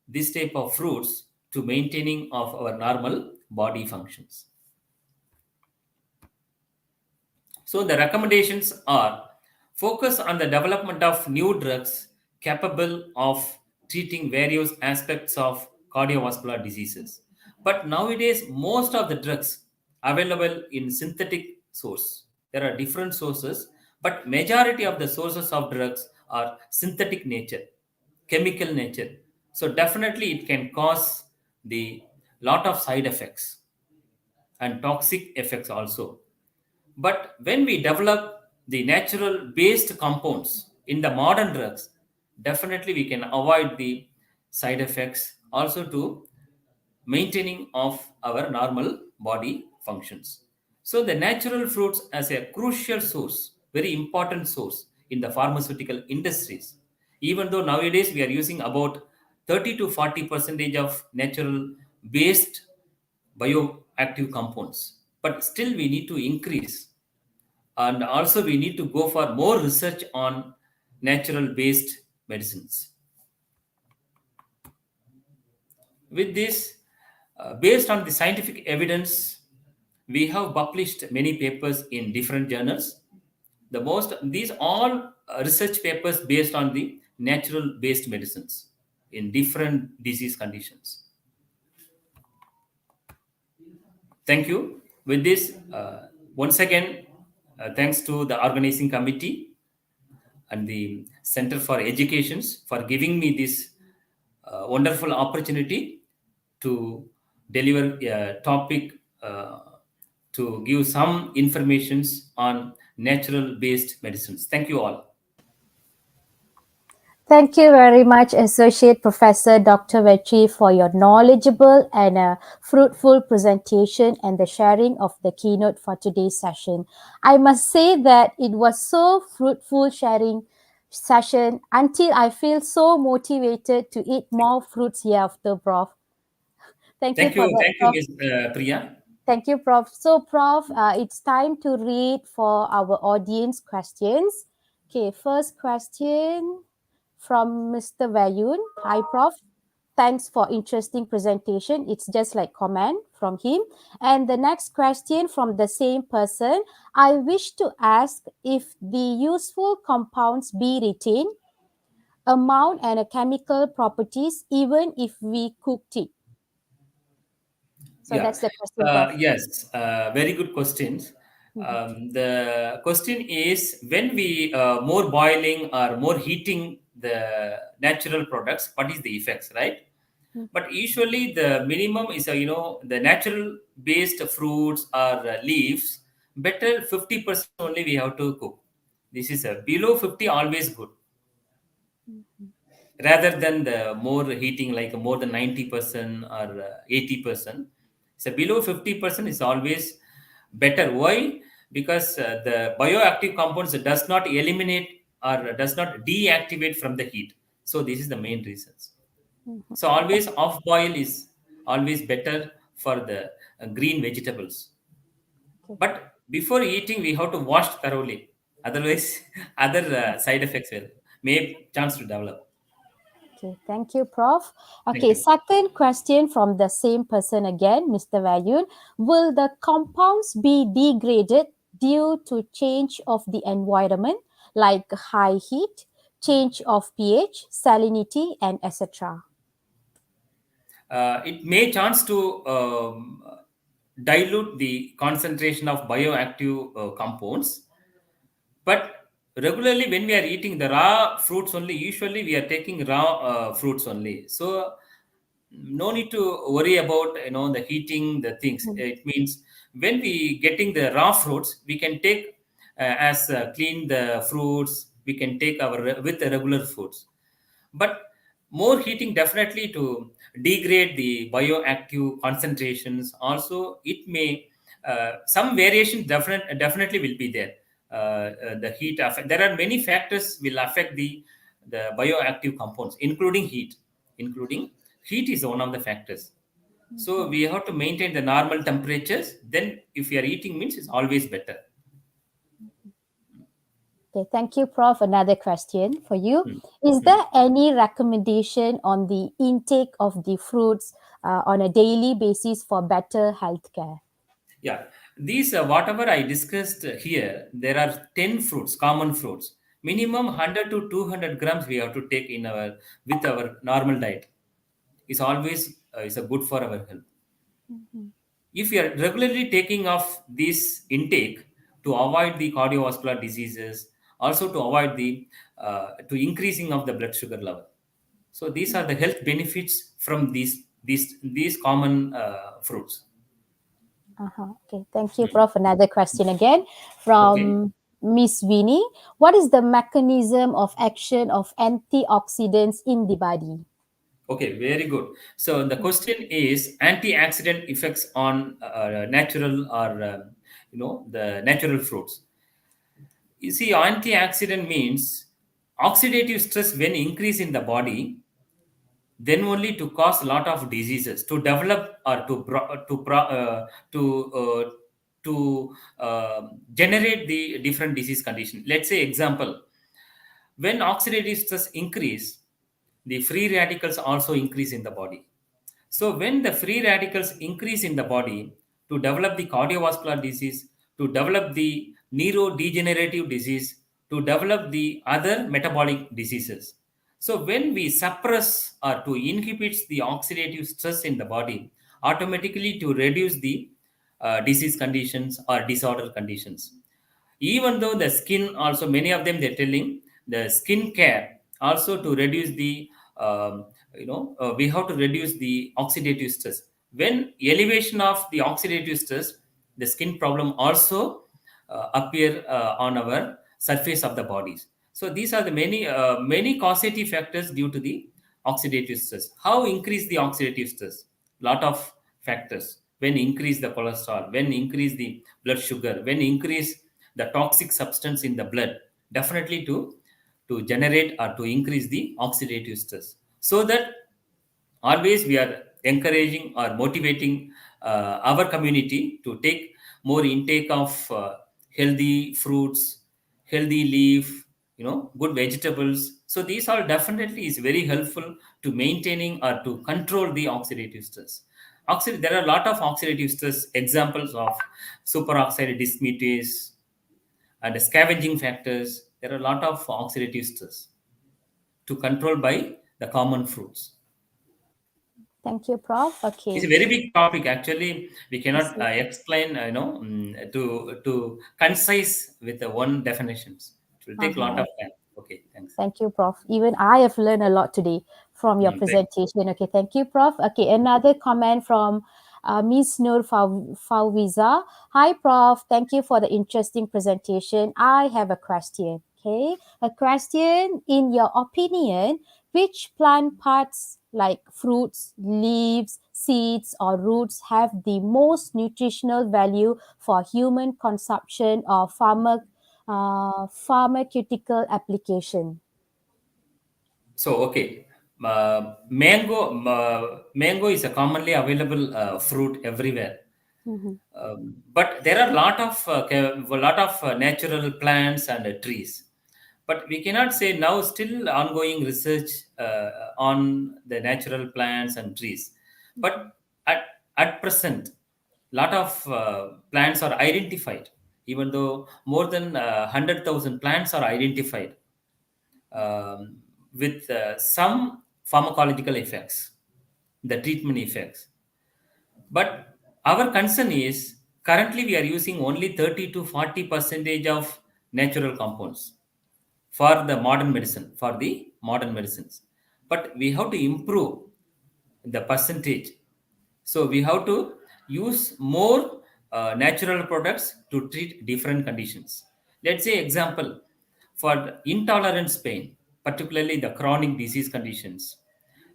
this type of fruits to maintaining of our normal body functions. So the recommendations are focus on the development of new drugs capable of treating various aspects of cardiovascular diseases. But nowadays, most of the drugs available in synthetic source. There are different sources, but majority of the sources of drugs are synthetic nature, chemical nature. So definitely it can cause the lot of side effects and toxic effects also. But when we develop the natural based compounds in the modern drugs, definitely we can avoid the side effects also to maintaining of our normal body functions. So the natural fruits as a crucial source, very important source in the pharmaceutical industries. Even though nowadays we are using about 30 to 40 percentage of natural based bioactive compounds, but still we need to increase, and also we need to go for more research on natural based medicines. With this, based on the scientific evidence, we have published many papers in different journals. These all research papers based on the natural based medicines in different disease conditions. Thank you. With this, once again, thanks to the organizing committee and the Center for Educations for giving me this wonderful opportunity to deliver a topic, to give some informations on natural based medicines. Thank you all. Thank you very much, Associate Professor Dr. Betry, for your knowledgeable and fruitful presentation and the sharing of the keynote for today's session. I must say that it was so fruitful sharing session until I feel so motivated to eat more fruits hereafter, Prof. Thank you for that, Prof. Ms. Priya. Thank you, Prof. So, Prof, it's time to read for our audience questions. Okay, first question from Mr. Vayun. Hi, Prof. Thanks for interesting presentation. It's just like comment from him. And the next question from the same person. I wish to ask if the useful compounds be retained, amount and chemical properties even if we cooked it. So Yeah. that's the question, Prof. Yes, very good questions. The question is, when we more boiling or more heating the natural products, what is the effects, right? But usually the minimum is, the natural based fruits or leaves, better 50% only we have to cook. This is below 50 always good, rather than the more heating like more than 90% or 80%. So below 50% is always better. Why? Because the bioactive compounds does not eliminate or does not deactivate from the heat. So this is the main reasons. So always off boil is always better for the green vegetables. But before eating, we have to wash thoroughly. Otherwise, other side effects may chance to develop. Okay, thank you, Prof. Thank Okay, you. second question from the same person again, Mr. Vayun. Will the compounds be degraded due to change of the environment, like high heat, change of pH, salinity, and etc.? It may chance to dilute the concentration of bioactive compounds, but regularly when we are eating the raw fruits only, usually we are taking raw fruits only. So no need to worry about the heating the things. It means when we getting the raw fruits, we can take as clean the fruits. We can take our with the regular foods, but more heating definitely to degrade the bioactive concentrations. Also it may some variation definitely will be there. The heat affect, there are many factors will affect the bioactive compounds, including heat is one of the factors. So we have to maintain the normal temperatures. Then if we are eating means, it's always better. Okay, thank you, Prof. Another question for you. Is there any recommendation on the intake of the fruits on a daily basis for better healthcare? Yeah, these whatever I discussed here, there are 10 fruits, common fruits. Minimum 100 to 200 grams we have to take in our with our normal diet. Is always is a good for our health. If you are regularly taking off this intake to avoid the cardiovascular diseases, also to avoid the to increasing of the blood sugar level. So these are the health benefits from these common fruits. Okay, thank you, Prof. Another question again Okay. from Miss Winnie. What is the mechanism of action of antioxidants in the body? Okay, very good. So the question is antioxidant effects on natural or the natural fruits. You see, antioxidant means oxidative stress when increase in the body, then only to cause a lot of diseases to develop or to generate the different disease condition. Let's say example, when oxidative stress increase, the free radicals also increase in the body. So when the free radicals increase in the body to develop the cardiovascular disease, to develop the neurodegenerative disease, to develop the other metabolic diseases. So when we suppress or to inhibit the oxidative stress in the body, automatically to reduce the disease conditions or disorder conditions. Even though the skin also, many of them they're telling the skin care also to reduce the we have to reduce the oxidative stress. When elevation of the oxidative stress, the skin problem also appear on our surface of the bodies. So these are the many causative factors due to the oxidative stress. How increase the oxidative stress? Lot of factors. When increase the cholesterol, when increase the blood sugar, when increase the toxic substance in the blood, definitely to generate or to increase the oxidative stress. So that always we are encouraging or motivating our community to take more intake of healthy fruits, healthy leaf, good vegetables. So these all definitely is very helpful to maintaining or to control the oxidative stress. There are a lot of oxidative stress examples of superoxide dismutase and scavenging factors. There are a lot of oxidative stress to control by the common fruits. Thank you, Prof. It's a Okay. very big topic. Actually, we Yes, cannot explain, to concise with the one definitions. It will take a lot uh-huh. of time. Okay, thanks. Thank you, Prof. Even I have learned a lot today from your Thank presentation. Okay, thank you, Prof. Okay, another comment from Ms. Nur Fawwiza. Hi, Prof. Thank you for the interesting presentation. I have a question. Okay, a question. In your opinion, which plant parts like fruits, leaves, seeds, or roots have the most nutritional value for human consumption or pharmaceutical application? So, okay, mango is a commonly available fruit everywhere. Mhm. But there are a lot of natural plants and trees. But we cannot say now still ongoing research on the natural plants and trees. But at present, lot of plants are identified. Even though more than 100,000 plants are identified with some pharmacological effects, the treatment effects. But our concern is currently we are using only 30 to 40 percentage of natural compounds for the modern medicine, for the modern medicines. But we have to improve the percentage. So we have to use more natural products to treat different conditions. Let's say example, for intolerance pain, particularly the chronic disease conditions,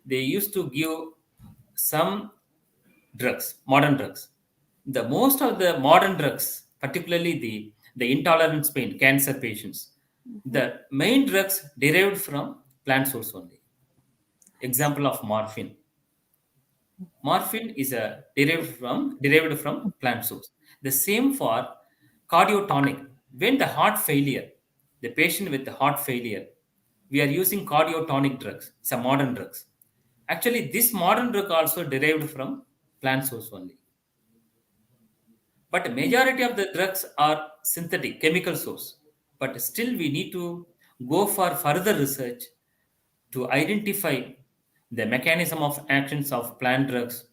they used to give some drugs, modern drugs. The most of the modern drugs, particularly the intolerance pain, cancer patients, the main drugs derived from plant source only. Example of morphine. Morphine is a derived from plant source. The same for cardiotonic. When the heart failure, the patient with the heart failure, we are using cardiotonic drugs. It's a modern drugs. Actually, this modern drug also derived from plant source only. But majority of the drugs are synthetic, chemical source. But still we need to go for further research to identify the mechanism of actions of plant drugs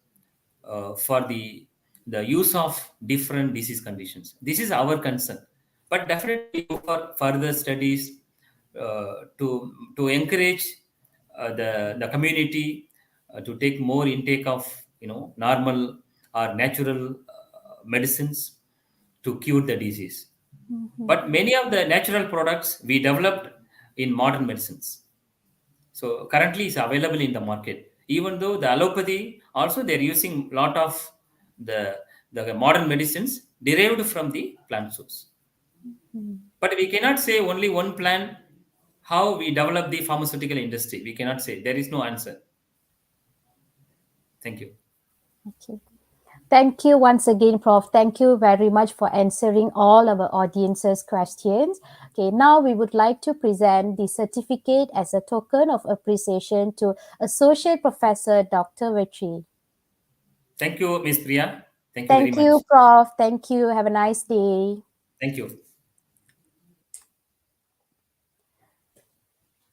for the use of different disease conditions. This is our concern. But definitely go for further studies to encourage the community to take more intake of normal or natural medicines to cure the disease. But many of the natural products we developed in modern medicines. So currently it's available in the market. Even though the allopathy also they're using a lot of the the modern medicines derived from the plant source. But we cannot say only one plant how we develop the pharmaceutical industry. We cannot say. There is no answer. Thank you. Okay. Thank you once again, Prof. Thank you very much for answering all our audience's questions. Okay, now we would like to present the certificate as a token of appreciation to Associate Professor Dr. Betry. Thank you, Ms. Priya. Thank you very Thank much. you, Prof. Thank you. Have a nice day. Thank you.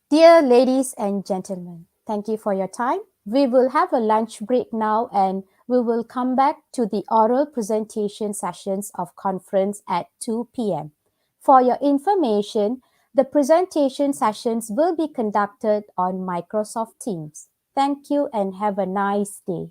Dear ladies and gentlemen, thank you for your time. We will have a lunch break now and we will come back to the oral presentation sessions of conference at 2 p.m. For your information, the presentation sessions will be conducted on Microsoft Teams. Thank you and have a nice day.